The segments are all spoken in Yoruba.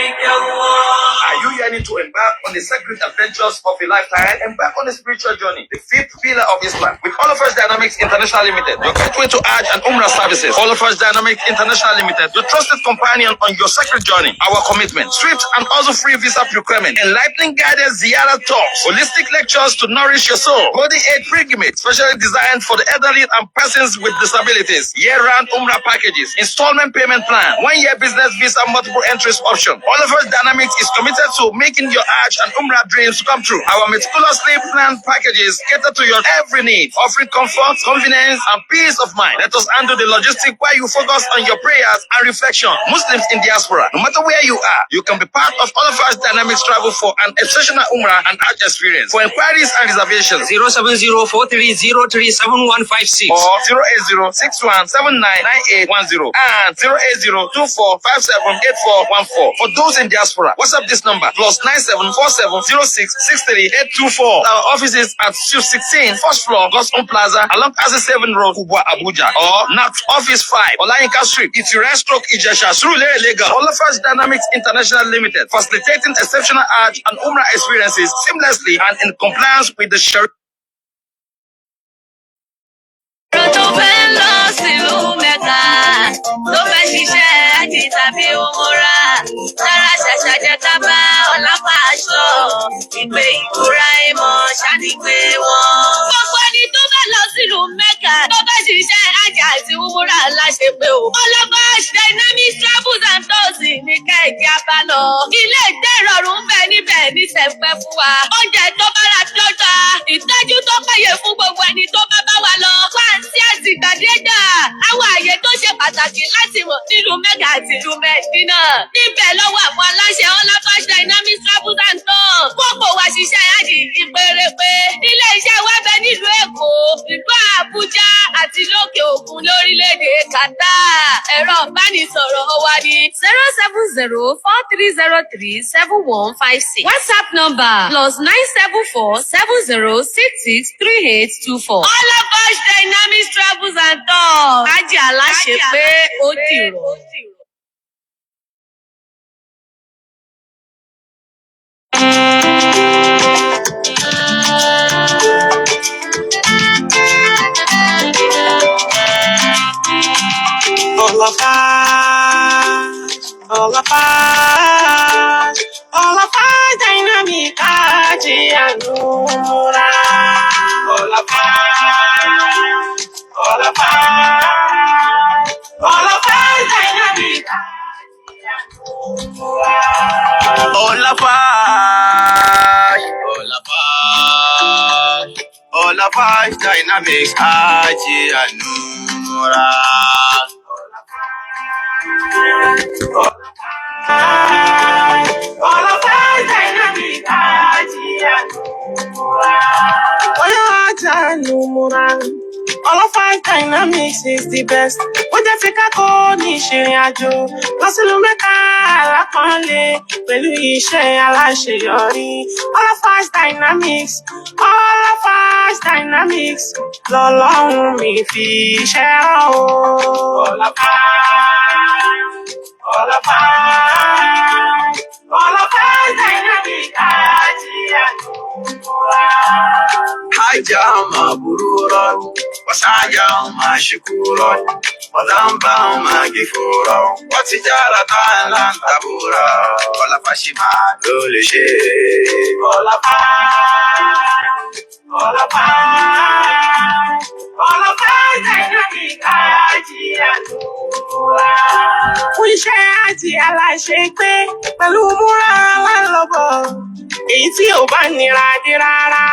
Are you yearning to embark on the sacred adventures of a lifetime? Embark on a spiritual journey, the fifth pillar of Islam, with Olafers Dynamics International Limited, your gateway to Hajj and Umrah services. Olafers Dynamics International Limited, your trusted companion on your sacred journey. Our commitment, swift and also free visa procurement, enlightening guidance, ziyarah talks, holistic lectures to nourish your soul, Golden Aid pilgrimage, specially designed for the elderly and persons with disabilities, year-round Umrah packages, installment payment plan, 1-year business visa, multiple entries option. Olafers Dynamics is committed to making your Hajj and Umrah dreams come true. Our meticulously planned packages cater to your every need, offering comfort, convenience, and peace of mind. Let us handle the logistics while you focus on your prayers and reflection. Muslims in diaspora, no matter where you are, you can be part of Olafers Dynamics travel for an exceptional Umrah and Hajj experience. For inquiries and reservations, 07043037156 or 08061799810 and 08024578414. For those in diaspora, WhatsApp this number +9747066384. Our offices at 216 first floor, Gospel Plaza, along Azzy 7 Road, Kubwa, Abuja, or NAC Office 5, Olayinka Street, Itire Stroke Ijesha, Surulere, Lagos. Olafers Dynamics International Limited, facilitating exceptional Hajj and Umrah experiences seamlessly and in compliance with the Sharia. Tó fẹ́ ṣiṣẹ́ àjì tàbí òmùra lára ṣàṣàjẹ́ ká bá ọlápá aṣọ ìpè ìkúra ìmọ̀ ṣàdìpé wọn. Gbogbo ẹni tó fẹ́ lọ sílùú Mẹ́kà tó fẹ́ ṣiṣẹ́ àjì àti òmùra láṣẹ pé o. Olafers Dynamics Travels and Tours ní kẹ̀kẹ́ abálọ. Ilé ìgbé ìrọ̀rùn ń bẹ níbẹ̀ ní sẹ̀pẹ́ fún wa. Oúnjẹ tó bára dọ́gba, ìtọ́jú tó péye fún gbogbo ẹni tó bá bá wa lọ. Fáǹsì àti ìgbàdégbà, àwọn àyè tó ṣe pàtàkì láti mọ̀ nílùú Mẹ́kà àti ìlú Mẹ́dínà. Níbẹ̀ lọ́wọ́ àwọn aláṣẹ Olafers Dynamics Travels and Tours. Gbogbo wa ṣiṣẹ́ àjì ìpèrèpè. Ilé iṣẹ́ wa bẹ nílùú Èkó, ìlú Àbújá àti lókè òkun lórílẹ̀-èdè Qatar. Ẹ̀rọ ìbánisọ̀rọ̀ wa ní 07043037156. WhatsApp number +97470663824. Olafers Dynamics Travels and Tours. Ájì aláṣẹ pé ó dìrọ̀. Olafers Dynamics Hajj and Umrah. Olafers Dynamics Olafers Dynamics Hajj and Umrah. Olafers Dynamics Hajj and Umrah. Olafers Dynamics is the best. Ó jẹ́ fi kákó ní ìṣìrìn àjò lọ sílùú Mẹ́kà alápọ̀nlé pẹ̀lú iṣẹ́ aláṣeyọrí. Olafers Dynamics lọ́lọ́run mi fi iṣẹ́ hàn o. Olafers Dynamics Hajj and Umrah. Hajja mabruran wa sa'yan mashkuran wa dhanban maghfuran wa tijaratan lan tabura. Olafers ma ló lè ṣe. Olafers Dynamics Hajj and Umrah. Fún iṣẹ́ àti aláṣẹ pé pẹ̀lú múra lálọ́bọ̀. Èyí tí ò bá nira dé rárá.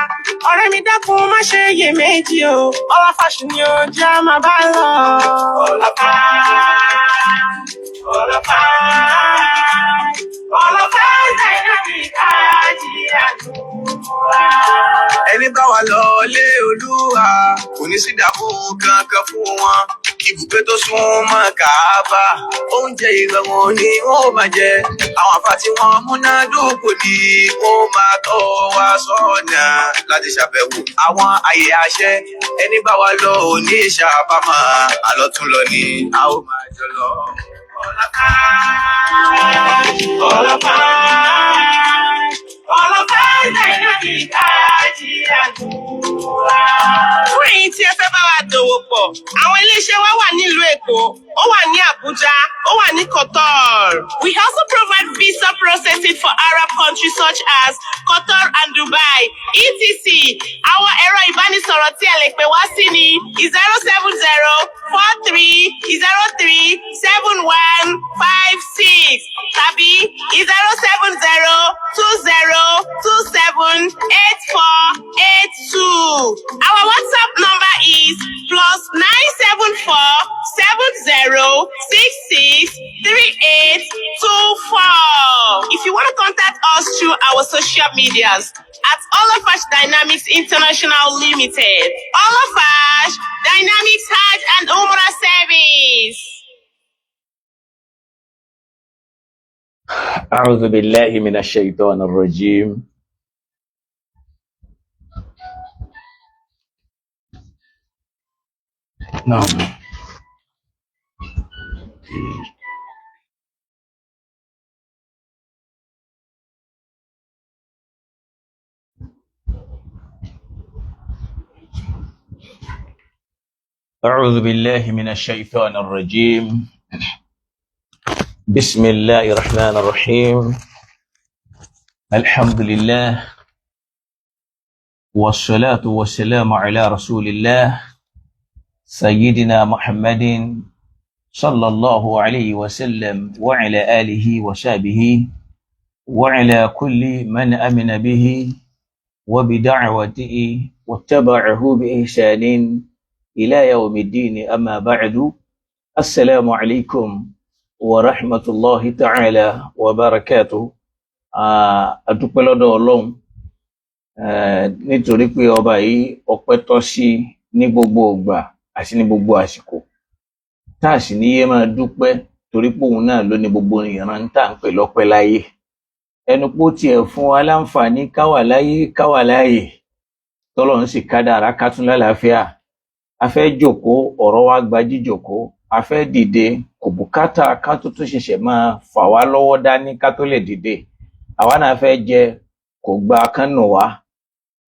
Ọ̀rẹ́ mi dákun má ṣe iyèméjì o. Olafers ni ó já máa bá lọ. Olafers Dynamics Hajj and Umrah. Ẹni bá wa lọ lé Olúwa, kò ní sí dààmú kankan fún wọn. Ibùgbé tó sún mọ́ Káàbà, oúnjẹ ìrọ̀rùn ni wọ́n máa jẹ. Àwọn àfáà tí wọ́n múnádóko ni wọ́n máa tọ́ wa sọ́nà láti ṣàbẹ̀wò àwọn àyè àṣẹ. Ẹni bá wa lọ ò ní ṣàbámọ̀, àlọ́ tún lọ ni a ó máa jọ lọ. All of us dynamic àjíàdúrà. Fún èyí tí ẹ fẹ́ bá wa dòwò pọ̀, àwọn iléeṣẹ́ wa wà nílùú Èkó, ó wà ní Àbújá, ó wà ní Qatar. We also provide visa processing for Arab countries such as Qatar and Dubai, etc. Àwọn ẹ̀rọ ìbánisọ̀rọ̀ tí ẹ lè pè wá sí ni 070-4303-7156 tàbí 070-2027-8482. Our WhatsApp number is +974070663824. If you want to contact us through our social medias at Olafash Dynamics International Limited, Olafash Dynamics Hajj and Umrah Service. أعوذ بالله من الشيطان الرجيم نعم أعوذ بالله من الشيطان الرجيم بسم الله الرحمن الرحيم الحمد لله والصلاة والسلام على رسول الله سيدنا محمد صلى الله عليه وسلم وعلى آله وصحبه وعلى كل من آمن به وبدعوته واتبعه بإحسان إلى يوم الدين أما بعد السلام عليكم ورحمة الله تعالى وبركاته adúpẹ́ lọ́dọ̀ Ọlọ́run nítorí pé ọba yìí ọpẹ́ tọ́ sí ní gbogbo ìgbà àti ní gbogbo àsìkò tá a sì ní yé máa dúpẹ́ torí pé òun náà ló ní gbogbo ìran tá à ń pè lọ́pẹ́ láyé ẹnu pó tiẹ̀ fún wa láǹfààní káwà láyé tọ́lọ́run sì kádàrá ká tún lálàáfíà a fẹ́ jókòó ọ̀rọ̀ wa gba jíjókòó a fẹ́ dìde kò bùkátà ká tó tún ṣẹ̀ṣẹ̀ máa fà wá lọ́wọ́ dání ká tó lè dìde àwa náà fẹ́ jẹ kò gba kán nù wá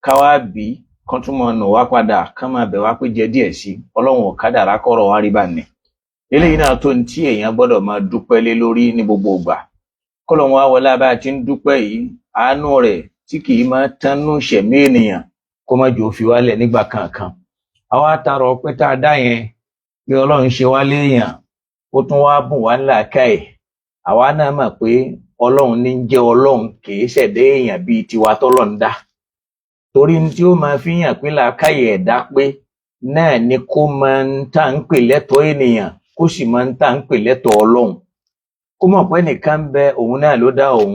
ká wá bí kán tún mọ nù wá padà kán máa bẹ̀ wá pé jẹ díẹ̀ sí Ọlọ́run ò kádàrá kọ́rọ̀ wá rí bá ní eléyìí náà tó ní tí èèyàn gbọ́dọ̀ máa dúpẹ́ lé lórí ní gbogbo ìgbà kọ́lọ́run wá wọlé bá a ti ń dúpẹ́ yìí àánú rẹ̀ tí kì í máa tánú ṣẹ̀mí ènìyàn kó má jò fi wálẹ̀ nígbà kankan àwa tààrọ̀ ọpẹ́ tá a dá yẹn pé Ọlọ́run ṣe wá léèyàn ó tún wá bùn wá làákàyè àwa náà mọ̀ pé Ọlọ́run ní jẹ́ Ọlọ́run kìí ṣẹ̀dá èèyàn bíi tiwa tọ́lọ́run dá torí tí ó máa fi hàn pé làákàyè ẹ̀dá pé náà ni kó máa ń tà ń pè lẹ́tọ̀ọ́ ènìyàn kó sì máa ń tà ń pè lẹ́tọ̀ọ́ Ọlọ́run kó mọ̀ pé nìkan ń bẹ òun náà ló dá òun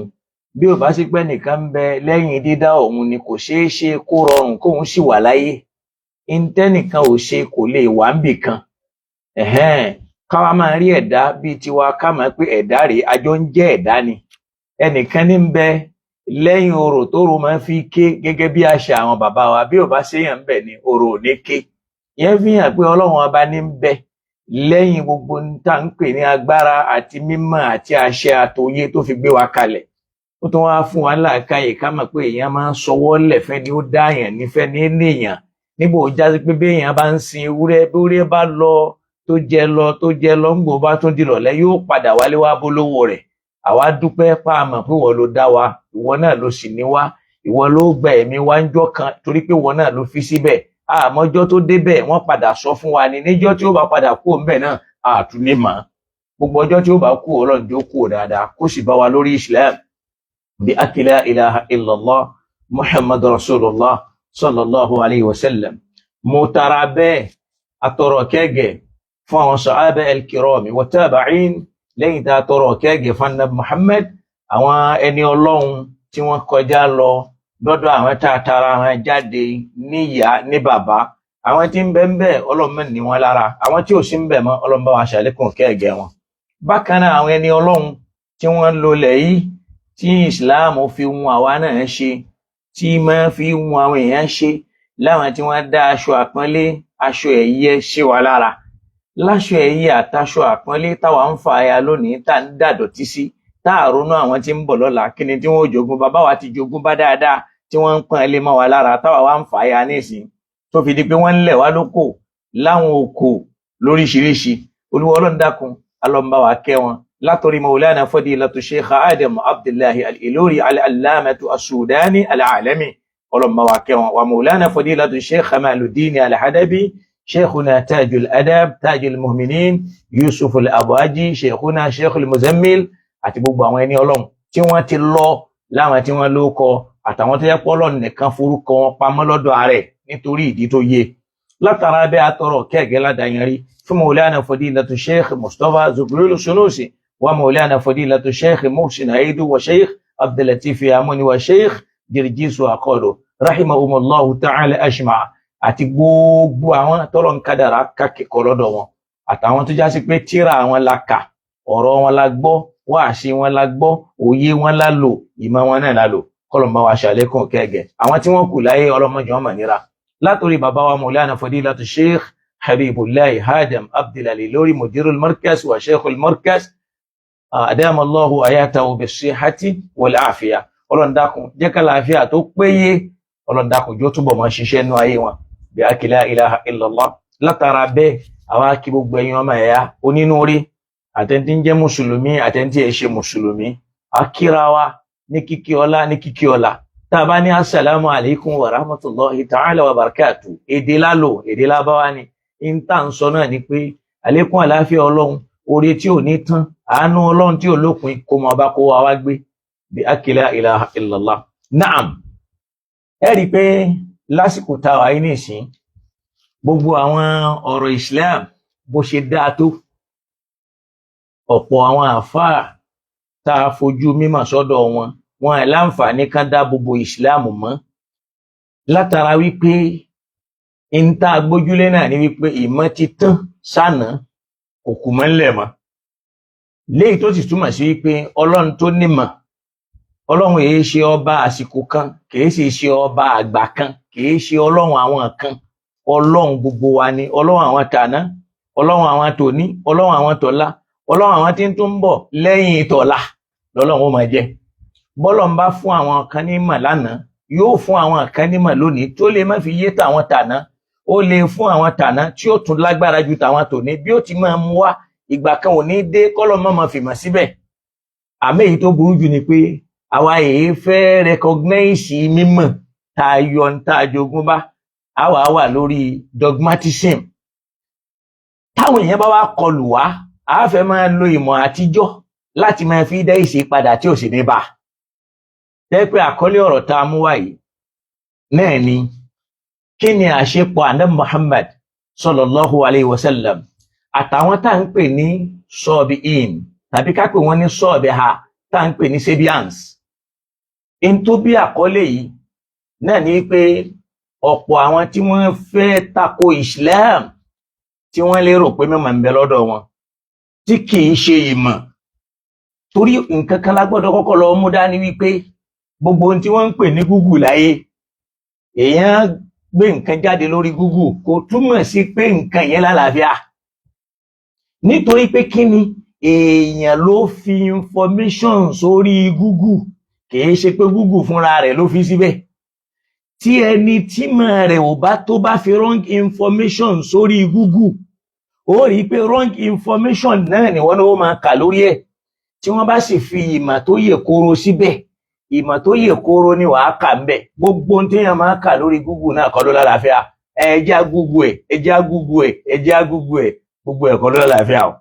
bí ò bá sí pé nìkan ń bẹ lẹ́yìn dídá òun ni kò ṣeé ṣe kó rọrùn kóun sì wà láyé ìntẹ́nìkan ò ṣe kò lè wà ń bì kan káwa máa rí ẹ̀dá bíi tiwa ká máa pé ẹ̀dá rèé àjọ ń jẹ́ ẹ̀dá ni ẹnìkan ní ń bẹ lẹ́yìn orò tóro máa ń fi ké gẹ́gẹ́ bí àṣà àwọn bàbá wa bí ò bá séèyàn ń bẹ ní orò ò ní ké ìyẹn fi hàn pé Ọlọ́run ọba ní ń bẹ lẹ́yìn gbogbo tá ń pè ní agbára àti mímọ̀ àti àṣẹ àtòye tó fi gbé wa kalẹ̀ ó tún wá fún wa láàkáyè ká mọ̀ pé èèyàn máa ń sọwọ́ lẹ̀ fẹ́ ni ó dáyàn nífẹ̀ẹ́ ní ènìyàn níbo ó já sí pé bí èèyàn bá ń sin ewúrẹ́ bí ewúrẹ́ bá lọ tó jẹ lọ ń gbò bá tún dìrọ̀lẹ́ yóò padà wálé wá bólówó rẹ̀ àwa dúpẹ́ pàmọ̀ pé ìwọ ló dá wa ìwọ náà ló sì ní wá ìwọ ló gba ẹ̀mí wa ńjọ́ kan torí pé ìwọ náà ló fi síbẹ̀ àmọ́jọ́ tó débẹ̀ wọ́n padà sọ fún wa ní níjọ́ tí ó bá padà kú òun bẹ̀ náà àtúní mọ́ gbogbo ọjọ́ tí ó bá kú Ọlọ́run tí ó kú dáadáa kó sì bá wa lórí Islam bí akila ilaha illallah Muhammad rasulullah sallallahu alayhi wa sallam mo tara bẹ́ẹ̀ atọrọ kẹ́gẹ́ fún àwọn sàhábà al-kirami wa tabi'in lẹ́yìn tá a tọrọ kẹ́gẹ́ fún Ànábì Muhammad àwọn ẹni Ọlọ́run tí wọ́n kọjá lọ lọ́dọ̀ àwọn tá a tara wọn jáde níyà ní bàbá àwọn tí ń bẹ ń bẹ Ọlọ́run mẹ́rin ní wọn lára àwọn tí ò sí ń bẹ mọ́ Ọlọ́run bá wa ṣàlékún kẹ́gẹ́ wọn bákan náà àwọn ẹni Ọlọ́run tí wọ́n lólẹ̀ yìí tí Islam fi hun àwa náà ṣe tí máa fi hun àwọn èèyàn ṣe láwọn tí wọ́n dá aṣọ àpọ́nlé aṣọ ẹ̀yẹ ṣe wà lára láṣọ ẹ̀yẹ àtaṣọ àpọ́nlé táwa ń fa aya lónìí tá ń dàdọ̀tí sí tá àrónú àwọn tí ń bọ̀ lọ́la kí ni tí wọ́n ò jogún bàbá wa ti jogún bá dáadáa tí wọ́n ń pọ́n ilé mọ́ wa lára táwa wá ń fa aya nísìn tó fi di pé wọ́n ń lẹ̀ wá lóko láwọn oko lóríṣiríṣi. Olúwa Ọlọ́run dákun alọ́mbà wa kẹ́ wọn látọ̀rí Maulana Fadilatu Sheikh Adam Abdullahi Al-Ilori Al-Allamatu As-Sudani Al-Alami ọlọ́mbà wa kẹ́ wọn wa Maulana Fadilatu Sheikh Kamaluddin Al-Hadabi شيخنا تاج الأدب تاج المؤمنين يوسف الأبواجي شيخنا شيخ المزمل àti gbogbo àwọn ẹni Ọlọ́run tí wọ́n ti lọ láwọn tí wọ́n lóko àtàwọn tó yẹ pé Ọlọ́run nìkan forúkọ wọn pamọ́ lọ́dọ̀ ààrẹ nítorí ìdí tó yé látara bẹ́ẹ̀ àtọ̀rọ̀ kẹ́gẹ́ ládàáyanrí fún Maulana Fadilatu Sheikh Mustapha Zubril Sunusi wa Maulana Fadilatu Sheikh Muhsin Aidu wa Sheikh Abdulatif Amuni wa Sheikh Jirjisu Akolo rahimahumullahu ta'ala ajma'a àti gbogbo àwọn tọ́lọ̀ ń kádàrá kákẹ́kọ̀ọ́ lọ́dọ̀ wọn àtàwọn tó já sí pé tíra wọn la kà ọ̀rọ̀ wọn la gbọ́ wáàsí wọn la gbọ́ òye wọn la lò ìmọ̀ wọn náà la lò kọlọ̀mbá wa ṣàlékún kẹ́gẹ̀ àwọn tí wọ́n kù láyé ọlọ́mọjọ́ ọmọ nira látòrí bàbá wa Maulana Fadilatu Sheikh Habibullahi Adam Abdullahi lórí Mudirul Markaz wa Sheikhul Markaz adamallahu ayatahu bis-sihhati wal afiya Ọlọ́run dákun jẹ́ ká láàfíà tó péye Ọlọ́run dákun jó túbọ̀ máa ṣiṣẹ́ nú ayé wọn bí a kì la ilaha illallah látara bẹ́ẹ̀ àwa kí gbogbo ẹ̀yin ọmọ ẹ̀yà onínúure àtẹ̀ntí ń jẹ́ mùsùlùmí àtẹ̀ntí ẹ̀ ṣe mùsùlùmí akíra wa ní kíkí ọlá tá a bá ní assalamu alaikum wa rahmatullahi ta'ala wa barakatuh èdè lálò èdè lábáwá ni in tá ń sọ náà ni pé àlékún àláfíà Ọlọ́run oore tí ò ní tán àánú Ọlọ́run tí ò lópin kó mọ bá kó wa wá gbé bí a kì la ilaha illallah. Naam ẹ rí i pé lásìkò táwa yìí nìsín gbogbo àwọn ọ̀rọ̀ Islam bó ṣe dáa tó ọ̀pọ̀ àwọn àfáà tá a fojú mímọ̀ sọ́dọ̀ wọn ẹ̀ láǹfààní kan dá gbogbo Islam mọ́ látara wípé ń tá a gbójúlé náà ní wípé ìmọ̀ ti tán sànà kò kù mọ́ ńlẹ̀ mọ́ léyìí tó sì túmọ̀ sí wípé Ọlọ́run tó nímọ̀ Ọlọ́run èé ṣe ọba àsìkò kan kìí sì ṣe ọba àgbà kan kìí ṣe Ọlọ́run àwọn kan Ọlọ́run gbogbo wa ni Ọlọ́run àwọn tàná Ọlọ́run àwọn tòní Ọlọ́run àwọn tọ̀la Ọlọ́run àwọn tí ń tún bọ̀ lẹ́yìn tọ̀la lọ́lọ́run ó máa jẹ́ bọ́lọ́run bá fún àwọn kan nímọ̀ lánàá yóò fún àwọn kan nímọ̀ lónìí tó lè má fi yé tàwọn tàná ó lè fún àwọn tàná tí ó tún lágbára ju tàwọn tòní bí ó ti máa mú wá ìgbà kan ò ní dé kọ́lọ́ máa fìmọ̀ síbẹ̀ àmọ́ èyí tó burú jù ni pé àwa èyí fẹ́ recognize mímọ̀ tá a yọ tá a jogún bá àwa wà lórí dogmatism táwọn èèyàn bá wá kọlù wá a fẹ́ máa lo ìmọ̀ àtijọ́ láti máa fi dá ìṣípadà tí ò sì ní bá jẹ́ pé àkọlé ọ̀rọ̀ tá a mú wá yìí náà ni kí ni àṣepọ̀ Ànábì Muhammad sallallahu alayhi wa sallam àtàwọn tá à ń pè ní sọ́ọ̀bì-ín tàbí ká pè wọ́n ní sọ́ọ̀bì-ha tá à ń pè ní Sabians in tó bí àkọlé yìí náà ni pé ọ̀pọ̀ àwọn tí wọ́n fẹ́ tako Islam tí wọ́n lérò pé mímọ̀ ń bẹ lọ́dọ̀ wọn tí kìí ṣe ìmọ̀ torí nǹkan kan lágbọ́dọ̀ kọ́kọ́ lọ mú dání wípé gbogbo ohun tí wọ́n ń pè ní Google láyé èèyàn gbé nǹkan jáde lórí Google kò túmọ̀ sí pé nǹkan yẹn lálàáfíà nítorí pé kí ni èèyàn ló fi information sórí Google kìí ṣe pé Google fúnra rẹ̀ ló fi síbẹ̀ tí ẹni tí mọ̀ rẹ̀ ò bá tó bá fi wrong information sórí Google ó rí i pé wrong information náà ni wọ́n ní ó máa kà lórí ẹ̀ tí wọ́n bá sì fi ìmọ̀ tó yè koro síbẹ̀ ìmọ̀ tó yè koro ni wàá kà ń bẹ̀ gbogbo ohun téèyàn máa kà lórí Google náà kọ́ ló lálàáfíà ẹjá Google ẹjá Google ẹjá Google gbogbo ẹ̀kọ́ ló lálàáfíà o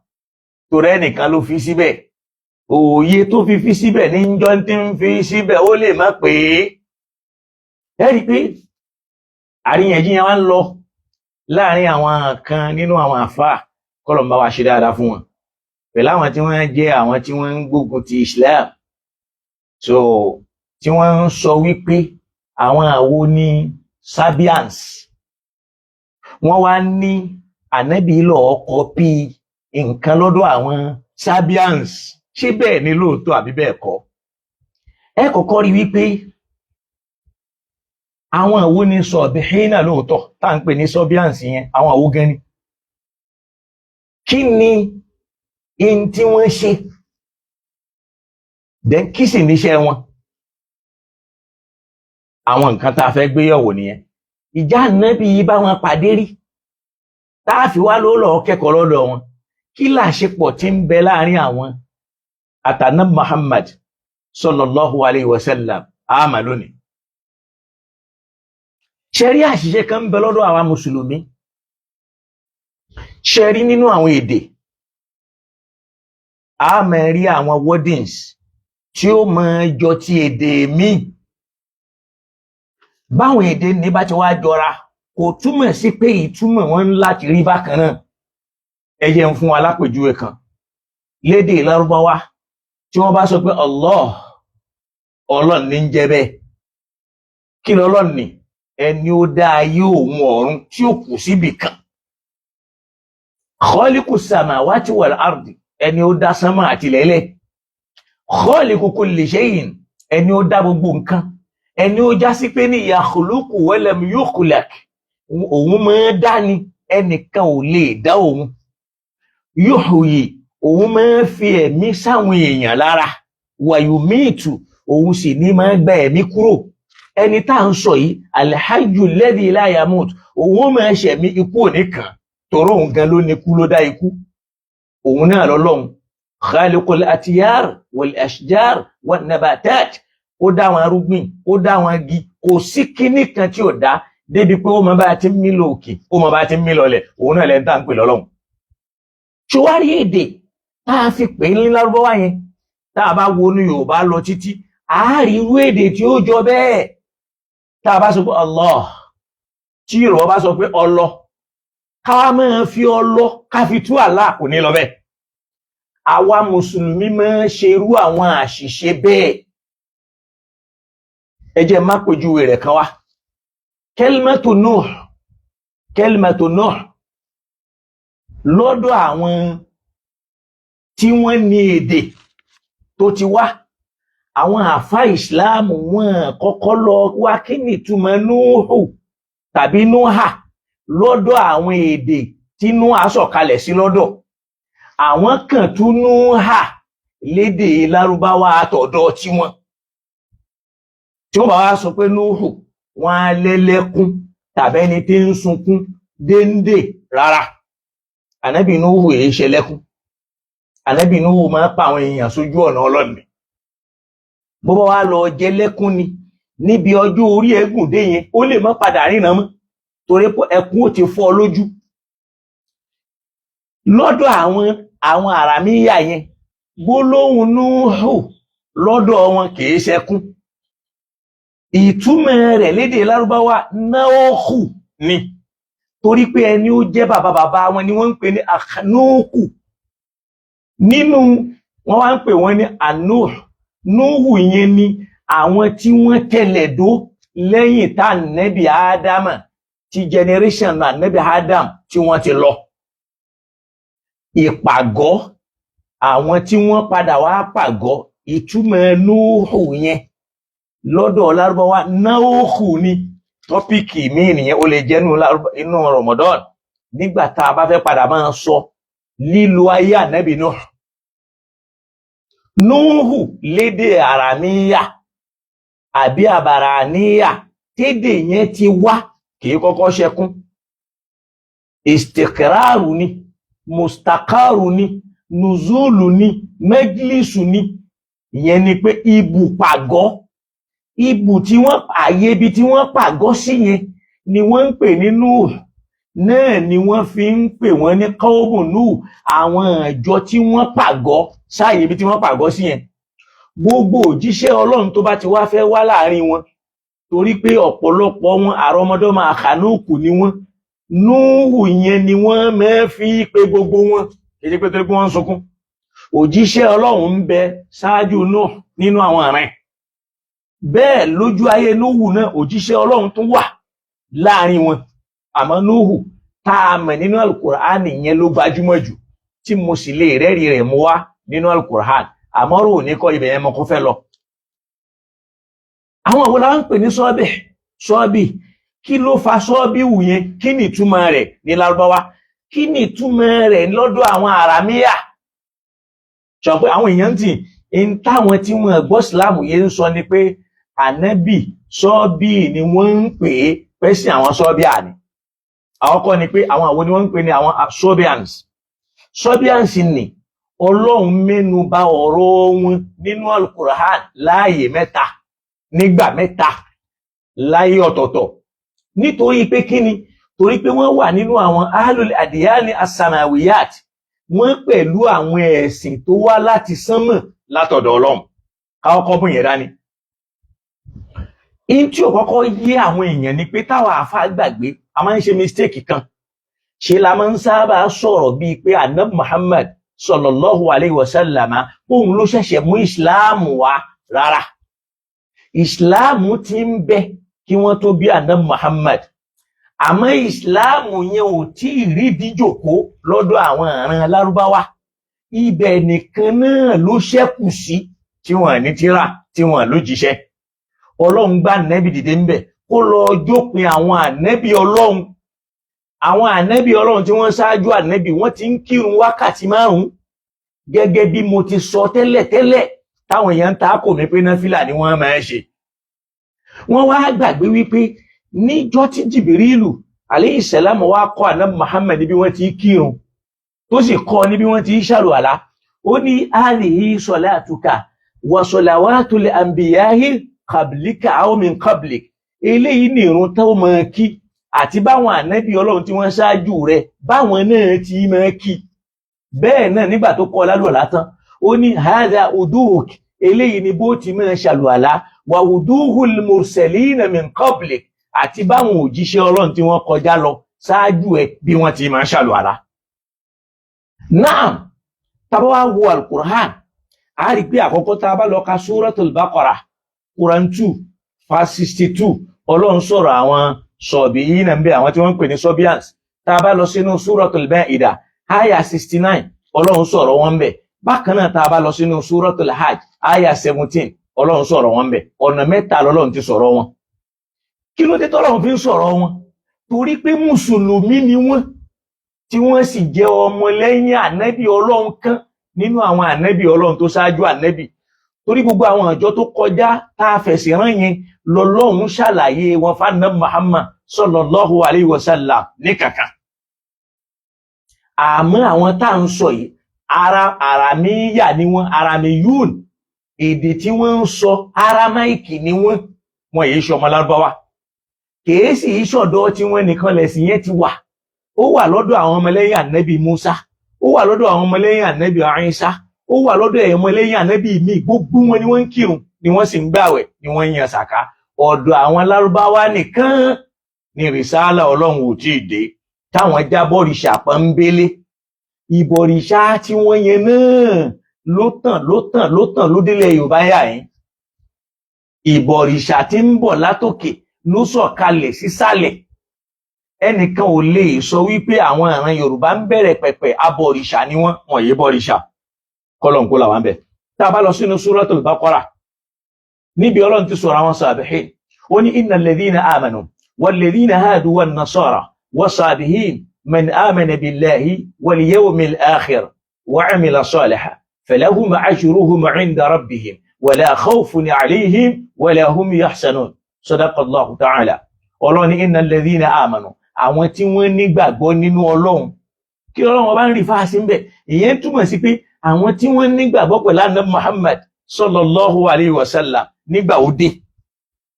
torí ẹnìkan ló fi síbẹ̀ òye tó fi síbẹ̀ ní njọ́ tí ń fi síbẹ̀ ó lè má pé ẹ rí i pé àríyànjiyàn wa ń lọ láàrin àwọn kan nínú àwọn àfáà kọ́lọ̀ ń bá wa ṣe dáadáa fún wọn pẹ̀lú àwọn tí wọ́n jẹ́ àwọn tí wọ́n ń gbógun ti Islam so tí wọ́n ń sọ wípé àwọn àwo ní Sabians wọ́n wá ní ànábì lọ́ọ́ kọ́pì nǹkan lọ́dọ̀ àwọn Sabians ṣé bẹ́ẹ̀ ni lóòótọ́ àbí bẹ́ẹ̀ kọ́ ẹ kọ́kọ́ rí wípé àwọn àwo ní sọ̀bìhínà lóòótọ́ tá à ń pè ní Sabians yẹn àwọn àwo gan ni kí ni in tí wọ́n ṣe then kí sì níṣẹ́ wọn. Àwọn nǹkan tá a fẹ́ gbé yẹ̀wò nìyẹn. Ìjà ànábì yìí bá wọn pàdé rí tá a fi wá ló lọ kẹ́kọ̀ọ́ lọ́dọ̀ wọn. Kí làṣepọ̀ tí ń bẹ láàrin àwọn àtàná Muhammad sallallahu alayhi wa sallam àmà lónìí. Ṣé rí àṣìṣe kan ń bẹ lọ́dọ̀ àwa mùsùlùmí? Ṣé rí nínú àwọn èdè a máa rí àwọn wordings tí ó máa jọ ti èdè míì. Báwọn èdè ní bá ti wá jọra kò túmọ̀ sí pé ìtumọ̀ wọn láti rí bákan náà. Ẹ jẹ́ n fún alápèjúwe kan. Lédè Lárúbáwá tí wọ́n bá sọ pé Allah, Ọlọ́run ní ń jẹ́ bẹ́ẹ̀. Kí lọ́lọ́run ní? Ẹni ó dá ayé òun ọ̀run tí ó kù síbì kan. Khaliqu samawati wal ardi, ẹni ó dá sánmà àti ilẹ̀ẹ́lẹ̀. Khaliqu kulli shay'in, ẹni ó dá gbogbo nǹkan. Ẹni ó já sí pé ní yakhluqu wa lam yukhlaq, òun máa dá ni, ẹnìkan ò lè dá òun. Yuhyi, òun máa fi ẹ̀mí sáwọn èèyàn lára. Wa yumitu, òun sì ní máa gba ẹ̀mí kúrò. Ẹni tá ń sọ yìí, al-hayyu alladhi la yamut, òun máa ṣẹ̀mí ikú òníkan, tọrọ òun gan ló ní ikú ló dá ikú. Òun náà lọ́lọ́run. Khaliqul atyar wal ashjar wan nabatat, ó dá wọn arúgbìn, ó dá wọn igi, kò sí kíní kan tí ò dá débi pé ó mọ bá ti ń mí lọ òkè, ó mọ bá ti ń mí lọlẹ̀, òun náà lẹ́ni tá ń pè lọ́lọ́run. Ṣùwárí èdè tá a fi pè ní Lárúbáwá yẹn, tá a bá wo ní Yorùbá lọ títí, a rí irú èdè tí ó jọ bẹ́ẹ̀. Tá a bá sọ pé Allah, tí Yorùbá bá sọ pé ọlọ, ká máa fi ọlọ ká fi tú Allah kò ní lọ bẹ́ẹ̀. Àwa mùsùlùmí máa ń ṣerú àwọn àṣìṣe bẹ́ẹ̀. Ẹ jẹ́ má pèjúwe rẹ̀ kan wá. Kalimatu Nuh, Kalimatu Nuh, lọ́dọ̀ àwọn tí wọ́n ní èdè tó ti wá, àwọn àfá ìsìláàmù wọn kọ́kọ́ lọ wá kí ni ìtumọ̀ Núhù tàbí Núhà lọ́dọ̀ àwọn èdè tí Núhà sọ̀kalẹ̀ sí lọ́dọ̀. Àwọn kan tún Núhà lédè Lárúbáwá àtọ̀dọ̀ tí wọ́n. Tí wọ́n bá wá sọ pé Núhù, wọ́n á lẹ́lẹ́kún tàbí ẹni tí ń sunkún déndé rárá. Ànábì Núhù èé ṣe lẹ́kún. Ànábì Núhù máa ń pa àwọn èèyàn sójú ọ̀nà Ọlọ́run. Bó bá wá lọ jẹ lẹ́kún ni, níbi ọjọ́ orí ẹ̀gùn dé yẹn, ó lè má padà ríran mọ́ torí pé ẹkún ó ti fọ́ lójú. Lọ́dọ̀ àwọn àràmíyà yẹn, gbólóhùn Núhù lọ́dọ̀ wọn kìí ṣẹkún. Ìtumọ̀ rẹ̀ lédè Lárúbáwá Náhù ni, torí pé ẹni ó jẹ́ bàbá wọn ni wọ́n ń pè ní Núhù. Nínú wọn wá ń pè wọ́n ní Anúhù. Núhù yẹn ni àwọn tí wọ́n tẹ̀lẹ̀ dó lẹ́yìn tá Ànábì Ádámà, tí generation Ànábì Ádám tí wọ́n ti lọ. Ìpàgọ́, àwọn tí wọ́n padà wá pàgọ́, ìtumọ̀ Núhù yẹn lọ́dọ̀ Lárúbáwá Náhù ni. Tọ́pìkì míì nìyẹn, ó lè jẹ́ inú Ramadan nígbà tá a bá fẹ́ padà máa sọ lílo ayé Ànábì Núhù. Núhù lédè àràmíyà àbí àbàràníyà, tédè yẹn ti wá kìí kọ́kọ́ ṣẹkún. Istiqraru ni, mustaqaru ni, nùzúlù ni, mẹ́jìlísù ni. Ìyẹn ni pé ibù pàgọ́, ibù tí wọ́n àyè ibi tí wọ́n pàgọ́ sí yẹn ni wọ́n ń pè ní Núhù. Náà ni wọ́n fi ń pè wọ́n ní qawmu Núhù, àwọn ìjọ tí wọ́n pàgọ́ sáàyè ibi tí wọ́n pàgọ́ sí yẹn. Gbogbo òjíṣẹ́ Ọlọ́run tó bá ti wá fẹ́ wá láàrin wọn, torí pé ọ̀pọ̀lọpọ̀ wọn àrọmọdọ́mọ Àkànúkù ni wọ́n, Núhù yẹn ni wọ́n máa fi pè gbogbo wọn, kìí pé torí pé wọ́n ń sunkún. Òjíṣẹ́ Ọlọ́run ń bẹ ṣáájú Núhù nínú àwọn ìran. Bẹ́ẹ̀ lójú ayé Núhù náà òjíṣẹ́ Ọlọ́run tún wà láàrin wọn. Àmọ́ Núhù tá a mọ̀ nínú Al-Qur'ani yẹn ló gbajúmọ̀ jù, tí mo sì lè rẹ́rìí rẹ̀ mú wá nínú Al-Qur'an. Àmọ́ rò ní kọ́ ibẹ̀ yẹn mọ́ kó fẹ́ lọ. Àwọn àwọn la ń pè ní sọ́ọ̀bì. Kí ló fa sọ́ọ̀bì wù yẹn? Kí ni ìtumọ̀ rẹ̀ ní Lárúbáwá? kí ni ìtumọ̀ rẹ̀ lọ́dọ̀ àwọn àràmíyà sọ pé àwọn èèyàn tí ń táwọn tí wọ́n gbọ́ ìsìláàmù yẹn ń sọ ni pé ànábì sọ́ọ́bì ni wọ́n ń pè é pẹ́sìn àwọn sọ́ọ́bíà ni àwọn kọ́ ni pé àwọn àwọn ni wọ́n ń pè ní àwọn Sorbians ni Ọlọ́run mẹ́nu bà ọ̀rọ̀ wọn nínú Al-Qur'an láàyè mẹ́ta nígbà mẹ́ta láyé ọ̀tọ̀ọ̀tọ̀ nítorí pé kíni torí pé wọ́n wà nínú àwọn ahlul adiyani as-samawiyat wọ́n pẹ̀lú àwọn ẹ̀sìn tó wá láti sánmọ̀ látọ̀dọ̀ Ọlọ́run káwọ́ kọ́ bùn yẹn dání in tí ò kọ́kọ́ yé àwọn èèyàn ni pé táwọn àfáà gbàgbé a máa ń ṣe mistake kan ṣe la máa ń sábà sọ̀rọ̀ bíi pé Ànábì Muhammad sallallahu alayhi wa sallam òun ló ṣẹ̀ṣẹ̀ mú ìsìláàmù wá rárá ìsìláàmù ti ń bẹ kí wọ́n tó bí Ànábì Muhammad àmọ́ ìsìláàmù yẹn ò tí ì rí díjòkó lọ́dọ̀ àwọn ìran Lárúbáwá ibẹ̀ nìkan náà ló ṣẹ́kù sí tí wọ́n ní tírà tí wọ́n ló jíṣẹ́ Ọlọ́run gbá ànẹ́bì dìde ń bẹ̀ kó lọ jópin àwọn ànẹ́bì Ọlọ́run tí wọ́n ṣáájú ànẹ́bì wọ́n ti ń kírun wákàtí 5 gẹ́gẹ́ bí mo ti sọ tẹ́lẹ̀ táwọn èèyàn ta kò mí pé náfìlà ni wọ́n máa ń ṣe wọ́n wá gbàgbé wípé níjọ́ tí Jìbìrìlù alayhi salam wá kọ́ Ànábì Muhammad bí wọ́n ti kírun tó sì kọ́ ní bí wọ́n ti ṣàlùwàlá ó ní alihi salatuka wa salawatul anbiya'i qablika aw min qablik eléyìí ni ìrun tó máa kí àti báwọn ànábì Ọlọ́run tí wọ́n ṣáájú rẹ̀ báwọn náà ti máa kí bẹ́ẹ̀ náà nígbà tó kọ́ lálùwàlá tán ó ní hadha uduk eléyìí ni bó ti máa ṣàlùwàlá wa uduhul mursalina min qablik àti báwọn òjíṣẹ́ Ọlọ́run tí wọ́n kọjá lọ ṣáájú ẹ̀ bí wọ́n ti máa ṣàlùwàlá. Naam tá bá wá wo al-Qur'an a rí pé àkọ́kọ́ tá bá lọ ka Suratul Baqarah Quran 2 verse 62 Ọlọ́run sọ̀rọ̀ àwọn sọ̀bí yìí náà ń bẹ àwọn tí wọ́n ń pè ní Sorbians tá bá lọ sínú Suratul Ma'idah aya 69 Ọlọ́run sọ̀rọ̀ wọn bẹ̀ bákan náà tá bá lọ sínú Suratul Hajj aya 17 Ọlọ́run sọ̀rọ̀ wọn bẹ̀ ọ̀nà mẹ́ta lọ́lọ́run ti sọ̀rọ̀ wọn kí ló dé tọ́lọ́run fi ń sọ̀rọ̀ wọn torí pé mùsùlùmí ni wọ́n tí wọ́n sì jẹ́ ọmọlẹ́yìn ànábì Ọlọ́run kan nínú àwọn ànábì Ọlọ́run tó ṣáájú ànábì torí gbogbo àwọn àjọ tó kọjá tá a fẹ̀sìn rán yẹn lọ́lọ́run ṣàlàyé wọn fánàbí Muhammad sallallahu alayhi wa sallam ní kankan àmọ́ àwọn tá ń sọ yìí aramíyà ni wọ́n aramiyun èdè tí wọ́n ń sọ aramaiki ni wọ́n yìí ṣọmọ Lárúbáwá kèésì ìṣọ̀dọ̀ tí wọ́n nìkan lẹ̀sìn yẹn ti wà ó wà lọ́dọ̀ àwọn ọmọlẹ́yìn ànábì Musa ó wà lọ́dọ̀ àwọn ọmọlẹ́yìn ànábì Ìsá ó wà lọ́dọ̀ ẹ̀yẹ ọmọlẹ́yìn ànábì mi gbogbo wọn ni wọ́n ń kírun ni wọ́n sì ń gbàwẹ̀ ni wọ́n ń yan sàká ọ̀dọ̀ àwọn Lárúbáwá nìkan ni rìsáàlà Ọlọ́run ò tí ì dé táwọn jábọ̀rìṣà pọ́nbélé ìbọ̀rìṣà tí wọ́n yẹn náà ló tàn ló délẹ̀ Yorùbá yà yín ìbọ̀rìṣà tí ń bọ̀ látòkè ló sọ̀kalẹ̀ sísàlẹ̀ ẹnìkan ò lè sọ wípé àwọn ìran Yorùbá ń bẹ̀rẹ̀ pẹ̀pẹ̀ abọ̀rìṣà ni wọ́n yé bọ̀rìṣà kọlọ̀nkó làwọn bẹ̀ tá a bá lọ sínú Suratul Baqarah níbi Ọlọ́run ti sọ̀rọ̀ àwọn sàbíhìn ó ní innal ladhina amanu wal ladhina hadu wan nasara was-sabihin man amana billahi wal yawmil akhir wa amila salihan falahum ajruhum 'inda rabbihim wala khawfun 'alayhim wala hum yahzanun sadaqallahu ta'ala Ọlọ́run ní innal ladhina amanu àwọn tí wọ́n nígbàgbọ́ nínú Ọlọ́run kí Ọlọ́run bá ń rí fáṣí ń bẹ̀ ìyẹn túmọ̀ sí pé àwọn tí wọ́n nígbàgbọ́ pẹ̀lú Ànábì Muhammad sallallahu alayhi wa sallam nígbà òde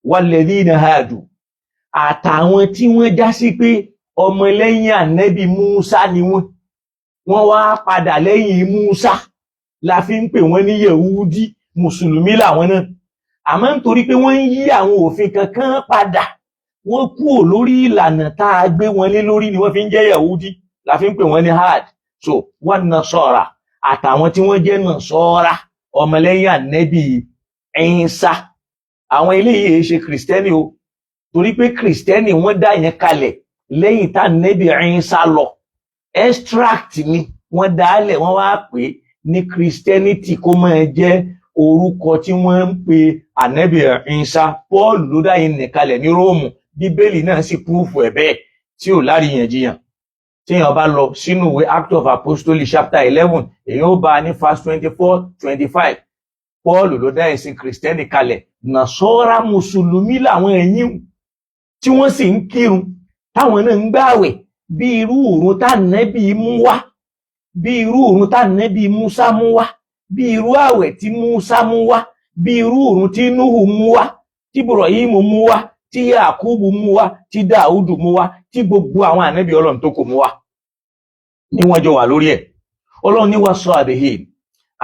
walladhina hadu àtàwọn tí wọ́n já sí pé ọmọlẹ́yìn ànábì Musa ni wọ́n wá padà lẹ́yìn Musa la fi ń pè wọ́n ní Yehudi mùsùlùmí làwọn náà àmọ́ nítorí pé wọ́n ń yí àwọn òfin kankan padà wọ́n kúrò lórí ìlànà tá a gbé wọn lé lórí ni wọ́n fi ń jẹ́ Yehudi la fi ń pè wọ́n ní had so wan nasara àtàwọn tí wọ́n jẹ́ Nasara ọmọlẹ́yìn ànábì Ìsá àwọn eléyìí ṣe kìrìsìtẹ́nì o torí pé kìrìsìtẹ́nì wọ́n dá yẹn kalẹ̀ lẹ́yìn tá ànábì Ìsá lọ extract ni wọ́n dálẹ̀ wọ́n wá pè ní Christianity kó máa jẹ́ orúkọ tí wọ́n ń pe ànábì Ìsá Paul ló dá yẹn nìkalẹ̀ ní Róòmù bíbélì náà sì púrúfù ẹ̀ bẹ́ẹ̀ tí ò láríyànjiyàn téèyàn bá lọ sínú ìwé Act of Apostolic chapter 11 èèyàn ó bá ní verse 24-25 Paul ló dá ẹ̀sìn kìrìsìtẹ́nì kalẹ̀ nàṣọ́ra mùsùlùmí làwọn ẹ̀yìn tí wọ́n sì ń kírun táwọn náà ń gbààwẹ̀ bí irú ìrun tánẹ́bì mú wá bí irú ìrun tánẹ́bì Músá mú wá bí irú àwẹ̀ tí Músá mú wá bí irú ìrun tí Núhù mú wá tí Ibrahim mú wá tí Yakubu mú wá tí Dáúdù mú wá tí gbogbo àwọn ànábì Ọlọ́run tó kù mú wá ní wọ́n jọ wà lórí ẹ̀. Ọlọ́run ní wá sọ́ọ̀bìhìn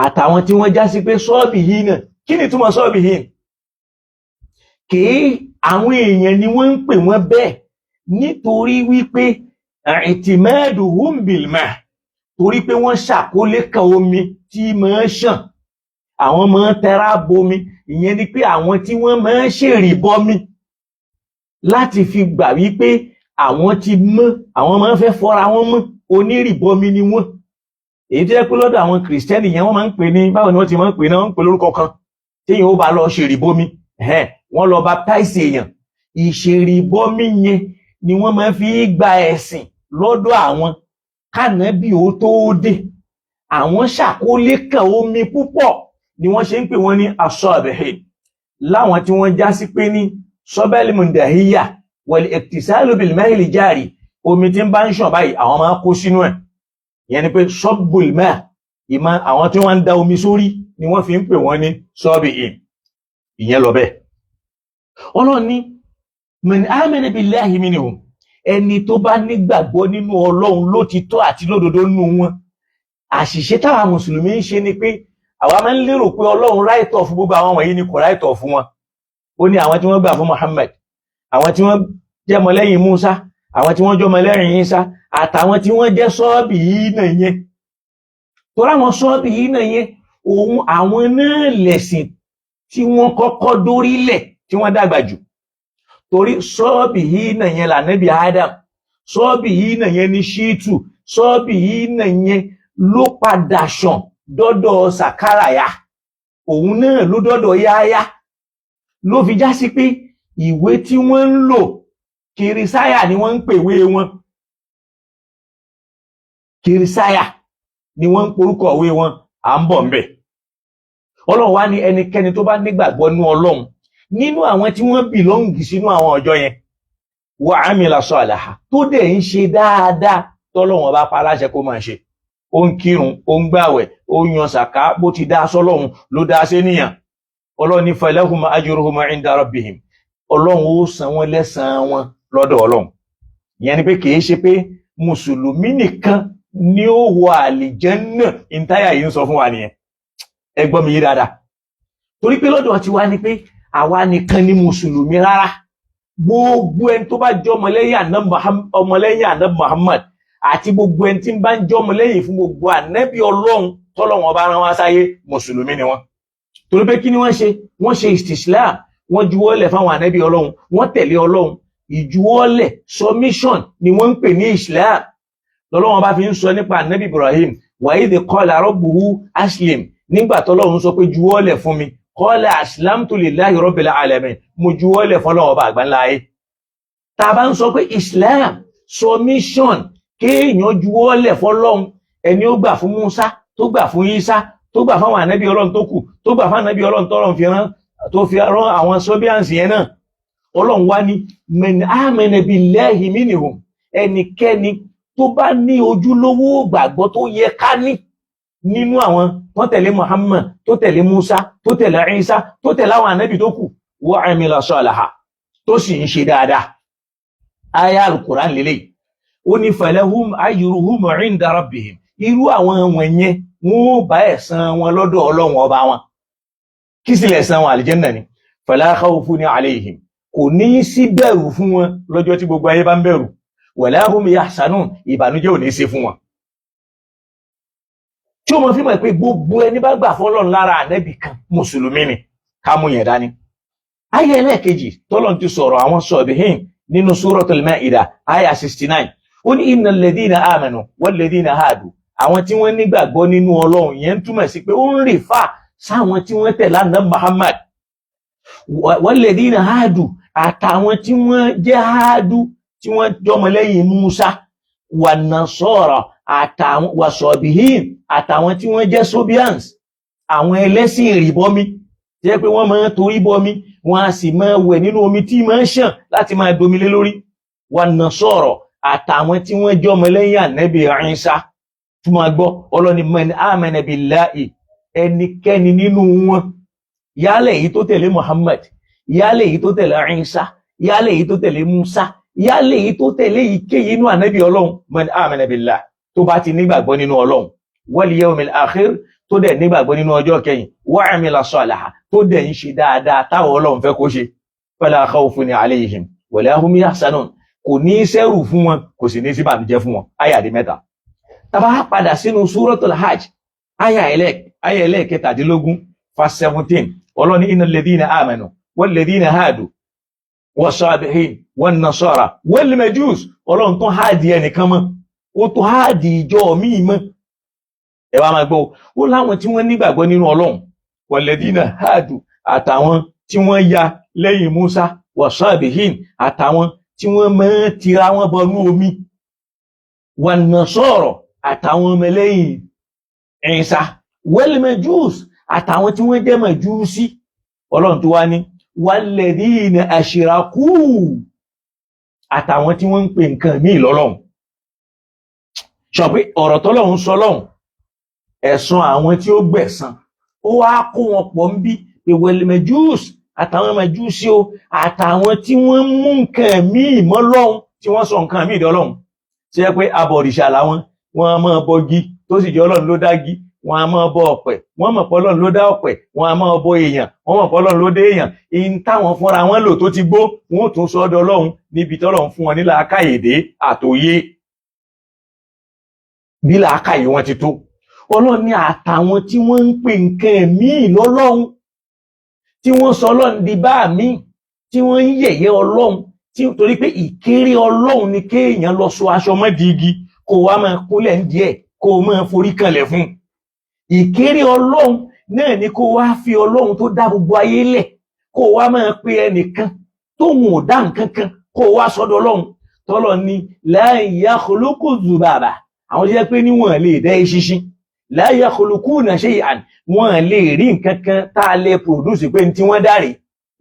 àtàwọn tí wọ́n já sí pé sọ́ọ̀bìhìn náà kí ni túmọ̀ sọ́ọ̀bìhìn? kì í àwọn èèyàn ni wọ́n ń pè wọ́n bẹ́ẹ̀ nítorí wípé i'timaduhum bil ma' torí pé wọ́n ṣàkólé kan omi tí máa ń ṣàn àwọn máa ń tẹra bomi ìyẹn ni pé àwọn tí wọ́n máa ń ṣèrìbọmi láti fi gbà wípé àwọn ti mọ́ àwọn máa ń fẹ́ fọ́ra wọn mọ́ onírìbọmi ni wọ́n. èyí tó jẹ́ pé lọ́dọ̀ àwọn kìrìsìtẹ́nì yẹn wọ́n máa ń pè ní báwo ni wọ́n ti máa ń pè náà wọ́n ń pè lórúkọ kan téèyàn ó bá lọ ṣèrìbọmi wọ́n lọ baptize èèyàn ìṣèrìbọmi yẹn ni wọ́n máa fi gba ẹ̀sìn lọ́dọ̀ àwọn kànábì ó tó dé àwọn ṣàkólé kan omi púpọ̀ ni wọ́n ṣe ń pè wọ́n ní asọ́ọ̀bẹ̀hìn láwọn tí wọ́n já sí pé ní sọ́bẹ̀lì mùndàhíyà wal iktisalu bil mahil jari omi tí ń bá ń ṣàn báyìí àwọn máa kó sínú ẹ̀ ìyẹn ni pé sọ́bùl máà ìmọ̀ àwọn tí wọ́n ń da omi sórí ni wọ́n fi ń pè wọ́n ní sọ́ọ̀bìhìn ìyẹn lọ bẹ́ẹ̀. Ọlọ́run ní man amana billahi minhum ẹni tó bá nígbàgbọ́ nínú Ọlọ́run lótìtọ́ àti lódodo nínú wọn. àṣìṣe táwa mùsùlùmí ń ṣe ni pé àwa máa ń lérò pé Ọlọ́run ráìtọ̀ fún gbogbo àwọn wọ̀nyí ni kò ráìtọ̀ fún wọn. ó ní àwọn tí wọ́n gbà fún Muhammad àwọn tí wọ́n jẹ́ mọ́lẹ́yìn Musa àwọn tí wọ́n jọ mọ́lẹ́yìn Isa àtàwọn tí wọ́n jẹ́ sọ́ọ̀bì yìí náà yẹn torí àwọn sọ́ọ̀bì yìí náà yẹn òun àwọn náà lẹ̀sìn tí wọ́n kọ́kọ́ dórílẹ̀ tí wọ́n dàgbà jù torí sọ́ọ̀bì yìí náà yẹn lànàbì Adam sọ́ọ̀bì yìí náà yẹn ní Ṣítù sọ́ọ̀bì yìí náà yẹn ló padà ṣàn dọ́dọ̀ Sàkáràyà òun náà ló dọ́dọ̀ Yáyá ló fi já sí pé ìwé tí wọ́n ń lò Kìrìsáyà ni wọ́n ń pèwé wọn Kìrìsáyà ni wọ́n ń porúkọ ìwé wọn à ń bọ̀ ńbẹ̀. Ọlọ́run wá ní ẹnikẹ́ni tó bá nígbàgbọ́ nú Ọlọ́run nínú àwọn tí wọ́n bìlọ́ǹgì sínú àwọn ọjọ́ yẹn wa amila salaha tó dẹ̀ ń ṣe dáadáa tọ́lọ́run bá pa láṣẹ kó máa ṣe ó ń kírun ó ń gbàwẹ̀ ó ń yan sàká bó ti dá sọ́lọ́run ló dá sí níyàn. Ọlọ́run ní falahum ajruhum inda rabbihim Ọlọ́run ó san wọ́n lẹ́san wọn lọ́dọ̀ Ọlọ́run. ìyẹn ni pé kì í ṣe pé mùsùlùmí nìkan ni ó wọ àlìjẹ́nnà ìntáyà yìí ń sọ fún wa nìyẹn. ẹ gbọ́ mi yí dáadáa torí pé lọ́dọ̀ ti wá ní pé àwa nìkan ni mùsùlùmí rárá gbogbo ẹni tó bá jẹ́ ọmọlẹ́yìn ànábì Muhammad àti gbogbo ẹni tí ń bá ń jẹ́ ọmọlẹ́yìn fún gbogbo ànábì Ọlọ́run tọ́lọ́run bá rán wá sáyé mùsùlùmí ni wọ́n. torí pé kí ni wọ́n ṣe istislam wọ́n juwọ́lẹ̀ fáwọn ànábì Ọlọ́run wọ́n tẹ̀lé Ọlọ́run ìjuwọ́lẹ̀ submission ni wọ́n ń pè ní Islam. lọ́lọ́run bá fi ń sọ nípa ànábì Ibrahim wa idh qala rabbuhu aslim nígbà tọ́lọ́run sọ pé juwọ́lẹ̀ fún mi qala aslamtu lillahi rabbil alamin mo juwọ́lẹ̀ fọ́lọ́run ọba àgbáńlá ayé. tá a bá ń sọ pé Islam submission kéèyàn juwọ́lẹ̀ fọ́lọ́run ẹni ó gbà fún Musa tó gbà fún Isa tó gbà fáwọn ànábì Ọlọ́run tó kù tó gbà fáwọn ànábì Ọlọ́run tó fi rán àwọn Sobians yẹn náà. Ọlọ́run wá ní man amana billahi minhum ẹnikẹ́ni tó bá ní ojúlówó gbàgbọ́ tó yẹ ká ní nínú àwọn tó tẹ̀lé Muhammad tó tẹ̀lé Musa tó tẹ̀lé Isa tó tẹ̀lé àwọn ànábì tó kù wa amila salaha tó sì ń ṣe dáadáa. aya al-Qur'an lélẹ̀ ó ní falahum ajruhum inda rabbihim irú àwọn wọ̀nyẹn wọn ó bá ẹ̀san wọn lọ́dọ̀ Ọlọ́run ọba wọn. kí sì lẹ̀san wọn àlìjẹ́nnà ni fala khawfun alayhim kò ní sí bẹ̀rù fún wọn lọ́jọ́ tí gbogbo ayé bá ń bẹ̀rù wala hum yahsanun ìbànújẹ́ ò ní ṣe fún wọn. tí ó mọ̀ fi mọ̀ pé gbogbo ẹni bá gbà fọ́lọ́run lára ànábì kan mùsùlùmí ni ká mú yẹn dání. ayé ẹlẹ́ẹ̀kejì tọ́lọ́run ti sọ̀rọ̀ àwọn sọ̀bìhìn nínú Suratul Ma'idah ayah 69 ó ní innal ladhina amanu wal ladhina hadu àwọn tí wọ́n nígbàgbọ́ nínú Ọlọ́run yẹn túmọ̀ sí pé ó ń rìfà sáwọn tí wọ́n tẹ̀lé ànábì Muhammad wal ladhina hadu àtàwọn tí wọ́n jẹ́ háàdù tí wọ́n jọmọ lẹ́yìn Musa wà nasara àtàwọn wà sọ̀bìhìn àtàwọn tí wọ́n jẹ́ sobians àwọn ẹlẹ́sìn ìrìbọmi jẹ́ pé wọ́n máa ń torí bọmi wọ́n á sì máa wẹ̀ nínú omi tí máa ń ṣàn láti máa domi lé lórí wà nasara àtàwọn tí wọ́n jẹ́ ọmọlẹ́yìn ànábì Ìsá tí wọ́n gbọ́ ọlọ́ni man amana billahi ẹnikẹ́ni nínú wọn yálẹ̀ èyí tó tẹ̀lé Muhammad yálẹ̀ èyí tó tẹ̀lé Ìsá yálẹ̀ èyí tó tẹ̀lé Musa yálẹ̀ èyí tó tẹ̀lé ìkéyìí inú ànábì ọlọ́run man amana billah tó bá ti nígbàgbọ́ nínú ọlọ́run wal yawmil akhir tó dẹ̀ nígbàgbọ́ nínú ọjọ́ kẹyìn wa amila salihan tó dẹ̀ ń ṣe dáadáa táwọn ọlọ́run fẹ́ kó ṣe fala khawfun alayhim wala hum yahzanun kò ní sẹ́rù fún wọn kò sì ní sí bànújẹ́ fún wọn àyàdé mẹ́ta tàbá padà sínú suratul hajj àyà ẹlẹ́ẹ̀kẹtàdínlógún verse 17 ọlọ́ni innal ladhina amanu wal ladhina hadu wasabihin wan nasara wal majus ọlọ́run tó háàdì ẹnìkan mọ́ ó tó háàdì ìjọ míì mọ́ ẹ wá máa gbọ́ ó láwọn tí wọ́n nígbàgbọ́ nínú ọlọ́run wal ladhina hadu àtàwọn tí wọ́n ya lẹ́yìn Musa wasabihin àtàwọn tí wọ́n máa tira wọn bọnú omi wan nasara àtàwọn ọmọlẹ́yìn Ìsá wal majus àtàwọn tí wọ́n jẹ́ Májúsí ọlọ́run tó wá ní walladhina ashraku àtàwọn tí wọ́n ń pè nǹkan míì lọ́lọ́run sọ pé ọ̀rọ̀ tọ́lọ́run sọ lọ́hùn ẹ̀san àwọn tí ó gbẹ̀san ó wá kó wọn pọ̀ ń bí wal majus àtàwọn Májúsí o àtàwọn tí wọ́n mú nǹkan míì mọ́ lọ́hùn tí wọ́n sọ nǹkan míì dọ́lọ́hùn tí yẹ pé abọ̀rìṣà làwọn wọ́n á máa bọgi tó sì jẹ́ ọlọ́run ló dági wọ́n á máa bọ ọ̀pẹ wọ́n mọ̀ pé ọlọ́run ló dá ọ̀pẹ wọ́n á máa bọ èèyàn wọ́n mọ̀ pé ọlọ́run ló dé èèyàn in táwọn fúnra wọn lò tó ti gbó wọn ò tún sọ ọ̀dọ̀ ọlọ́run níbi tọ́lọ́run fún wọn ní làákàyèdè àtòyé bí làákàyè wọn ti tó ọlọ́run ní àtàwọn tí wọ́n ń pè nǹkan míì lọ́lọ́run tí wọ́n sọ ọlọ́run di bá mi tí wọ́n ń yẹ̀yẹ́ ọlọ́run torí pé ìkéré ọlọ́run ni kéèyàn lọ so aṣọ mọ́dì igi kó wá máa kúnlẹ̀ ń díẹ̀ kó máa forí kanlẹ̀ fún ìkéré ọlọ́run náà ni kó wá fi ọlọ́run tó dá gbogbo ayé lẹ̀ kó wá máa pe ẹnìkan tóun ò dá nǹkan kan kó wá sọ́dọ̀ ọlọ́run tọ́lọ̀ ní la yakhluqu dhubaba àwọn tó jẹ́ pé níwọ̀n lè dá eṣinṣin la yakhluquna shay'an wọ́n lè rí nǹkan kan tá a lè produce pé tí wọ́n dáre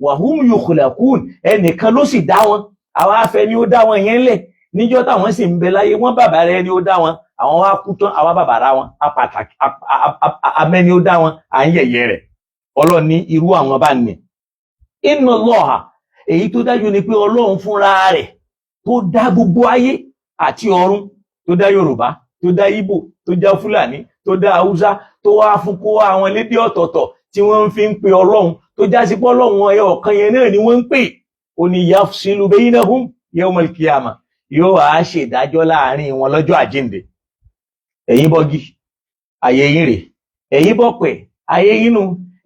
wa hum yukhlaqun ẹnìkan ló sì dá wọn àwọn afẹ́ ni ó dá wọn yẹn lẹ̀ níjọ́ táwọn sì ń bẹ láyé wọ́n bàbá rẹ̀ ni ó dá wọn àwọn wá kú tán àwa bàbàrà wọn apàtàkì amẹ́ni ó dá wọn à ń yẹ̀yẹ́ rẹ̀ ọlọ́run ní irú àwọn bá ní inna Allaha èyí tó dájú ni pé ọlọ́run fúnra rẹ̀ tó dá gbogbo ayé àti ọ̀run tó dá Yorùbá tó dá Ìgbò tó dá Fúlàní tó dá Haúsá tó wá fún kó àwọn lédè ọ̀tọ̀ọ̀tọ̀ tí wọ́n fi ń pe ọlọ́run tó já sí pé ọlọ́run ọyọ ọ̀kan yẹn náà ni wọ́n ń pè ó ní yafsilu baynahum yawmal qiyamah yóò wá ṣèdájọ́ láàrin wọn lọ́jọ́ àjíǹde ẹ̀yin bọ́gí ayé yín rè ẹ̀yin bọ́pẹ̀ ayé yín nu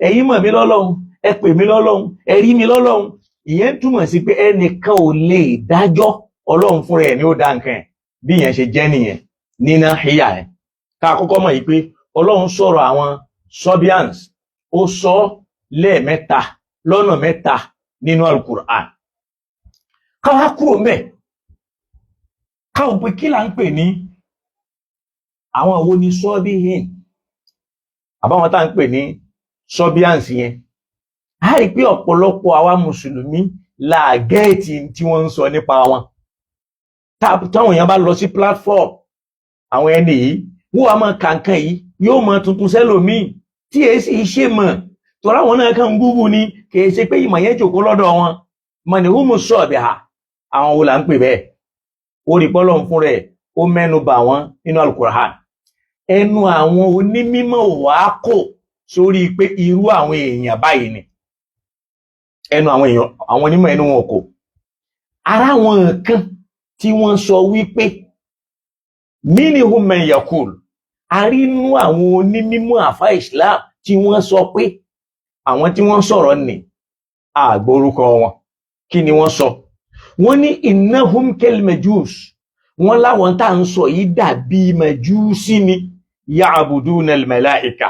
ẹ̀yin mọ̀ mí lọ́lọ́run ẹ pè mí lọ́lọ́run ẹ rí mi lọ́lọ́run ìyẹn túmọ̀ sí pé ẹnìkan ò lè dájọ́ ọlọ́run fúnra ẹ̀ ní ó dá nǹkan ẹ̀ bí ìyẹn ṣe jẹ́ nìyẹn nínú híyà ẹ̀ ká kọ́kọ́ mọ̀ yìí pé ọlọ́run sọ̀rọ̀ àwọn Sabians ó sọ lẹ́ẹ̀mẹ́ta lọ́nà mẹ́ta nínú Al-Qur'an káwá kúrò mẹ́ káwọn pé kí là ń pè ní àwọn wo ni Sabihin àbáwọn tá ń pè ní Sabians yẹn a rí pé ọ̀pọ̀lọpọ̀ àwa mùsùlùmí làgẹ́ẹ̀tì tí wọ́n ń sọ nípa wọn táwọn èèyàn bá lọ sí platform àwọn ẹni yìí wọ́n wá máa kàǹkàn yìí yóò mọ tuntun sẹ́lòmíì tí èyí sì ṣe mọ̀ tọ́ra wọn náà kàn ń gúgú ni kì í ṣe pé ìmọ̀ yẹn jòkó lọ́dọ̀ wọn mọ̀ ní húmù sọ̀bìhà àwọn wo là ń pè bẹ́ẹ̀ ó rí pọ́lọ́ fún rẹ̀ ó mẹ́nu bà wọ́n nínú Al-Qur'an ẹnu àwọn onímọ̀ wàá kò sórí pé irú àwọn èèyàn báyìí ni ẹnu àwọn èèyàn àwọn onímọ̀ ẹnu wọn kò ara wọn kan tí wọ́n sọ wípé minhum man yaqul arínú àwọn onímọ̀ àfá Islam tí wọ́n sọ pé àwọn tí wọ́n sọ̀rọ̀ ní àgbórúkọ wọn kí ni wọ́n sọ wọ́n ní innahum kal majus wọ́n láwọn tá ń sọ yìí dàbí Májúsí ni ya'buduna al-malaika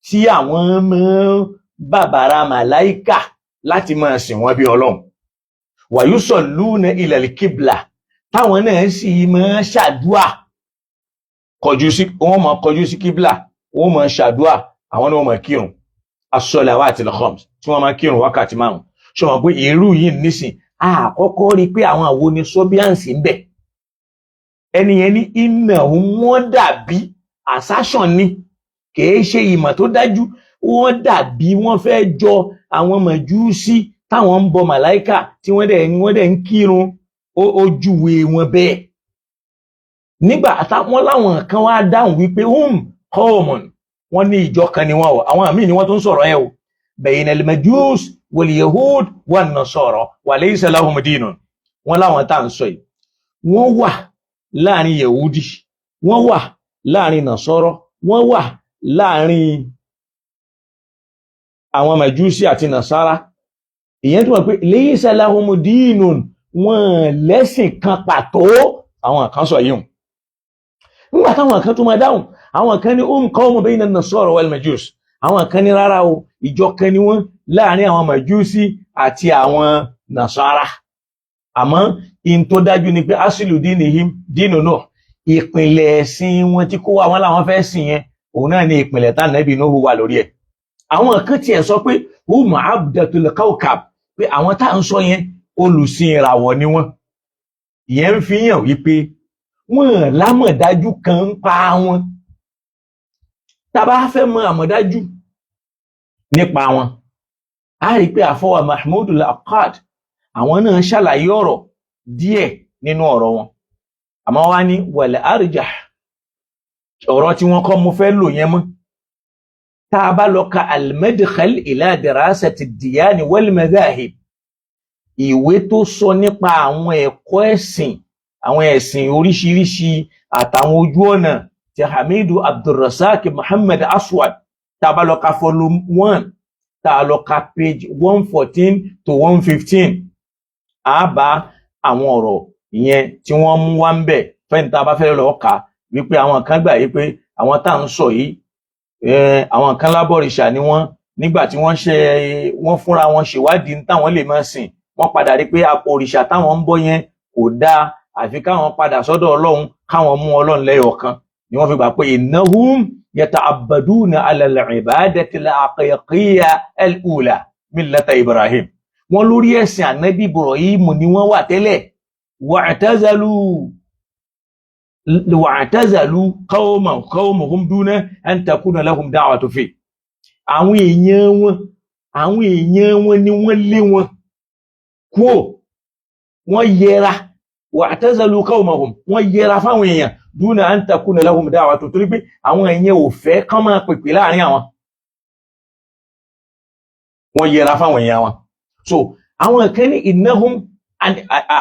tí àwọn mọ́ bàbàrà màláìkà láti máa sìn wọ́n bí Ọlọ́run wa yusalluna ila al-qibla táwọn náà sì máa ṣàdúà wọ́n máa kọjú sí kíbla, wọ́n máa ṣàdúà, àwọn náà máa kírun as-salawatil khams tí wọ́n máa kírun wákàtí 5. ṣọmọ pé irú yìí nísìn àkọ́kọ́ rí pé àwọn àwo ni sọ́bíànsì ń bẹ̀. ẹni yẹn ní iná wọn dàbí assertion ni, kìí ṣe ìmọ̀ tó dájú. wọ́n dàbí wọ́n fẹ́ jọ àwọn màjúsí táwọn ń bọ màláìkà tí wọ́n dẹ̀ ń kírun, ojúwe wọn bẹ́ẹ̀. nígbà táwọn láwọn kan wá dáhùn wípé qawmun, wọ́n ní ìjọ kan ni wọ́n wọ̀, àwọn àmì ni wọ́n tó ń sọ̀rọ̀ ẹ̀ o, bayna al-majus wal-yahud wan-nasara wa laysa lahum dinun. wọ́n láwọn tá à ń sọ yìí wọ́n wà láàrin yahudi, wọ́n wà láàrin nasara, wọ́n wà láàrin àwọn màjúsí àti nasara. ìyẹn tó wà pé laysa lahum dinun, wọ́n lẹ́sìn kan pàtó. àwọn kan sọ yìí nígbà táwọn kan tó máa dáhùn, àwọn kan ní qawmun bayna an-nasara wal-majus, àwọn kan ní rárá o, ìjọ kan ni wọ́n láàrin àwọn màjúsí àti àwọn nasara. àmọ́ in tó dájú ni pé asilu dinihim dinu Nuh, ìpìlẹ̀ ẹ̀sìn wọn tí kó wà wọn láwọn fẹ́ sìn yẹn, òun náà ni ìpìlẹ̀ tá Nábì Nuhu wà lórí ẹ̀. àwọn kan tiẹ̀ sọ pé hum abdatul kawkab, pé àwọn tá à ń sọ yẹn olùsìn ìràwọ̀ ni wọ́n. ìyẹn ń fi hàn wípé wọ́n lámọ̀dájú kan ń pa wọn. tá a bá fẹ́ mọ àmọ̀dájú nípa wọn, a rí pé àfọwà Mahmud al-Aqad àwọn náà ṣàlàyé ọ̀rọ̀ díẹ̀ nínú ọ̀rọ̀ wọn. àmọ́ wá ní wal arjah, ọ̀rọ̀ tí wọ́n kọ́ mo fẹ́ lò yẹn mọ́. tá a bá lọ ka al-madkhal ila dirasati ad-diyan wal-madhahib, ìwé tó sọ nípa àwọn ẹ̀kọ́ ẹ̀sìn, àwọn ẹ̀sìn oríṣiríṣi àtàwọn ojú ọ̀nà ti Hamidu Abdulrasaq Muhammad Aswad, tá a bá lọ ka volume 1, tá a lọ ka page 114 to 115, a bá àwọn ọ̀rọ̀ ìyẹn tí wọ́n mú wá ń bẹ̀ fẹ́ni tá a bá fẹ́ lọ kà, wípé àwọn kan gbà yí pé àwọn tá à ń sọ yìí àwọn kan lábọ̀rìṣà ni wọ́n. nígbà tí wọ́n fúnra wọn ṣèwádìí táwọn lè máa sìn, wọ́n padà rí pé àpò òrìṣà táwọn ń bọ yẹn kò dáa, àfi káwọn padà sọ́dọ̀ Ọlọ́run, káwọn mú Ọlọ́run lẹ́yọ̀kan. ni wọ́n fi gbà pé innahum yata'abbaduna ala al-ibadati al-haqiqiyya al-ula millata Ibrahim. wọ́n lórí ẹ̀sìn ànábì Ibrahim ni wọ́n wà tẹ́lẹ̀. wa'tazalu qawmahum duna an takuna lahum da'watu fi. àwọn èèyàn wọn ni wọ́n lé wọn kúò, wọ́n yẹra. wa'tazalu qawmahum, wọ́n yẹra fáwọn èèyàn duna an takuna lahum da'watu, torí pé àwọn èèyàn ò fẹ́ kán máa pèpè láàrin àwọn. wọ́n yẹra fáwọn èèyàn wọn. so àwọn kan ní innahum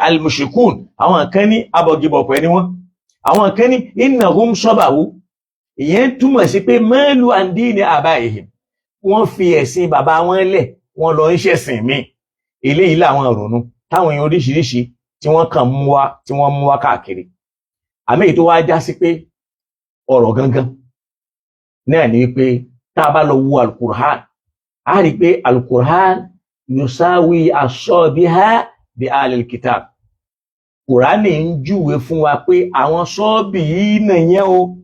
al-mushrikun, àwọn kan ní abọ̀gibọ̀pẹ̀ ni wọ́n, àwọn kan ní innahum shabahu. ìyẹn túmọ̀ sí pé malu an dini abaihim, wọ́n fi ẹ̀sìn bàbá wọn lẹ̀, wọ́n lọ ń ṣẹ̀sìn míì. eléyìí làwọn ìrònú táwọn èèyàn oríṣiríṣi tí wọ́n kàn mú wá káàkiri. àmì èyí tó wá já sí pé ọ̀rọ̀ gangan náà ni wípé tá a bá lọ wo al-Qur'an, a rí pé al-Qur'an yusawi as-sabiha bi alil kitab. Kùránì ń júwe fún wa pé àwọn sọ́ọ̀bì yìí náà yẹn o,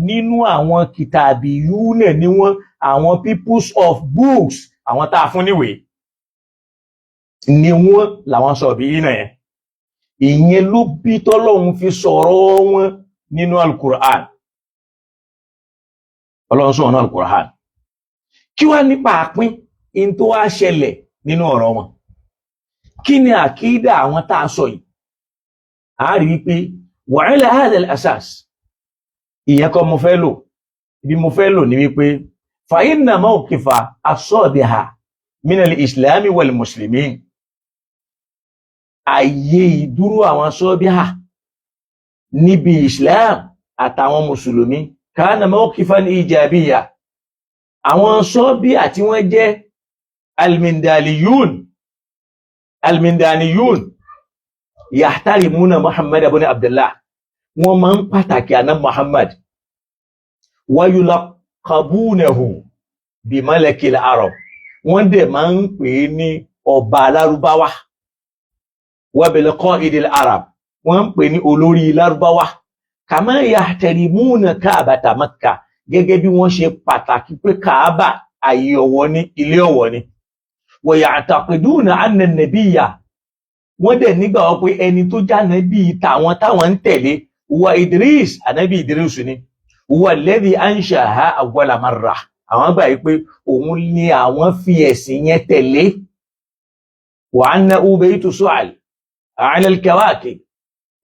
nínú àwọn kìtàbí yìí náà ni wọ́n, àwọn peoples of books, àwọn tá a fún níwèé ni wọ́n làwọn sọ́ọ̀bì yìí náà yẹn. ìyẹn ló bí tọ́lọ́run fi sọ̀rọ̀ wọn nínú al-Qur'an. Ọlọ́run sọ̀rọ̀ nínú al-Qur'an. kí wá nípa àpín in tó wá ṣẹlẹ̀ nínú ọ̀rọ̀ wọn? kí ni àkídà àwọn tá a sọ yìí? a rí wípé wa ala hadha al-asas, ìyẹn kọ́ mo fẹ́ lò, ibi mo fẹ́ lò ní wípé fa inna mawqifa as-sabiha min al-islami wal-muslimin, àyè ìdúró àwọn sọ́bíhà níbi Islam àtàwọn mùsùlùmí kana mawqifan ijabiyya. àwọn sọ́bíhà tí wọ́n jẹ́ almindaniyun yahtarimuna Muhammad ibn Abdullah, wọ́n máa ń pàtàkì àná Muhammad. wa yulaqabunahu bi malakil arab, wọ́n dẹ̀ máa ń pè é ní ọba alárúbáwá. wa bil qa'idil arab, wọ́n ń pè ní olórí Lárúbáwá kama yahtarimuna Kaabata Makkah gẹ́gẹ́ bí wọ́n ṣe pàtàkì pé Kaaba àyè ọ̀wọ̀ ní ilé ọ̀wọ̀ ni wa ya'taqiduna anna an-nabiyya wọ́n dẹ̀ nígbà wọ́n pé ẹni tó já nàbí tàwọn táwọn ń tẹ̀lé wa Idris ànábì Idris ni wa alladhi anshaha awwala marra àwọn gbà yí pé òun ni àwọn fi ẹ̀sìn yẹn tẹ̀lé wa annahu baytu su'al ala al-kawakib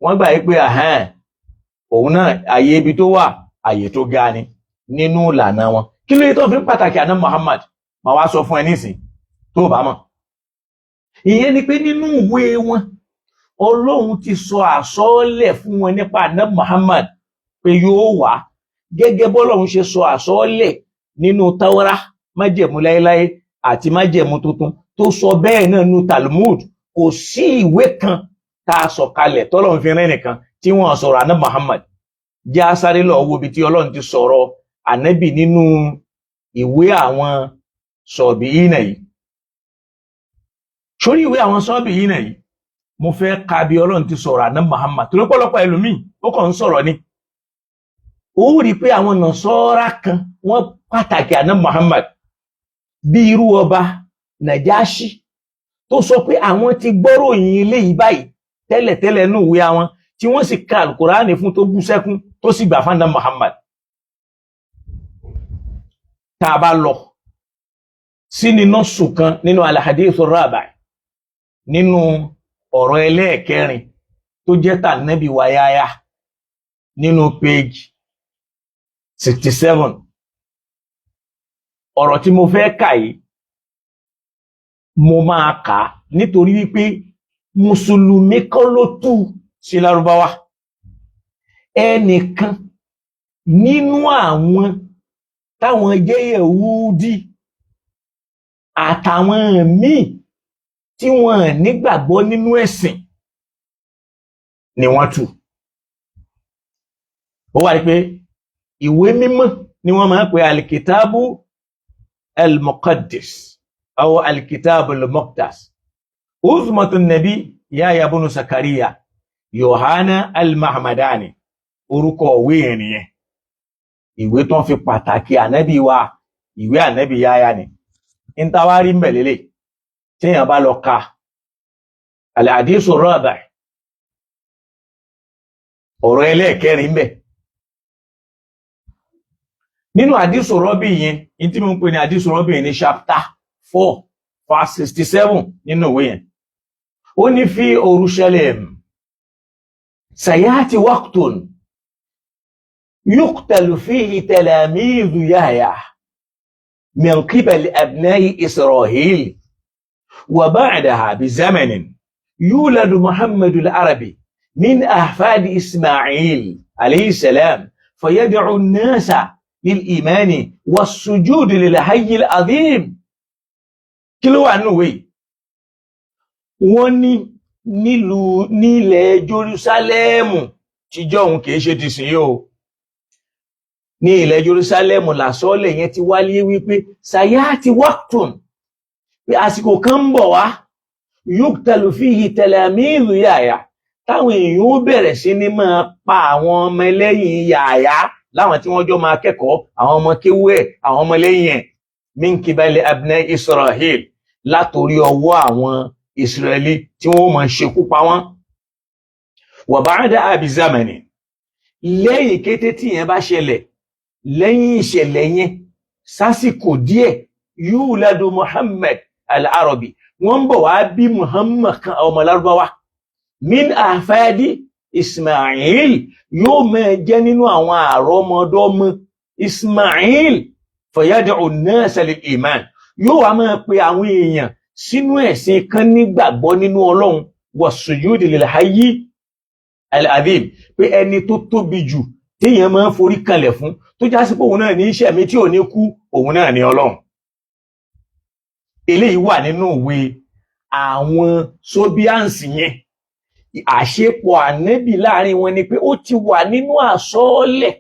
wọ́n gbà yí pé òun náà àyè ibi tó wà àyè tó ga ni nínú ìlànà wọn kí ló yẹ tó fi pàtàkì àná Muhammad máa wá sọ fún ẹ nísìn tó bá mọ̀ ìyẹn ni pé nínú ìwé wọn Ọlọ́run ti sọ àsọọ́lẹ̀ fún wọn nípa àná Muhammad pé yóò wá gẹ́gẹ́ bọ́lọ́run ṣe sọ àsọọ́lẹ̀ nínú Taura májẹ̀mú láéláé àti májẹ̀mú tuntun tó sọ bẹ́ẹ̀ náà nínú Talmud kò sí ìwé kan tá a sọ kalẹ̀ tọ́lọ́run fi rán nìkan tí wọ́n sọ̀rọ̀ àná Muhammad jẹ́ asáré lọ wo ibi tí Ọlọ́run ti sọ̀rọ̀ ànábì nínú ìwé àwọn sọ̀bì yìí náà yìí sórí ìwé àwọn sọ́ọ̀bì yìí náà yìí mo fẹ́ ka bí Ọlọ́run ti sọ̀rọ̀ àná Muhammad torí pọ̀lọpọ̀ ẹlòmíì ó kàn ń sọ̀rọ̀ ni ó rí i pé àwọn Nasara kan wọ́n pàtàkì àná Muhammad bí irú ọba Najashi tó sọ pé àwọn ti gbọ́rọ̀ yìí eléyìí báyìí tẹ́lẹ̀tẹ́lẹ̀ nínú ìwé àwọn tí wọ́n sì ka Al-Qur'ani fún tó bú sẹ́kún tó sì gbà fáńdà Muhammad tá a bá lọ sí nínú sùkan nínú al-hadith ar-rabi' nínú ọ̀rọ̀ ẹlẹ́ẹ̀kẹrin tó jẹ́ tà nẹ́bí wa Yahya nínú page 67 ọ̀rọ̀ tí mo fẹ́ kà yìí mo máa kà nítorí wípé mùsùlùmí kọ́ ló tú sí Lárúbáwá ẹnìkan nínú àwọn táwọn jẹ́ Yẹhudi àtàwọn míì tí wọ́n nígbàgbọ́ nínú ẹ̀sìn ni wọ́n tú ó wà ní pé ìwé mímọ́ ni wọ́n máa ń pè al-kitabu al-muqaddis aw al-kitabu al-muqaddas uzmatun nabi Yahya ibn Zakariya Yohana al-Mahmadani orúkọ òwe yẹn nìyẹn ìwé tó ń fi pàtàkì ànábì wa ìwé ànábì Yahya ni ń ta wá rí mbẹ̀lélẹ̀ tí èèyàn bá lọ ka al-hadith ar-rabi' ọ̀rọ̀ ẹlẹ́ẹ̀kẹrin mbẹ̀ nínú hadith ar-rabi' yẹn in tí mo ń pè ní hadith ar-rabi' yẹn ní chapter 4 verse 67 nínú ìwé yẹn ó ní fi Urushalem sayati waqtun yuqtalu fihi talamizu Yahya من قبل أبناء إسرائيل وبعدها بزمن يولد محمد العربي من أحفاد إسماعيل عليه السلام فيدعو الناس للإيمان والسجود للحي العظيم كيلو عنوي وني nílẹ̀ Jerúsálẹ́mù tíjọ́ òun kìí ṣe ti sìn yóò ní ilẹ̀ Jerúsálẹ́mù làsọ́ọ̀lẹ̀ yẹn ti wáyé wípé sayati waqtun pé àsìkò kan ń bọ̀ wá yuqtalu fihi talamizu Yahya táwọn èèyàn ó bẹ̀rẹ̀ sí ní máa pa àwọn ọmọ ẹlẹ́yìn Yahya láwọn tí wọ́n jọ máa kẹ́kọ̀ọ́ àwọn ọmọ kéwú ẹ̀ àwọn ọmọ ẹlẹ́yìn ẹ̀ min qibali abnai Israel látòrí ọwọ́ àwọn Israeli tí wọ́n máa ṣekú pa wọ́n wa ba'da bi zamani lẹ́yìn kété tí yẹn bá ṣẹlẹ̀ lẹ́yìn ìṣẹ̀lẹ̀ yẹn sásìkò díẹ̀ yúladu Muhammad al-Arabi wọ́n bọ̀ wá bí Muhammad kan ọmọ Lárúbáwá min ahfadi Ismail yóò máa jẹ́ nínú àwọn àrọ́mọdọ́mọ Ismail fayad'u an-nasa lil-iman yóò wá máa pe àwọn èèyàn sínú ẹ̀sìn kan nígbàgbọ́ nínú Ọlọ́run was-sujudi lil-hayyi al-azim pé ẹni tó tóbi jù téèyàn máa ń forí kalẹ̀ fún tó já sí pé òun náà ní iṣẹ́ mi tí ò ní kú òun náà ní Ọlọ́run eléyìí wà nínú ìwé àwọn Sobians yẹn àṣepọ̀ ànábì láàrin wọn ni pé ó ti wà nínú àsọọ́lẹ̀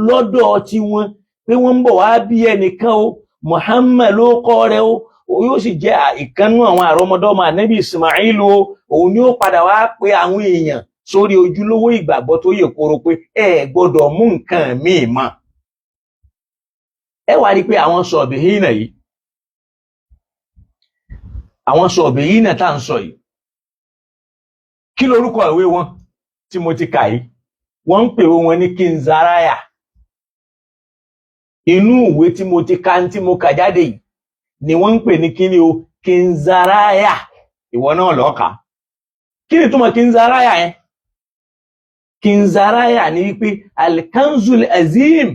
lọ́dọ̀ tiwọn pé wọ́n ń bọ̀ wá bí ẹnìkan o Muhammad ló kọ́ rẹ̀ o yóò sì jẹ́ ìkànnú àwọn àrọ́mọdọ́mọ ànábì Ismail o òun ni ó padà wá pé àwọn èèyàn sórí ojúlówó ìgbàgbọ́ tó yè koro pé ẹ gbọ́dọ̀ mú nǹkan míì mọ́. Ẹ wá rí pé àwọn sọ̀bìhínà yìí, àwọn sọ̀bìhínà tá à ń sọ yìí, kí lorúkọ ìwé wọn tí mo ti kà yìí? Wọ́n ń pè wọn ní Kinzaraya. Inú ìwé tí mo ti ka tí mo kà jáde yìí ni wọ́n ń pè ní kíni o, Kinzaraya. Ìwọ náà lọ kà. Kí ni túmọ̀ Kinzaraya yẹn? Kinzaraya ni wípé Al-Kanzul Azim,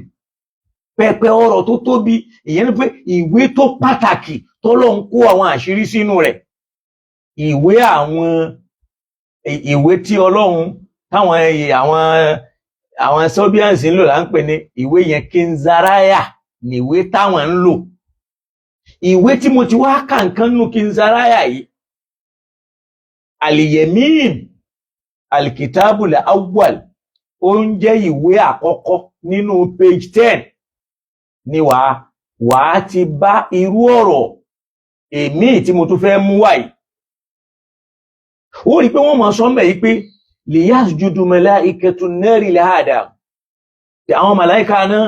pẹpẹ ọ̀rọ̀ tó tóbi, ìyẹn ni pé ìwé tó pàtàkì t'Ọlọ́run kó àwọn àṣírí sínú rẹ̀. Ìwé tí Ọlọ́run táwọn àwọn Sabians ń lò là ń pè ní ìwé yẹn. Kinzaraya ni ìwé táwọn ń lò. Ìwé tí mo ti wá kà nǹkan nù Kinzaraya yìí, Al-Yamin Al-Kitabul Awwal, ó ń jẹ́ ìwé àkọ́kọ́ nínú page 10 ni wàá ti bá irú ọ̀rọ̀ èmi tí mo tún fẹ́ mú wáyìí. Ó rí pé wọ́n mọ̀ sọ́mbẹ̀ yìí pé liyasjudu malaikatu nari li Adam, àwọn màláíkà náà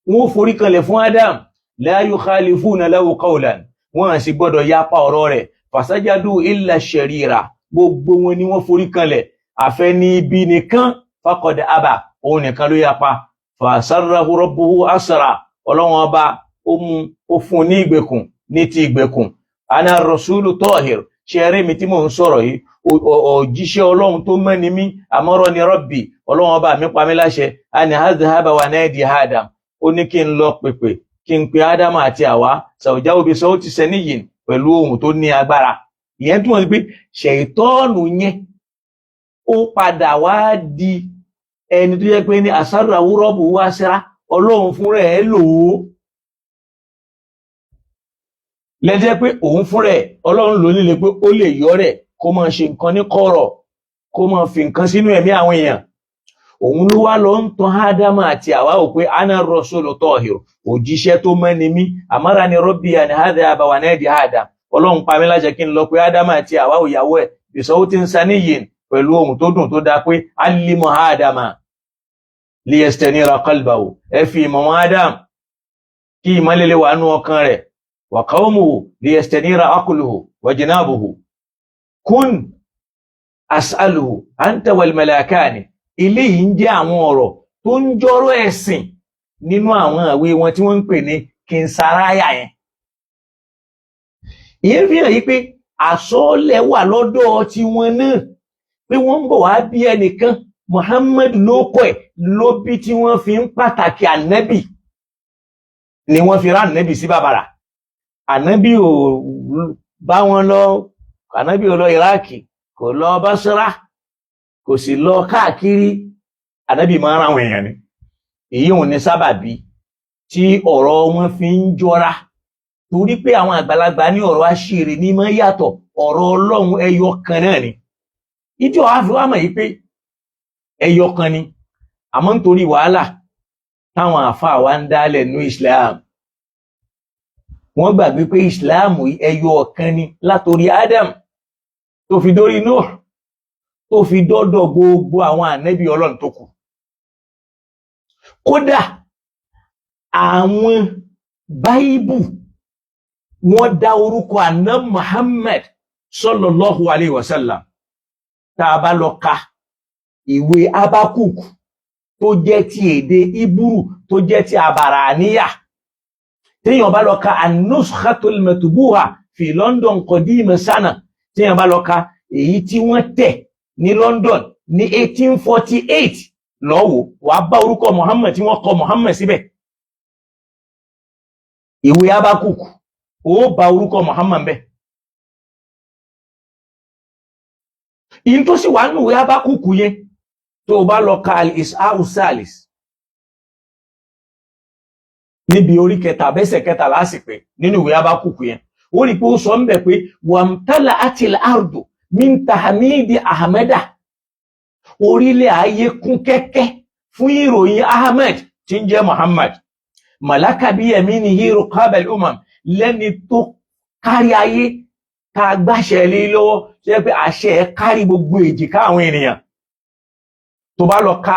wọ́n forí kanlẹ̀ fún Adam, la yukhalifuna lahu qawlan, wọ́n sì gbọ́dọ̀ yapa ọ̀rọ̀ rẹ̀, fasajadu illa sharira, gbogbo wọn ni wọ́n forí kanlẹ̀ àfẹ́ni ibi nìkan, faqad aba, òun nìkan ló yapa. Fasarrahu rabbuhu asra, Ọlọ́run ọba ó fún ní ìgbèkùn ní ti ìgbèkùn. Ana rasulu tahir, ṣe eré mi tí mò ń sọ̀rọ̀ yìí, òjíṣẹ́ Ọlọ́run tó mọ́ ni mí, amarani rabbi, Ọlọ́run ọba mi pa mí láṣẹ, ani hadhhaba wa nadi Adam, ó ní kí n lọ pèpè, kí n pe Ádámù àti Àwá, sawjahu bi sawti saniyyin, pẹ̀lú ohùn tó ní agbára. Ìyẹn túmọ̀ sí pé ṣẹ̀tọ́ọ̀nù yẹn ó padà wá di ẹni tó yẹ pé ní asarrahu rabbuhu asra, Ọlọ́run fúnra ẹ̀ lò ó. Lẹ́jẹ́ pé òun fúnra ẹ̀, Ọlọ́run lò nílé pé ó lè yọ rẹ̀ kó máa ṣe nǹkan ní kọ̀rọ̀, kó máa fi nǹkan sínú ẹ̀mí àwọn èèyàn. Òun ló wá lọ ń tan Ádámù àti Àwá ò pé ana rasulu tahir, òjíṣẹ́ tó mọ́ ni mí, amarani rabbi an hadhhaba wa nadi Adam, Ọlọ́run pa mí láṣẹ kí n lọ pé Ádámù àti Àwá ìyàwó ẹ̀ bi sawtin saniyyin, pẹ̀lú ohùn tó dùn tó dáa pé allimu Adama liyastanira qalbahu, ẹ fi ìmọ̀ wọn Adam kí ìmọ́lẹ̀ lè wà nú ọkàn rẹ̀, wa qawmuhu liyastanira aqluhu wa jinabuhu, kun as'aluhu anta wal malakani. Ilé yìí ń jẹ́ àwọn ọ̀rọ̀ tó ń jọ́rọ̀ ẹ̀sìn nínú àwọn ìwé wọn tí wọ́n ń pè ní Kinzaraya yẹn. Ìyẹn fi hàn yí pé àsọọ́lẹ̀ wà lọ́dọ̀ tí wọn náà pé wọ́n ń bọ̀ wá bí ẹnìkan, Muhammad ló kọ́ ẹ̀ ló bí, tí wọ́n fi ń pàtàkì ànábì ni wọ́n fi rán ànábì sí bàbàrà. Ànábì ò bá wọn lọ, ànábì ò lọ Iraki, kò lọ Basra, kò sì lọ káàkiri. Ànábì máa ń rán àwọn èèyàn ni. Èyí ò ní sábàbí tí ọ̀rọ̀ wọn fi ń jọra, torí pé àwọn àgbàlagbà ní ọ̀rọ̀ àṣírí ní máa yàtọ̀, ọ̀rọ̀ Ọlọ́run ẹyọ kan náà ni. Ìdí ọ̀há fi wá mọ̀ yí pé ẹyọ kan ni, àmọ́ nítorí wàhálà táwọn àfáà wa ń dálẹ̀ ní Islam, wọ́n gbàgbé pé Islam ẹyọ kan ni, látorí Adam tó fi dórí Nuh tó fi dọ́dọ̀ gbogbo àwọn ànábì Ọlọ́run tó kù. Kódà àwọn Báíbù wọ́n dá orúkọ ànábì Muhammad sallallahu alayhi wa sallam. Tá a bá lọ ka ìwé Abakuk tó jẹ́ ti èdè Ìbúrù, tó jẹ́ ti Àbàràníyà, téèyàn bá lọ ka an-nuskhatul matbu'a fi London qadima sana, téèyàn bá lọ ka èyí tí wọ́n tẹ̀ ní London ní 1848, lọ́wọ́ wàá bá orúkọ Muhammad tí wọ́n kọ Muhammad síbẹ̀. Ìwé Abakuk ó bá orúkọ Muhammad bẹ́ẹ̀. In tó sì wà nínú ìwé Abakuk yẹn, tó bá lọ ka al-Is'a'u Salis níbi orí kẹta bẹ́sẹ̀ kẹta lásìpé nínú ìwé Abakuk yẹn, ó rí pé ó sọ ń bẹ̀ pé wamtala'atil ardu min tahmidi Ahmada, orílẹ̀ ayé kún kẹ́kẹ́ fún ìròyìn Ahmed tí ń jẹ́ Muhammad, malaka bi yaminihi ruqabal umam, lẹ́ni tó kárí ayé ká gbáṣẹ́ lé lọ́wọ́, ṣe pé àṣẹ kárí gbogbo èjìká àwọn ènìyàn. tó bá lọ ka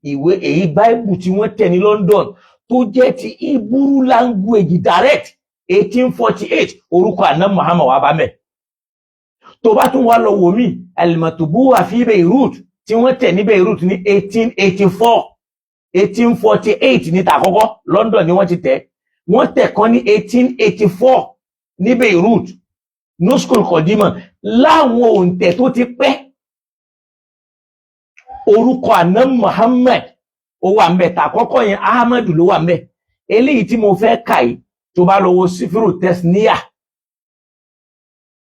ìwé èyí Bible tí wọ́n tẹ̀ ní London tó jẹ́ ti Hebrew language direct 1848 orúkọ àná Muhammad wà bá mẹ́. Tó bá tún wá lọ wò mí al-Matbu'a fi Beirut tí wọ́n tẹ̀ ní Beirut ní 1884 1848 ní tàkọ́kọ́ London ni wọ́n ti tẹ̀. Wọ́n tẹ̀ kan ní 1884 ní Beirut Nuskul Kodima láwọn òǹtẹ̀ tó ti pẹ́. Orúkọ àná Muhammad ó wà ńbẹ̀, tàkọ́kọ́ yẹn Ahmadu ló wà ńbẹ̀. Eléyìí tí mo fẹ́ kà yìí tó bá lọ wo Sifiru Tesniya.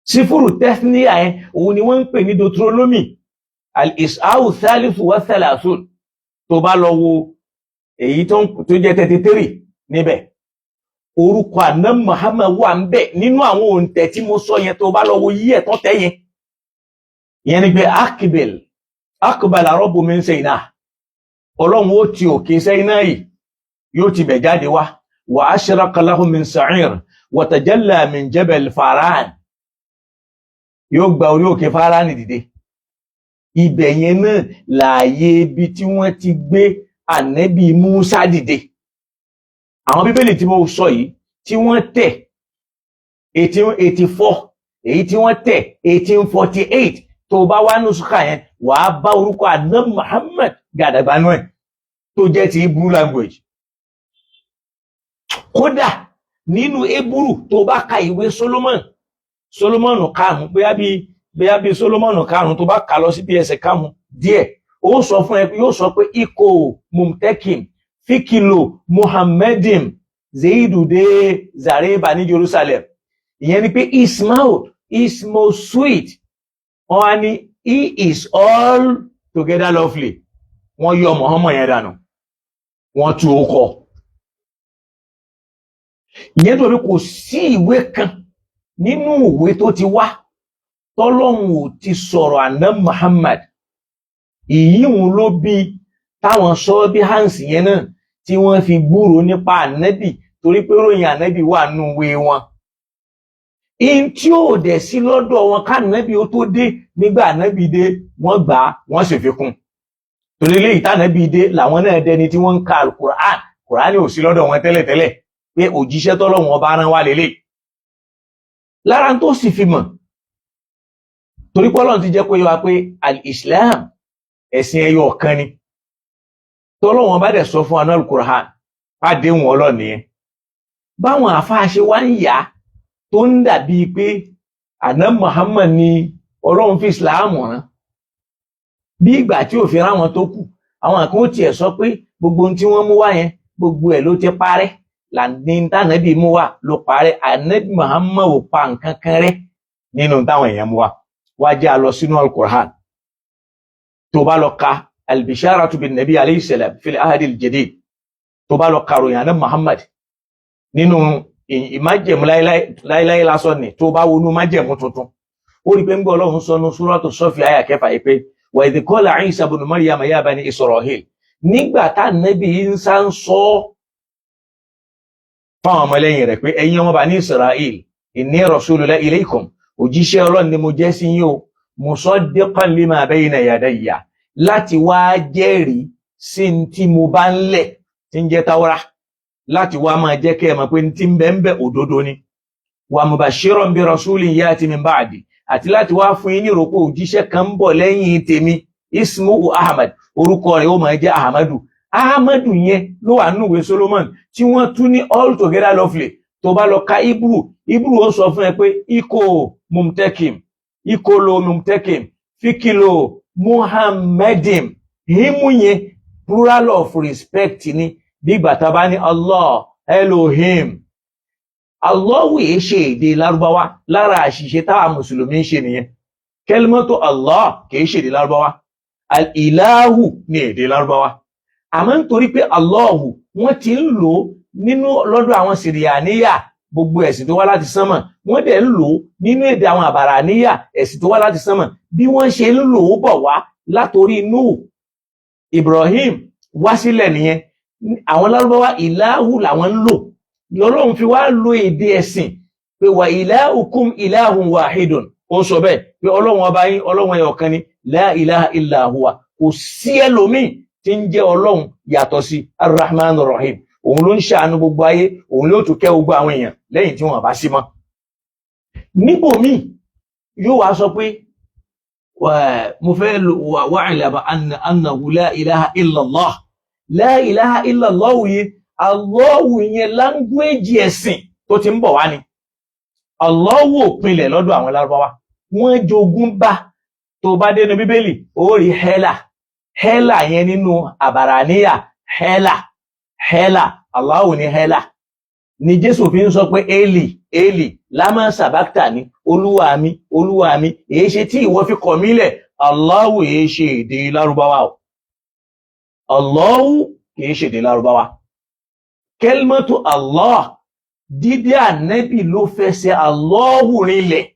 Sifiru Tesniya yẹn òun ni wọ́n ń pè ní Deuteronomy al-Is'a'u Thalithu wa Thalathun. Tó bá lọ wo èyí tó jẹ́ 33 níbẹ̀. Orúkọ àná Muhammad wà ńbẹ̀ nínú àwọn òǹtẹ̀ tí mo sọ yẹn. Tó bá lọ wo yí ẹ̀ tán tẹ́ yẹn. Ìyẹn ni pé akbala rabbu min Sinai. Ọlọ́run ó ti òkè Sinai yóò ti bẹ̀ jáde wá. Wa ashraqa lahu min Sa'ir wa tajalla min Jabal Faran. Yóò gba orí òkè Faran dìde. Ibẹ̀ yẹn náà láàyè ibi tí wọ́n ti gbé Ànábì Musa dìde. Àwọn Bíbélì tí mo sọ yìí tí wọ́n tẹ̀ 1884 èyí tí wọ́n tẹ̀ 1848 tó bá wá nùsùkà yẹn wàá bá orúkọ àná Muhammad gàdàgbànú ẹ̀ tó jẹ́ ti Hebrew language. Kódà nínú Hebrew tó bá ka ìwé Solomon karùn-ún bóyá bí Solomon karùn-ún tó bá kà lọ sí bí ẹsẹ̀ karùn-ún díẹ̀ ó sọ fún ẹ yóò sọ pé iko mumtekim fikilo muhammadim zeidude zareba ní Jerusalem. Ìyẹn ni pé is most sweet. Wọ́n ní he is all together lovely. Wọ́n yọ Muhammad yẹn dànù wọ́n tú ó kọ. Ìyẹn tó rí kò sí ìwé kan nínú ìwé tó ti wá tọ́lọ́hun ò ti sọ̀rọ̀ àná Muhammad. Ìyíhun ló bí táwọn sọ bí Hans yẹn náà tí wọ́n fi gbúrò nípa ànábì torí pé ròyìn ànábì wà nínú ìwé wọn. In tí ó dẹ̀ sí lọ́dọ̀ wọn ká ànábì ó tó dé, nígbà ànábì dé wọ́n gbà á wọ́n sì fi kún. Torí lè ìta ànábì dé làwọn náà dẹni tí wọ́n ń ka Al-Qur'an. Qur'an ò sí lọ́dọ̀ wọn tẹ́lẹ̀tẹ́lẹ̀ pé òjíṣẹ́ tọ́lọ́hun ọba rán wá lélẹ̀. Lára tó sì fi mọ̀ torí pé Ọlọ́run ti jẹ́ pé wá pé al-Islam ẹ̀sìn ẹyọ ọ̀kan ni. Tọ́lọ́hun bá dẹ̀ sọ fún anú Al-Qur'an pàdé wọn Ọlọ́run nìyẹn. Báwọn àfáà ṣe wá ń yá tó ń dàbí pé àná Muhammad ni Ọlọ́run fi Islam rán. Bí ìgbà tí ò fi ráwọn tó kù, àwọn kan ó tiẹ̀ sọ pé gbogbo ohun tí wọ́n mú wá yẹn gbogbo ẹ̀ ló ti parẹ́. Làní tánàbí mú wá ló parẹ́. Ànábì Muhammad ò pa nǹkan kan rẹ́ nínú táwọn èèyàn mú wá. Wá jẹ́ a lọ sínú Al-Qur'an. Tó bá lọ ka al-bisharatu bin nabi alayhi salam fil ahdi al-jadid. Tó bá lọ ka ròyìn àná Muhammad nínú ìmájẹ̀mú láíláí lásán ni. Tó bá wọnú májẹ̀mú tuntun ó rí pé ń gbọ́ Ọlọ́run sọnù Suratu Safi àyà 6 yìí pé wa idh qala Isa ibn Maryam ya bani Isra'il. Nígbà tá Nábì Ìsá ń sọ fáwọn ọmọlẹ́yìn rẹ̀ pé ẹ̀yin ọmọ Bani Isra'il inni rasulullahi ilaykum, òjíṣẹ́ Ọlọ́run ni mo jẹ́ sí yín o, musaddiqan lima bayna yadayya, láti wá jẹ́rìí sí tí mo bá ń lẹ̀ tí ń jẹ́ Tawra, láti wá máa jẹ́ kẹ́ ẹ mọ̀ pé tí ń bẹ ń bẹ òdodo ni. Wa mubashiran bi rasulin yati min ba'di, àti láti wá fún yín ní ìròpó òjíṣẹ́ kan ń bọ̀ lẹ́yìn tèmi, ismuhu Ahmad, orúkọ rẹ̀ ó máa jẹ́ Ahmadu. Ahmadu yẹn ló wà nínú ìwé Solomon tí wọ́n tún ní all together lovely. Tó bá lọ ka Hebrew ó sọ fún ẹ pé iko mumtekim, ikolo mumtekim, fikilo muhammadim. Himu yẹn plural of respect ni. Bí bàtà bá ní Allah, Elohim. Allahu yìí ṣe èdè Lárúbáwá, lára àṣìṣe táwa Mùsùlùmí ń ṣe nìyẹn. Kẹlmọ́tò Allah kìí ṣe èdè Lárúbáwá. Al-Ilahu ní èdè Lárúbáwá. Àmọ́ nítorí pé Allahu wọ́n ti ń lò nínú lọ́dọ̀ àwọn Sìrìyàníyà, gbogbo ẹ̀sìn tó wá láti sánmọ̀, wọ́n dẹ̀ ń lò nínú èdè àwọn Àbàràníyà, ẹ̀sìn tó wá láti sánmọ̀. Bí wọ́n ṣe ń lò ó bọ̀ wá látorí Nuh, Ibrahim wá sílẹ̀ nìyẹn. Àwọn Lárúbáwá Ilahu làwọn ń lò. Ọlọ́run fi wá lo èdè ẹ̀sìn pé wa ilahukum ilahun wahidun. Ó sọ bẹ́ẹ̀ pé Ọlọ́run ọba yín Ọlọ́run ẹyọ kan ni, la ilaha illa huwa, kò sí ẹlòmíì tí ń jẹ́ Ọlọ́run yàtọ̀ sí Ar-Rahman Ar-Rahim. Òun ló ń ṣàánú gbogbo ayé, òun ló tún kẹ́ gbogbo àwọn èèyàn lẹ́yìn tí wọ́n bá sí mọ́. Níbòmíì yóò wá sọ pé mo fẹ́ wa'lam annahu la ilaha illallah. La ilaha illallah yìí, Allahu yẹn láńgúéjì ẹ̀sìn tó ti ń bọ̀ wá ni. Allahu ò pinlẹ̀ lọ́dọ̀ àwọn Lárúbáwá. Wọ́n jogún bá. Tó bá dénú Bíbélì, ó rí hẹ́là. Hẹ́là yẹn nínú àbàràníyà, hẹ́là. Allahu ní hẹ́là. Ni Jésù fi ń sọ pé Eli, Eli, lámà sàbáktà ni, Olúwa mi, Olúwa mi, èé ṣe tí ìwọ fi kọ̀ mí lẹ̀. Allahu èé ṣe èdè Lárúbáwá o. Allahu kìí ṣe èdè Lárúbáwá. Kẹ́lmọ́tò Allah, dídé ànẹ́bì ló fẹsẹ̀ Allahu rinlẹ̀.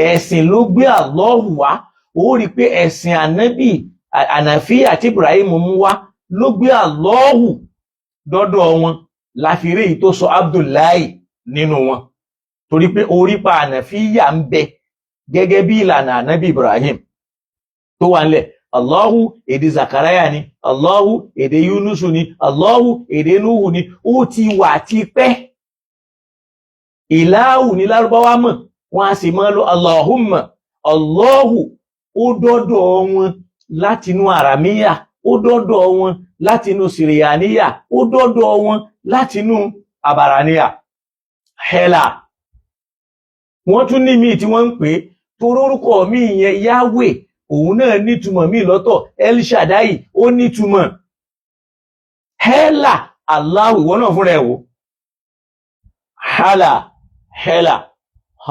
Ẹ̀sìn ló gbé Allahu wá. Ó rí pé ẹ̀sìn ànẹ́bì Ànàfíà tí Ibrahim mú wá ló gbé Allahu dọ́dọ̀ wọn. Láfiré yìí tó sọ Abdullahi nínú wọn. Torí pé orípa Ànàfíà ń bẹ gẹ́gẹ́ bí ìlànà ànẹ́bì Ibrahim tó wà nílẹ̀. Allahu èdè Zakaraya ni, Allahu èdè Yunusu ni, Allahu èdè Nuhu ni, ó ti wà ti pẹ́. Ìláhù ní Lárúbáwá mọ̀, wọ́n a sì máa lo Allahumma. Allahu ó dọ́dọ̀ wọn látinú Aramíyà, ó dọ́dọ̀ wọn látinú Siriyaniya, ó dọ́dọ̀ wọn látinú Abaraniya. Hẹ́là. Wọ́n tún ní míì tí wọ́n ń pè torórúkọ míì yẹn Yahweh, òun náà nítumọ̀ míì lọ́tọ̀. El Shaddai ó nítumọ̀. Hẹ́là, Allahu ìwọ náà fúnra ẹ̀ wò. Hẹ́là,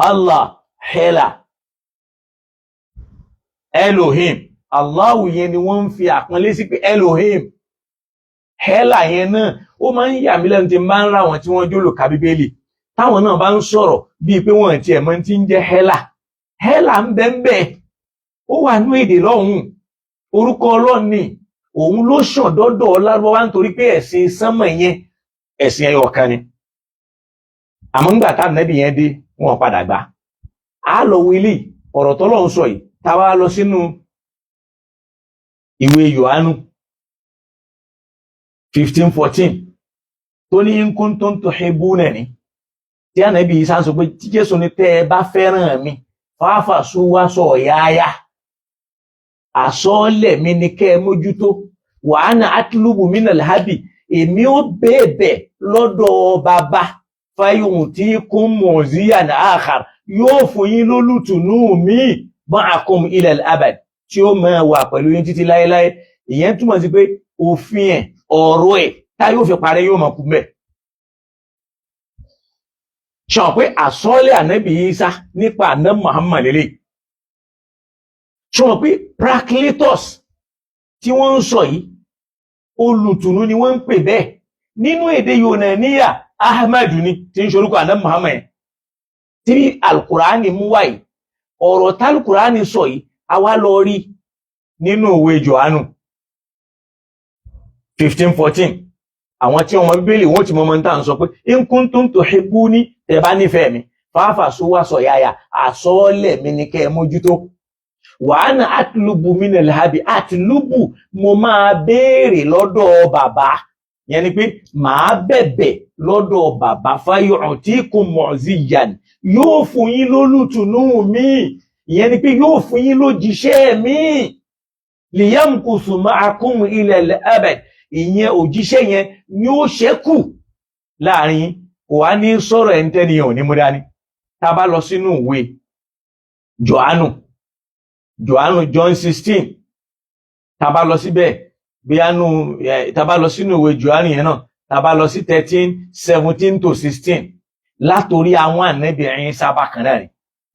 Allah, hẹ́là. Elohim, Allahu yẹn ni wọ́n ń fi àpọ́nlé sí pé Elohim. Hẹ́là yẹn náà ó máa ń yà mí lẹ́nu tí máa ń ra wọn tí wọ́n jólò ka Bíbélì. Táwọn náà bá ń sọ̀rọ̀ bíi pé wọ́n ti ẹ̀mọ́ tí ń jẹ́ hẹ́là. Hẹ́là ń bẹ́ẹ̀ ó wà ní èdè lọ́hùn. Orúkọ Ọlọ́run ni, òun ló ṣàn dọ́dọ̀ Lárúbáwá nítorí pé ẹ̀sìn sánmọ̀ yẹn ẹ̀sìn ẹyọ kan ni. Àmọ́ nígbà tá Ànábì yẹn dé, wọn padà gbà. Á lọ wo ilé ọ̀rọ̀ tọ́lọ́run sọ yìí, tá wá lọ sínú ìwé Jòhánù 15:14 tó ní in kuntum tuhibbunani, tí Ànábì Ìsá sọ pé tí Jésù ní tẹ́ ẹ bá fẹ́ràn mi, fáfàsú wá sọ yáyá. Àsọ́ọ́lẹ̀ mi ni kẹ́ ẹ mójútó. Wa ana atlubu minal habi, èmi ó bẹ̀bẹ̀ lọ́dọ̀ bàbá. Fayu'tikum mu'ziyan akhar, yóò fún yín lólùtùnú mi ma'akum ilal abad, tí ó máa wà pẹ̀lú yín títí láéláé. Ìyẹn túmọ̀ sí pé òfin ẹ̀, ọ̀rọ̀ ẹ̀ tá yóò fi parẹ́ yóò máa kú mẹ́. Ṣàn pé àsọ́ọ́lẹ̀ Ànábì Ìsá nípa Ànábì Muhammad lélẹ̀. Ṣàn pé Prakletos tí wọ́n ń sọ yìí, olùtùnú ni wọ́n ń pè bẹ́ẹ̀. Nínú èdè Yunaniya, Ahmadu ni tí ń ṣorúkọ Ànábì Muhammad. Tí Al-Qur'ani mú wáyìí, ọ̀rọ̀ tálùkùránì sọ yìí, a wá lọ rí nínú ìwé Jòhánù 15:14. Àwọn tí wọ́n Bíbélì wọ́n ti mọ́ tá ń sọ pé in kuntum tuhibbuni, tẹ́ bá nífẹ̀ẹ́ mi, fáfàsú wá sọ yáyà, àsọ́ọ́lẹ̀ mi ni kẹ́ ẹ mójútó. Wa ana atlubu minal habi, atlubu mo máa béèrè lọ́dọ̀ bàbá. Yẹn ni pé màá bẹ̀bẹ̀ lọ́dọ̀ bàbá. Fayu'tikum mu'ziyan, yóò fún yín lólùtùnú mi. Ìyẹn ni pé yóò fún yín lójíṣẹ́ mi. Liyamkusu ma'akum ilal abad, ìyẹn òjíṣẹ́ yẹn ni ó ṣẹ́kù láàrin, kò wá ní sọ̀rọ̀ ẹ̀ńtẹ́niyàn ò ní mú dání. Tá bá lọ sínú ìwé Jòhánù John 16, tá bá lọ síbẹ̀, tá bá lọ sínú ìwé Jòhánù yẹn náà, tá bá lọ sí 13:17-16, látorí àwọn ànábì Ìsá bákan náà ni.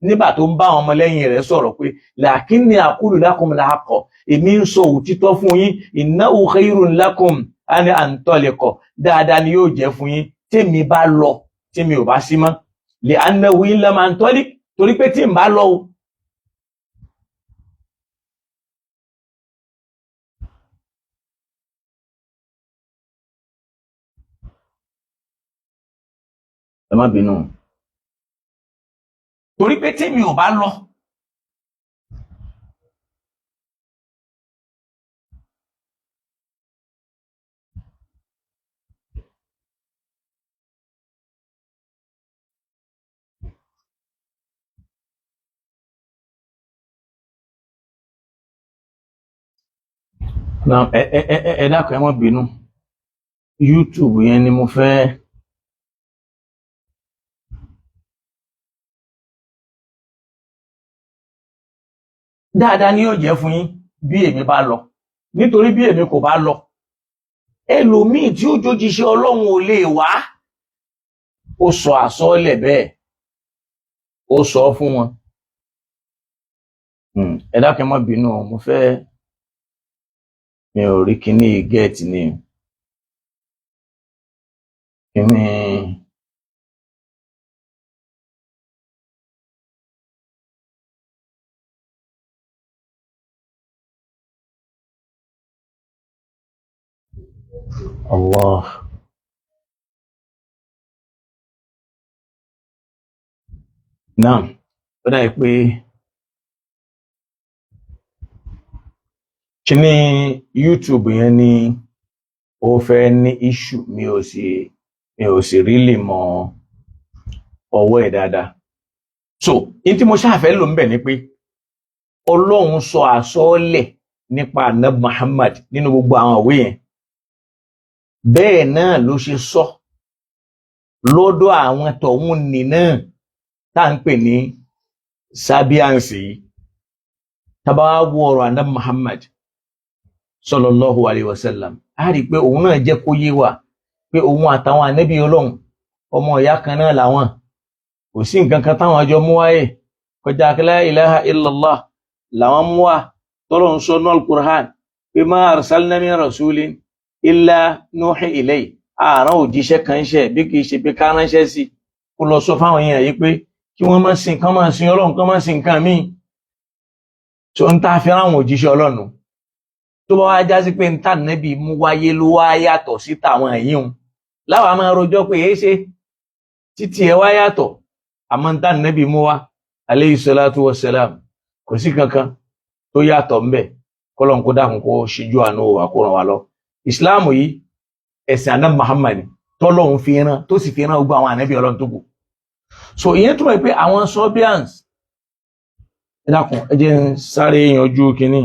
Nígbà tó ń bá àwọn ọmọlẹ́yìn rẹ̀ sọ̀rọ̀ pé lakinni aqulu lakumul haqqa, èmi ń sọ òtítọ́ fún yín, innahu khayrun lakum an antaliqa, dáadáa ni yóò jẹ́ fún yín tèmi bá lọ, tèmi ò bá sí mọ́. Li'annahu in lam antaliq, torí pé tí n bá lọ o, ẹ má bínú, torí pé tèmi ò bá lọ, Now, ẹ dákun ẹ má bínú. YouTube yẹn ni mo fẹ́. Dáadáa ni yóò jẹ́ fún yín bí èmi bá lọ. Nítorí bí èmi kò bá lọ, ẹlòmíì tí ó jójíṣẹ́ Ọlọ́run ò lè wá. Ó sọ àsọọ́lẹ̀ bẹ́ẹ̀. Ó sọ fún wọn. Ẹ dákun ẹ má bínú, mo fẹ́. Mi ò rí kíní gẹ́ẹ̀tì ni. Kíní. Allah. Náà, ó dà pé kíní YouTube yẹn ni ó fẹ́ ní issue, mi ò sì really mọ ọwọ́ ẹ̀ dáadáa. So, in tí mo ṣáfẹ́ lò ń bẹ̀ ni pé Ọlọ́run sọ àsọọ́lẹ̀ nípa Ànábì Muhammad nínú gbogbo àwọn ìwé yẹn. Bẹ́ẹ̀ náà ló ṣe sọ lọ́dọ̀ àwọn tọ̀hún nì náà tá ń pè ní sábíànsì yìí. Tábà wo ọ̀rọ̀ Ànábì Muhammad sallallahu alayhi wa sallam, a rí pé òun náà jẹ́ kó yé wa pé òun àtàwọn ànábì Ọlọ́run ọmọ ìyá kan náà làwọn. Kò sí nǹkan kan táwọn àjọ mú wáyé kọjá la ilaha illallah làwọn mú wá tọ́lọ́run sọ nínú al-Qur'an pé ma arsalna min rasulin illa nuhi ilayhi. Àrán òjíṣẹ́ kan ṣe bí kìí ṣe pé ká ránṣẹ́ sí kó lọ sọ fáwọn èèyàn yìí pé kí wọ́n má sìn Ọlọ́run, kán má sìn nǹkan míì. So ń tá fi ráwọn òjíṣẹ́ Ọlọ́run tó bá wá já sí pé ń tà nẹ́bí mú wáyé ló wá yàtọ̀ sí tàwọn ẹ̀yìn un láwa máa rojọ́ pé èé ṣe títí ẹ wá yàtọ̀, àmọ́ ń tà nẹ́bí mú wá alayhi salatu wassalam kò sí kankan tó yàtọ̀ ń bẹ̀. Kọ́lọ́n kó dákun kó ṣíjú àánú wa kó ràn wá lọ. Ìsìláàmù yìí ẹ̀sìn Ànábì Muhammad tọ́lọ́run fi rán tó sì fi rán gbogbo àwọn ànábì Ọlọ́run tó kù. So ìyẹn túmọ̀ pé àwọn Sabians, ẹ dákun ẹ jẹ́ ń sáré yanjú kínní.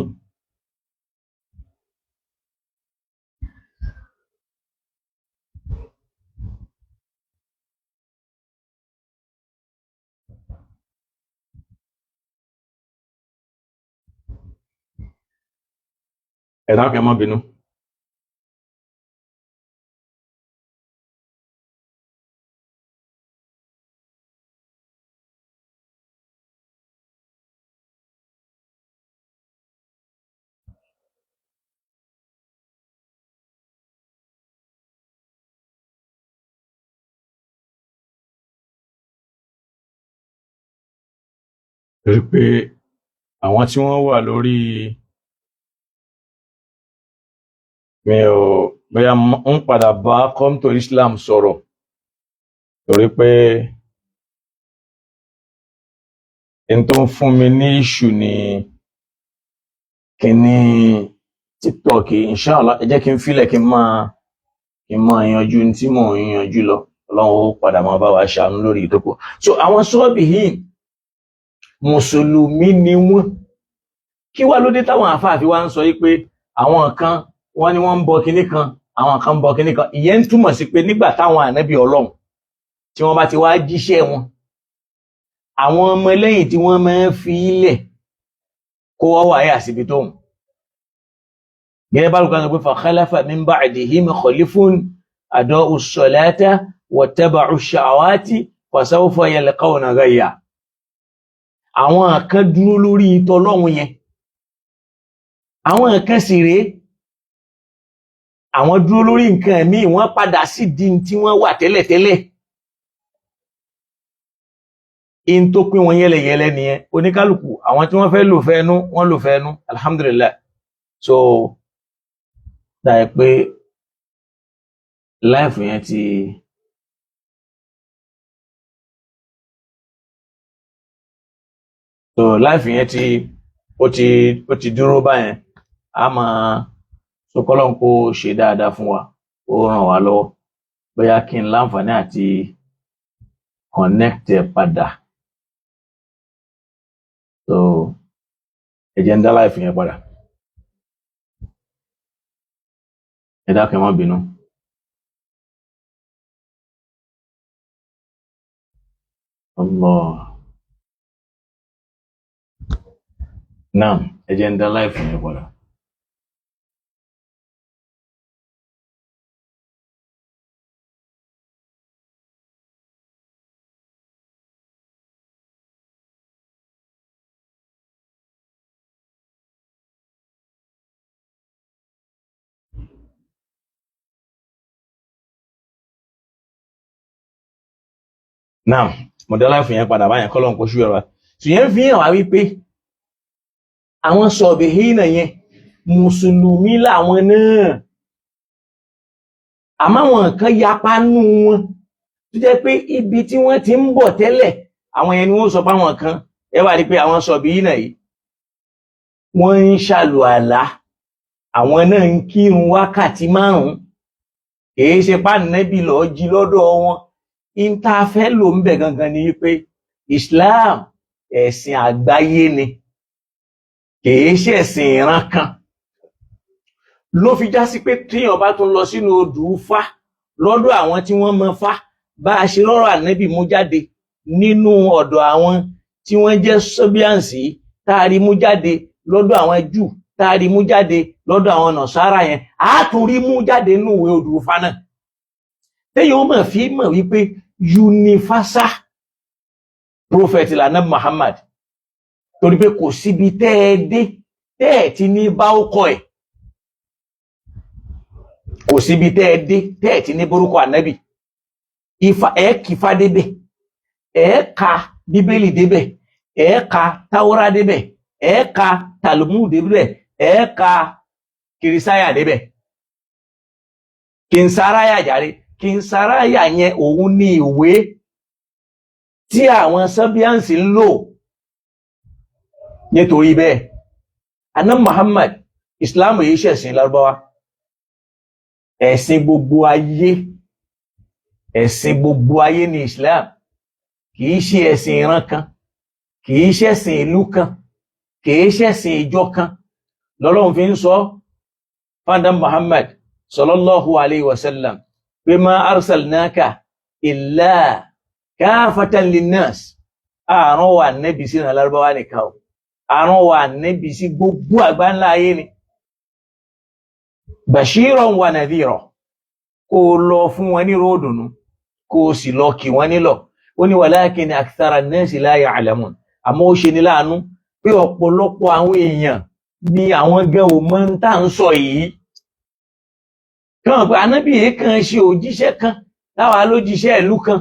Ẹ dákun ẹ má bínú. Torí pé àwọn tí wọ́n wà lórí mi ò bóyá ń padà bá come to Islam sọ̀rọ̀ torí pé n tó ń fún mi ní ìṣù ní kíní TikTok. Inshallah ẹ jẹ́ kí n fílẹ̀ kí n máa yanjú tí mò ń yanjú lọ. Ọlọ́run ó padà máa bá wa ṣàánú lórí ìtókò. So àwọn sọ́ọ̀bì yìí mùsùlùmí ni wọ́n. Kí wá ló dé táwọn àfáà fi wá ń sọ yìí pé àwọn kan wọ́n ní wọ́n ń bọ kinní kan, àwọn kan ń bọ kinní kan. Ìyẹn ń túmọ̀ sí pé nígbà táwọn ànábì Ọlọ́run tí wọ́n bá ti wá jíṣẹ́ wọn, àwọn ọmọ lẹ́yìn tí wọ́n máa ń fi ilẹ̀ kó wọ́n wáyé àsìbí tóhùn. Gẹ́gẹ́ bá lùkọ́ sọ pé fa khalafa min ba'dihim khalifun ada'u s-salata wattaba'u ash-shahawati fasawfa yalqawna ghayya. Àwọn kan dúró lórí ìtọ́lọ́hun yẹn, àwọn kan sì rèé àwọn dúró lórí nǹkan míì, wọ́n padà sí di tí wọ́n wà tẹ́lẹ̀tẹ́lẹ̀. In tó pín wọn yẹ́lẹ̀yẹ́lẹ́ nìyẹn. Oníkálùkù àwọn tí wọ́n fẹ́ lò fẹ́nu wọ́n lò fẹ́nu, alhamdulillah. So dáa pé láìfù yẹn ti ó ti dúró báyẹn. A máa so kọ́lọ́n kó ṣe dáadáa fún wa, ó ràn wá lọ́wọ́ bóyá kí n láǹfààní àti connect ẹ padà. So ẹ jẹ́ ń dá láìfù yẹn padà. ẹ dákẹ́ má bínú. Allah. Naam, ẹ jẹ́ ń dá láìfù yẹn padà. Naam, mo dá láìfù yẹn padà báyẹn kọ́ lọ́n kó ṣú ẹ̀rọ. Ṣùyẹn fi hàn wá wípé àwọn sọ̀bìhínà yẹn mùsùlùmí làwọn náà. Àmọ́ àwọn kan yapa nú wọn tó jẹ́ pé ibi tí wọ́n ti ń bọ̀ tẹ́lẹ̀ àwọn yẹn ni wọ́n sọ pé àwọn kan ẹ wá rí pé àwọn sọ̀bìhínà yìí wọ́n ń ṣàlùwàlá, àwọn náà ń kírun wákàtí 5. Èyí ṣe pàǹnẹ́bì lọ́ọ́ jí lọ́dọ̀ wọn. Ìntàfẹ́ ló ń bẹ̀ gangan ni pé Islam ẹ̀sìn àgbáyé ni, kìí ṣe ẹ̀sìn ìran kan. Ló fi já sí pé tíyàn bá tún lọ sínú odù Fá lọ́dọ̀ àwọn tí wọ́n mọ Fá, bá a ṣe lọ́rọ̀ ànábì mú jáde nínú ọ̀dọ̀ àwọn tí wọ́n jẹ́ sọ́bíànsì, táàrí mú jáde lọ́dọ̀ àwọn Júù, táàrí mú jáde lọ́dọ̀ àwọn Nàsárà yẹn, á tún rí mú jáde nínú ìwé odù Fá náà. Téèyàn mọ̀ fi mọ̀ wípé universal prophet lànà Muhammad, torí pé kò síbi tẹ́ ẹ dé tẹ́ ẹ ti ní bá ó kọ ẹ̀, kò síbi tẹ́ ẹ dé tẹ́ ẹ ti ní borúkọ ànábì. Ifá ẹ kìfá débẹ̀, ẹ ka bíbélì débẹ̀, ẹ ka táwọ́rá débẹ̀, ẹ ka Talmud débẹ̀, ẹ ka kìrìsáyà débẹ̀, kìnsáráyà jàre. Kìnsáráyà yẹn òun ní ìwé tí àwọn Sábíànsì ń lò. Nítorí bẹ́ẹ̀ àná Muhammad, Islam yìí ṣẹ̀sìn Lárúbáwá, ẹ̀sìn gbogbo ayé, ẹ̀sìn gbogbo ayé ní Islam, kìí ṣe ẹ̀sìn ìran kan, kìí ṣẹ̀sìn ìlú kan, kìí ṣẹ̀sìn ìjọ kan. Lọ́lọ́run fi ń sọ fáńdà Muhammad sallallahu alayhi wa sallam pé ma arsalnaka illa káfatan linnas. Àrùn wa nẹ́bì sí ìran Lárúbáwá nìkan o, àrùn wa nẹ́bì sí gbogbo àgbáńlá ayé ni. Bashiran wa nadhira, kó lọ fún wọn ní ròdùnú, kó sì lọ kì wọ́n nílọ̀. Ó ní walakin akthara an-nasi la ya'lamun. Àmọ́ ó ṣe ní láàánú pé ọ̀pọ̀lọpọ̀ àwọn èèyàn ni àwọn gan ò mọ̀ ń tà ń sọ yìí. Kàn pé ànábì yìí kan ṣe òjíṣẹ́ kan, táwa ló jíṣẹ́ ìlú kan.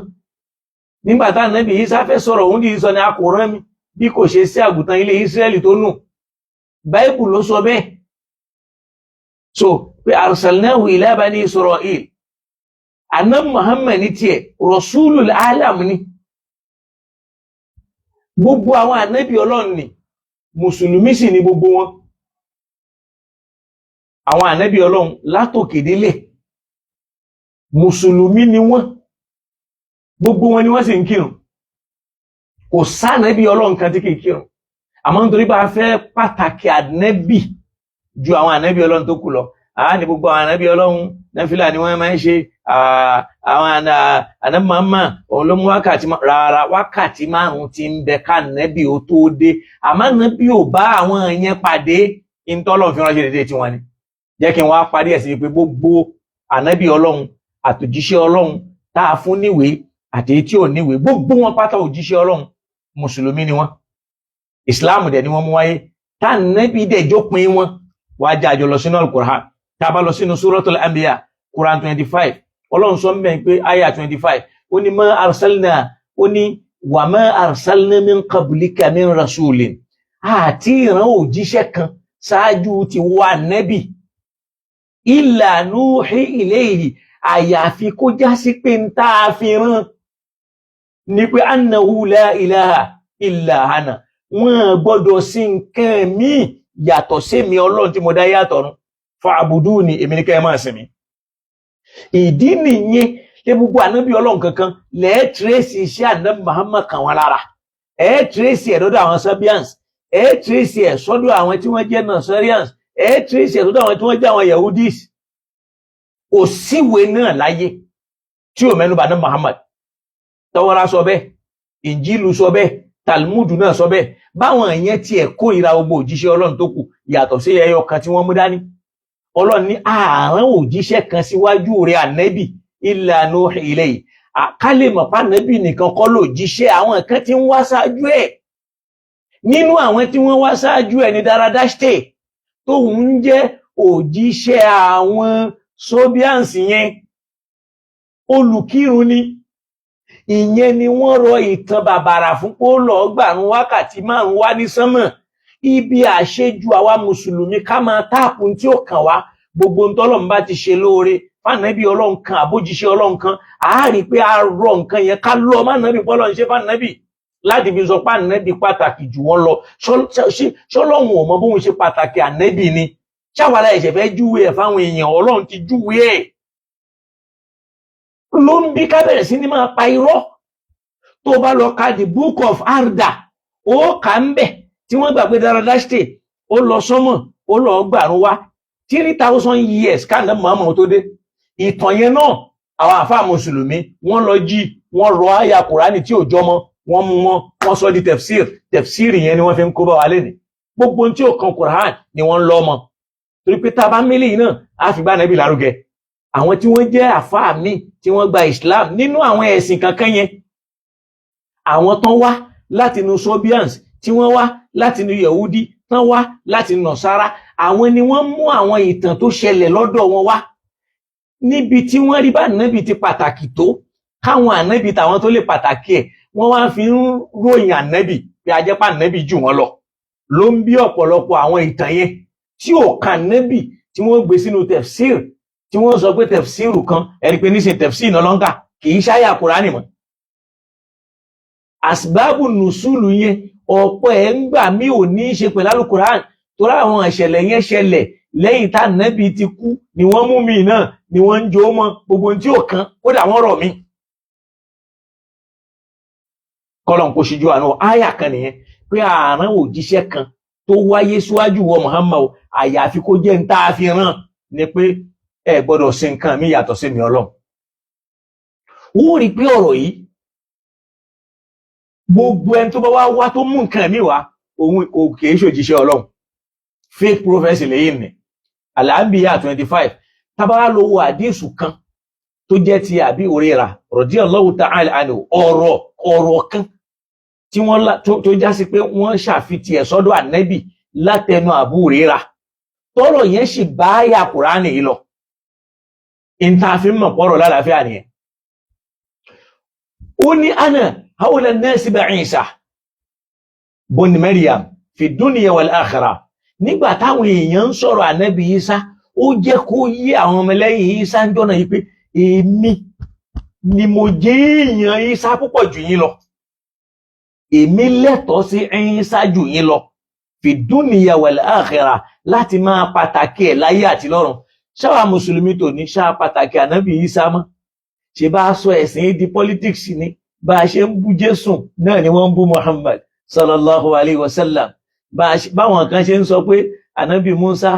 Nígbà tá ànábì yìí sáfẹ́ sọ̀rọ̀ òun dìí sọ ní a kò rán mi bí kò ṣe sí àgùntàn ilé Ísírẹ́lì tó nù. Báíbù ló sọ bẹ́ẹ̀. So pé arsalnahu ila bani Isra'il, àná Muhammad ní tiẹ̀ Rasulul Alam ni. Gbogbo àwọn ànábì Ọlọ́run ni mùsùlùmí sì ni gbogbo wọn. Àwọn ànábì Ọlọ́run látòkè délẹ̀ mùsùlùmí ni wọ́n, gbogbo wọn ni wọ́n sì ń kírun. Kò sànábì Ọlọ́run kan tí kì í kírun. Àmọ́ nítorí bá a fẹ́ pàtàkì ànábì ju àwọn ànábì Ọlọ́run tó kù lọ, ní gbogbo àwọn ànábì Ọlọ́run náfìlà ni wọ́n máa ń ṣe. Àwọn ànábì Muhammad òun ló mú wákàtí rárá, wákàtí 5 tí ń bẹ ká ànábì ó tó dé. Àmọ́ ànábì ò bá àwọn yẹn pàdé, ìtọ́lọ̀ fi ránṣẹ́ dédé tiwọn ni. Jẹ́ kí n wá parí ẹ̀ sí pé gbogbo ànábì Ọlọ́run àtòjíṣẹ́ Ọlọ́run tá a fún níwèé àti tí ò níwèé, gbogbo wọn pátá òjíṣẹ́ Ọlọ́run mùsùlùmí ni wọ́n. Ìsìláàmù dẹ̀ ni wọ́n mú wáyé, tá ànábì dẹ̀ jópin wọn. Wá jẹ́ àjọ lọ sínú Al-Qur'an, tá a bá lọ sínú Suratul Anbiya Quran 25, Ọlọ́run sọ mbẹ̀ pé aya 25 ó ní ma arsalna, ó ní wa ma arsalna min qablika min rasulin, àti ìran òjíṣẹ́ kan ṣáájú ti wà nẹ́bì illa nuhi ilayhi, àyàfi kó já sí pé ń tá a fi rán ní pé annahu la ilaha illa ana, wọ́n gbọ́dọ̀ sí nǹkan míì yàtọ̀ sí mi Ọlọ́run tí mo dá yàtọ̀ run, fa'buduni, èmi ní kẹ́ máa sìn mí. Ìdí nìyẹn tí gbogbo ànábì Ọlọ́run kankan lẹ́ẹ̀ tírèsì iṣẹ́ ànábì Muhammad kan wọn lára, tírèsì ẹ̀ lọ́dọ̀ àwọn Sabians, tírèsì ẹ̀ sọ́dọ̀ àwọn tí wọ́n jẹ́ Nasarians, tírèsì ẹ̀ sọ́dọ̀ àwọn tí wọ́n jẹ́ àwọn Yahudis. kò síwèé náà láyé tí ò mẹ́nubà náà Muhammad. Tawara sọ bẹ́ẹ̀, Injilu sọ bẹ́ẹ̀, Talmud náà sọ bẹ́ẹ̀. Báwọn ìyẹn tiẹ̀ kórìíra gbogbo òjíṣẹ́ Ọlọ́run tó kù yàtọ̀ sí ẹyọ kan tí wọ́n mú dání. Ọlọ́run ní ààrán òjíṣẹ́ kan síwájú rẹ̀ ànẹ́bì illa nuhi ilayhi. Ká lè mọ̀ pé ànẹ́bì nìkan kọ́ lòjíṣẹ́, àwọn kan tí ń wá ṣáájú ẹ̀. Nínú àwọn tí wọ́n wá ṣáájú ẹ̀ ní Zaradashti tóun ń jẹ́ òjíṣẹ́ àwọn Sobians yẹn, olùkírun ni. Ìyẹn ni wọ́n rọ ìtàn bàbàrà fún pé ó lọ gbàrún wákàtí 5 wá ní sánmọ̀. Ibi àṣejù àwa mùsùlùmí ká máa táàpù tí ó kàn wá, gbogbo ntọ́lọ́run bá ti ṣe lóore fànàbí Ọlọ́run kan àbójíṣẹ́ Ọlọ́run kan, a rí pé a rọ nǹkan yẹn ká lọ mánàbí pọ́lọ́run ṣe fànàbí láti fi sọ pé ànàbí pàtàkì jù wọ́n lọ. Ṣọ́lọ́run ò mọ bóun ṣe pàtàkì ànàbí ni, ṣáwàlá ẹ̀ṣẹ̀ fẹ́ júwe ẹ̀ fáwọn èèyàn, Ọlọ́run ti júwe ẹ̀. Ló ń bí ká bẹ̀rẹ̀ sí ní máa pa irọ́. Tó bá lọ ka the book of Arda, ó kà ń bẹ̀ tí wọ́n gbà pé Zaradashti ó lọ sọ́mọ̀, ó lọ gbàrún wá 3000 years káàdà Muhammad tó dé. Ìtàn yẹn náà àwọn àfáà mùsùlùmí wọ́n lọ jí, wọ́n rọ àyà Kùránì tí ò jọmọ, wọ́n mú wọ́n sọ di tefsir yẹn ni wọ́n fi ń kó bá wa lẹ́nìí. Gbogbo tí ò kan Kùránì ni wọ́n lọ mọ́. Torí pé tá a bá mélé yìí náà á fi bá Nábì lárugẹ. Àwọn tí wọ́n jẹ́ àfáà mi tí wọ́n gba Islam nínú àwọn ẹ̀sìn kankan yẹn, àwọn tán wá láti inú Sobians, tí wọ́n wá láti inú Yehudi, tán wá láti inú Nasara, àwọn ni wọ́n mú àwọn ìtàn tó ṣẹlẹ̀ lọ́dọ̀ wọn wá. Níbi tí wọ́n rí bá ànábì ti pàtàkì tó, káwọn ànábì tàwọn tó lè pàtàkì ẹ̀, wọ́n wá fi ń ròyìn ànábì pé a jẹ́ pé ànábì jù wọ́n lọ. Ló ń bí ọ̀pọ̀lọpọ̀ àwọn ìtàn yẹn tí ò kan ànábì tí wọ́n gbé sínú tefsir, tí wọ́n sọ pé tefsiru kan, ẹ̀rí pé níṣe tefsir náà lọ́nkà kì í ṣáyà Kùránì mọ́. Asbabu nùsùlù yẹn ọ̀pọ̀ ẹ̀ ń gbà mí ò ní í ṣe pẹ̀lú Al-Qur'an, torí àwọn ìṣẹ̀lẹ̀ yẹn ṣẹlẹ̀ lẹ́yìn tá ànábì ti kú ni wọ́n mú mi náà ni wọ́n ń jó mọ́ gbogbo tí ò kan, kódà wọ́n rọ̀ mí. Kọ́lọ̀ kò ṣíjú àná àyà kan nìyẹn pé àrán òjíṣẹ́ kan tó wáyé síwájú wọ Muhammad àyàfi kó jẹ́ ń tá a fi rán ni pé ẹ gbọ́dọ̀ sí nǹkan mi yàtọ̀ sí mi Ọlọ́run. Ó rí pé ọ̀rọ̀ yìí gbogbo ẹni tó bá wá tó mú nǹkan mi wá, òun kò kìí ṣòjíṣẹ́ Ọlọ́run. Fake prophecy lẹ́yìn ni Al-Anbiya 25. Tábàrà ló wo àdísù kan tó jẹ́ ti Abi Hurairah radiyallahu ta'ala anhu, ọ̀rọ̀ kan tí wọ́n tó já sí pé wọ́n ṣàfitì ẹ̀ sọ́dọ̀ ànábì látẹnu Abu Hurairah. Tọ́rọ̀ yẹn sì bá àyà Kùránì yìí lọ. Ìntàfin mọ̀ pọ̀rọ̀ lálàáfíà nìyẹn. Ó ní ana hawla an-nasi Isa bun Maryam fi dunya wal akhirah. Nígbà táwọn èèyàn ń sọ̀rọ̀ ànábì Isa, ó jẹ́ kó yé àwọn ọmọlẹ́yìn Isa ń jọ́nà yìí pé èmi ni mo jẹ́ èèyàn Isa púpọ̀ jù yín lọ. Èmi lẹ́tọ̀ọ́ sí Isa jù yín lọ. Fi dunya wal akhirah, láti máa pàtàkì ẹ̀ láyé àti lọ́run. Ṣáwa mùsùlùmí tò ní ṣá pàtàkì ànábì Isa mọ́. Ṣé bá sọ ẹ̀sìn di politics ni, bá a ṣe ń bú Jésù náà ni wọ́n ń bú Muhammad sallallahu alayhi wa sallam. Báwọn kan ṣe ń sọ pé ànábì Musa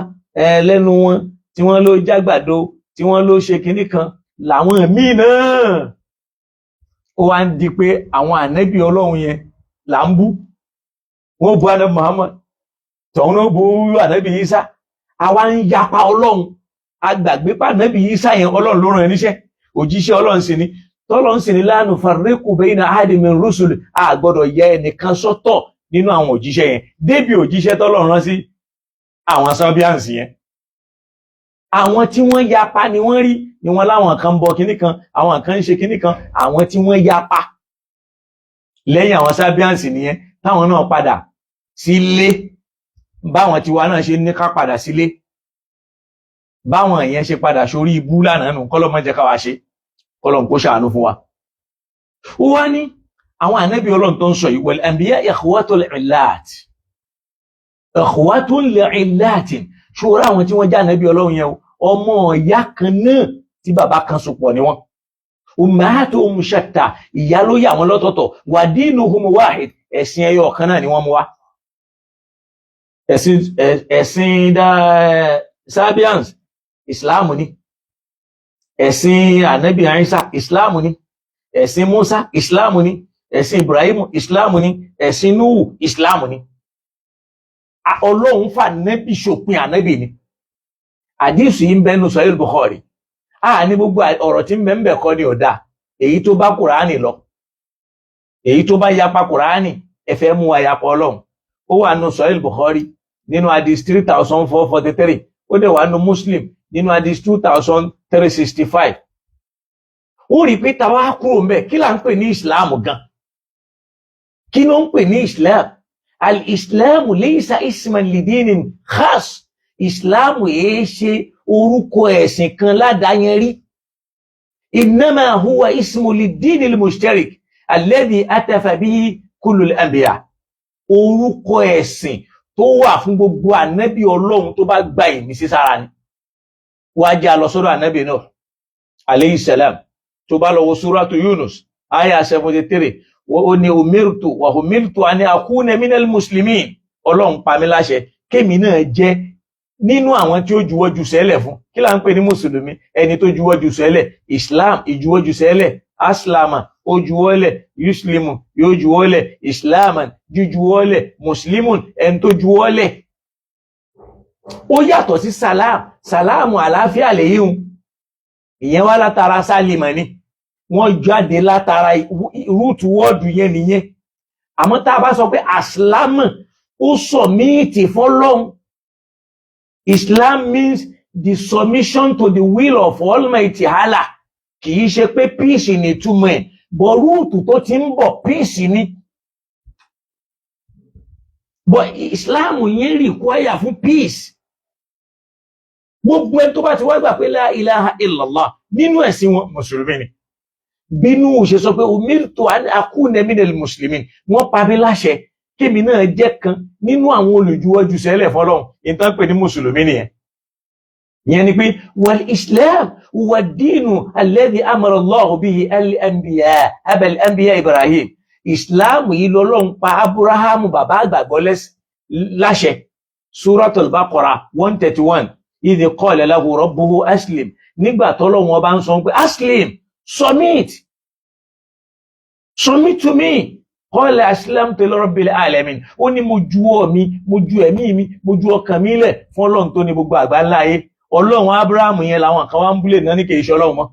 lẹ́nu wọn tí wọ́n ló jágbàdo, tí wọ́n ló ṣe kinní kan, làwọn míì náà ó wá ń di pé àwọn ànábì Ọlọ́run yẹn là ń bú. Wọ́n bú ànábì Muhammad, tọ̀hún ló bú ànábì Isa. Àwa ń yapa Ọlọ́run, agbàgbé pa ànábì Isa yẹn Ọlọ́run ló rán ẹ níṣẹ́, òjíṣẹ́ Ọlọ́run sì ni. Tọ́lọ́run sì ni la nufarriqu bayna ahadin min rusuli, a gbọ́dọ̀ yẹ ẹnìkan sọ́tọ̀ nínú àwọn òjíṣẹ́ yẹn, débi òjíṣẹ́ tọ́lọ́run rán sí àwọn Sobians yẹn. Àwọn tí wọ́n yapa ni wọ́n rí, ni wọ́n láwọn kan bọ kinní kan, àwọn kan ń ṣe kinní kan, àwọn tí wọ́n yapa lẹ́yìn àwọn Sobians nìyẹn, táwọn náà padà sílé báwọn tiwa náà ṣe ní ká padà sílé, báwọn èèyàn ṣe padà sórí ibú lánàá nù. Kọ́lọ́ má jẹ́ ká wá ṣe, Kọ́lọ́ kó ṣàánú fún wa. Ó wá ní àwọn ànábì Ọlọ́run tó ń sọ yìí, wal anbiya ikhwatul illat, ikhwatul li'illatin. Ṣòro àwọn tí wọ́n já ànábì Ọlọ́run yẹn ọmọ ìyá kan náà tí bàbá kan so pọ̀ ni wọ́n. Ummahatuhum shatta, ìyá ló yà wọ́n lọ́tọ̀ọ̀tọ̀. Wa dinuhum wahid, ẹ̀sìn ẹyọ kan náà ni wọ́n mú wá. Ẹ̀sìn Sabians, Islam ni. ẹ̀sìn ànábì Ìsá ìsìláàmù ni, ẹ̀sìn Mùsá ìsìláàmù ni, ẹ̀sìn Ibrahim ìsìláàmù ni, ẹ̀sìn Núhù ìsìláàmù ni. Ọlọ́run fà ànábì ṣòpin ànábì ni. Àdísù yìí ń bẹ nínú Sahih Bukhari. Ní gbogbo ọ̀rọ̀ tí ń bẹ ń bẹ kọ́ ni ọ̀dà, èyí tó bá Kùránì lọ, èyí tó bá yapa Kùránì ẹ fẹ́ mú wa yapa Ọlọ́run. Ó wà nínú Sahih Bukhari nínú hadith 3443, ó dẹ̀ wà nínú Muslim nínú hadith 2365. Ó rí pé tàwa kúrò ńbẹ̀, kí là ń pè ní Islam gan? Kí ló ń pè ní Islam? Al-Islamu laysa isman lidinin khas. Ìsìláàmù èé ṣe orúkọ ẹ̀sìn kan ládàáyẹnrí. Innama huwa ismu lid-dinil mushtarik alladhi atafa bihi kullul anbiya. Orúkọ ẹ̀sìn tó wà fún gbogbo ànábì Ọlọ́run tó bá gba ìmísí sára ni. Wá jẹ́ lọ sọ́dọ̀ ànábì Nuh alayhi salam, tó bá lọ wo suratu Yunus aya 73, ó ní umirtu an akuna minal muslimin. Ọlọ́run pa mí láṣẹ kémi náà jẹ́ nínú àwọn tí ó juwọ́jú sẹ́lẹ̀ fún. Kí là ń pè ní mùsùlùmí? Ẹni tó juwọ́jú sẹ́lẹ̀. Islam ìjuwọ́jú sẹ́lẹ̀, aslama ó juwọ́lẹ̀, yuslimu yóò juwọ́lẹ̀, islaman jíjuwọ́lẹ̀, muslimun ẹni tó juwọ́lẹ̀. Ó yàtọ̀ sí salam. Salamu àlàáfíà lèyíun, ìyẹn wá látara sálìmọ̀ ni, wọ́n jáde látara rúùtù wọ́ọ̀dù yẹn nìyẹn. Àmọ́ tá a bá sọ pé aslama, ó sọ̀míìtì fọ́lọ́hun. Islam means the submission to the will of Almighty Allah. Kì í ṣe pé peace ni ìtumọ̀ ẹ̀, bọ̀ rúùtù tó ti ń bọ̀ peace ni. But Islam yẹn require fún peace. Gbogbo ẹni tó bá ti wá gbà pé la ilaha illallah nínú ẹ̀sìn wọn mùsùlùmí ni. Bínú ṣe sọ pé umirtu an akuna minal muslimin, wọ́n pa mí láṣẹ kémi náà jẹ́ kan nínú àwọn olùjuwọ́jú sẹ́lẹ̀ fọ́lọ́run. Ìtàn pè ní mùsùlùmí nìyẹn. Yẹn ni pé wal islam huwa ad-dinu alladhi amara Allahu bihi al-anbiya, abal anbiya Ibrahim. Islam yìí lọ́lọ́run pa Abrahamu bàbá àgbàgbọ́ láṣẹ. Suratul Baqarah 131. Idh qala lahu rabbuhu aslim. Nígbà tọ́lọ́run ọba ń sọ pé aslim, submit to me. Qala aslamtu li rabbil alamin. Ó ní mo juwọ́ mi, mo ju ẹ̀mí mi, mo ju ọkàn mi lẹ̀ fún Ọlọ́run tó ní gbogbo àgbáńlá ayé. Ọlọ́run Abrahamu yẹn làwọn kan wá ń búlẹ̀ náà ní kìí ṣe Ọlọ́run mọ́.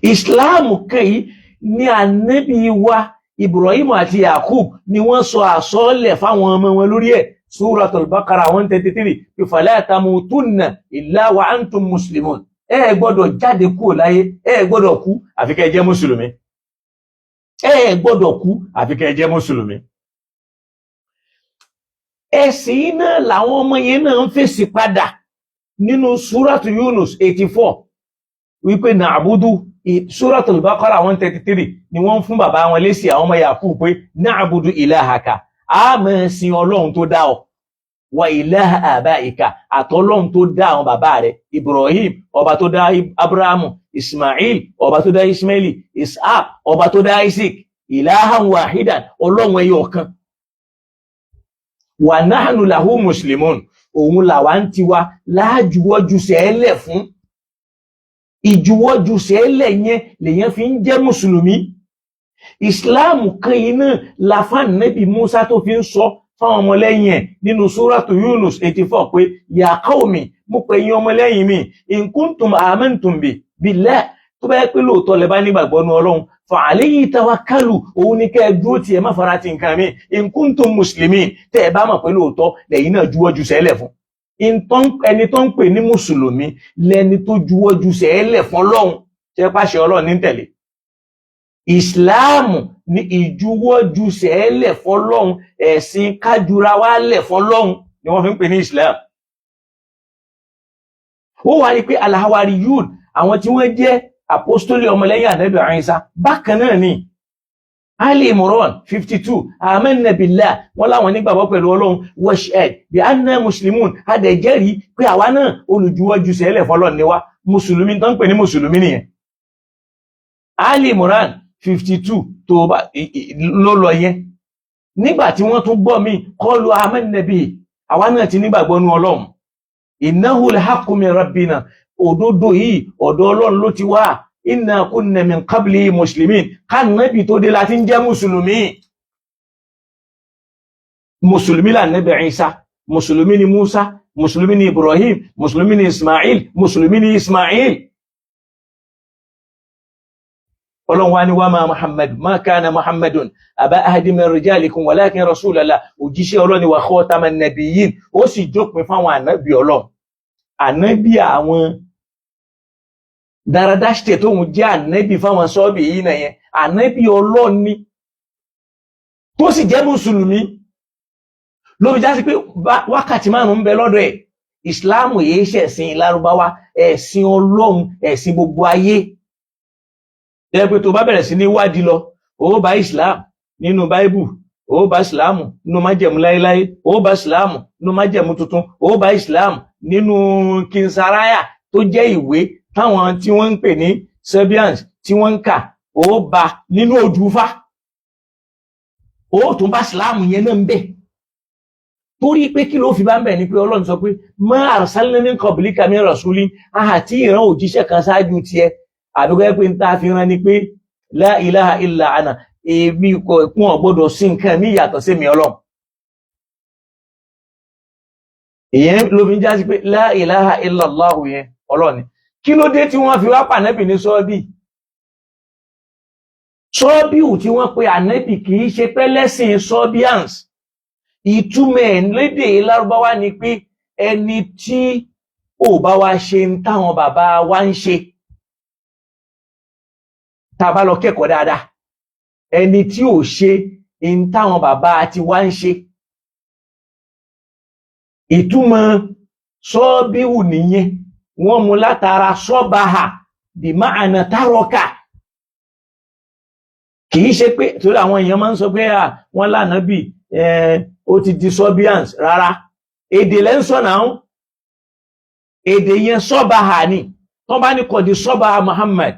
Ìsìláàmù kẹ́yìí ní ànábì wa Ibrahim àti Yakub ni wọ́n sọ àsọọ́lẹ̀ fáwọn ọmọ wọn lórí ẹ̀. Suratul Baqarah 133, fala tamutunna illa wa antum muslimun. Ẹ gbọ́dọ̀ jáde kúrò láyé, ẹ gbọ́dọ̀ kú àfi kẹ́ jẹ́ mùsùlùmí. Ẹ gbọ́dọ̀ kú àfi kẹ́ jẹ́ mùsùlùmí. Ẹ̀sìn náà làwọn ọmọ yẹn náà ń fèsì padà nínú Suratu Yunus 84, wípé na'budu. Suratul Baqarah 133 ni wọ́n fún bàbá wọn lésì àwọn ọmọ Yakub pé na'budu ilahaka, a máa sin Ọlọ́run tó dá ọ, wa ilaha abaika, àtọ́lọ́run tó dá àwọn bàbá rẹ̀, Ibrahim ọba tó dá Abrahamu, Ismail ọba tó dá Ismaili, Ishaq ọba tó dá Isaac, ilahan wahidan, Ọlọ́run ẹyọ kan. Wa nahnu lahu muslimun, òun làwa ń tiwa láàjúwọ́jú sẹ́ẹ̀lẹ̀ fún. Ìjuwọ́jú sẹ́ẹ̀lẹ̀ yẹn lèyàn fi ń jẹ́ mùsùlùmí. Ìsìláàmù kan yìí náà làfáàn nẹ́bì Musa tó fi ń sọ fáwọn ọmọlẹ́yìn ẹ̀ nínú Suratu Yunus 84 pé ya qaumi, mo pè yín ọmọlẹ́yìn mi, in kuntum amantum billah, tó bá yẹ pé lóòótọ́ lẹ bá nígbàgbọ́ nínú Ọlọ́run, fa alayhi tawakkalu, òun ní kẹ́ ẹ dúró tí ẹ má fara ti nǹkan mi, in kuntum muslimin, tẹ́ ẹ bá mọ̀ pé lóòótọ́ lẹ́yìn náà juwọ́jú sẹ́ẹ̀lẹ̀ fún. Ẹni tó ń pè ní mùsùlùmí lẹni tó juwọ́jú sẹ́ẹ̀lẹ̀ fún Ọlọ́run, tẹ́ pàṣẹ Ọlọ́run ní tẹ̀lé. Ìsìláàmù ní ìjuwọ́jú sẹ́ẹ̀lẹ̀ fún Ọlọ́run, ẹ̀sìn kájúra wá lẹ̀ fún Ọlọ́run ni wọ́n fi ń pè ní Islam. Ó wá rí pé al-Hawariyun, àwọn tí wọ́n jẹ́ apostoli ọmọlẹ́yìn Ànábì Ìsá, bákan náà ni. Ali Imran 52, amanna billah, wọ́n láwọn nígbàgbọ́ pẹ̀lú Ọlọ́run, washhad bi anna muslimun, adẹ̀jẹ́rìí pé àwa náà olùjuwọ́jú sẹ́ẹ̀lẹ̀ fún Ọlọ́run ni wá. Mùsùlùmí tó ń pè ní mùsùlùmí nìyẹn. Ali Imran 52 tó ló lọ yẹn. Nígbà tí wọ́n tún gbọ́ mi, qalu amanna bihi, àwa náà ti nígbàgbọ́ nínú Ọlọ́run. Innahu al-haqqu min rabbina, òdodo yìí ọ̀dọ̀ Ọlọ́run ló ti wá inna kunna min qabli muslimin kánàbì tó dé láti ń jẹ́ mùsùlùmí lànàbì Ìsá, mùsùlùmí ni Musa, mùsùlùmí ni Ibrahim, mùsùlùmí ni Ismail. Ọlọ́run wá ní wá máa Muhammad ma kana Muhammadun aba ahadi min rijalikum walakin rasulallah, òjíṣẹ́ Ọlọ́run wa khataman nabiyyin, ó sì jópin fáwọn ànábì Ọlọ́run. Ànábì àwọn dáradáṣtẹ̀ tó ń jẹ́ ànábì fáwọn sọ́ọ̀bì yìí náà yẹn, ànábì Ọlọ́run ni tó sì jẹ́ mùsùlùmí. Ló fi já sí pé wákàtí márùn-ún ń bẹ lọ́dọ̀ ẹ̀. Ìsìláàmù yìí ṣẹ̀sìn Lárúbáwá, ẹ̀sìn Ọlọ́run, ẹ̀sìn gbogbo ayé. Ẹ pé tó bá bẹ̀rẹ̀ sí ní wádìí lọ, ó bá Islam nínú Báíbù, ó bá Islam nínú májẹ̀mú láéláé, ó bá Islam nínú májẹ̀mú tuntun, ó bá Islam nínú Kinsaraya tó jẹ́ ìwé táwọn tí wọ́n ń pè ní Sabians tí wọ́n ń kà, ó bá nínú Òdùfá. Ó tún bá Islam yẹn náà ń bẹ. Torí pé kí ló fi bá ń bẹ̀ ni pé Ọlọ́run sọ pé ma arsalna min qablika min rasulin, àti ìran òjíṣẹ́ kan ṣáájú tiẹ̀ àdúgbò pé ń ta fi rán ni pé la ilaha illa ana, èmi kò kún ọ̀gbọ́dọ̀ sí nǹkan mi yàtọ̀ sí mi Ọlọ́run. Ìyẹn ló fi ń já sí pé la ilaha illa Allahu yẹn Ọlọ́run ni. Kí ló dé tí wọ́n fi wá pa ànábì ní sọ́ọ́bì? Sọ́ọ́bìù tí wọ́n pe ànábì kì í ṣe pẹ́lẹ́sìn Sọ́bíans. Ìtumọ̀ ẹ̀ lédè Lárúbáwá ni pé ẹni tí ò bá wá ṣe ń táwọn bàbá wa ń ṣe. Tá bá lọ kẹ́kọ̀ọ́ dáadáa, ẹni tí ò ṣe ń táwọn bàbá ti wá ń ṣe. Ìtumọ̀ sọ́ọ́bíù nìyẹn, wọ́n mú látara sọ́bàhà bí máàna tárọ́kà. Kì í ṣe pé torí àwọn èèyàn máa ń sọ pé wọ́n lánàbì ó ti di Sọ́bíans. Rárá, èdè lẹ́ ń sọ náà, èdè yẹn sọ́bàhà ni. Tó bá ní kò di sọ́bàhà Muhammad,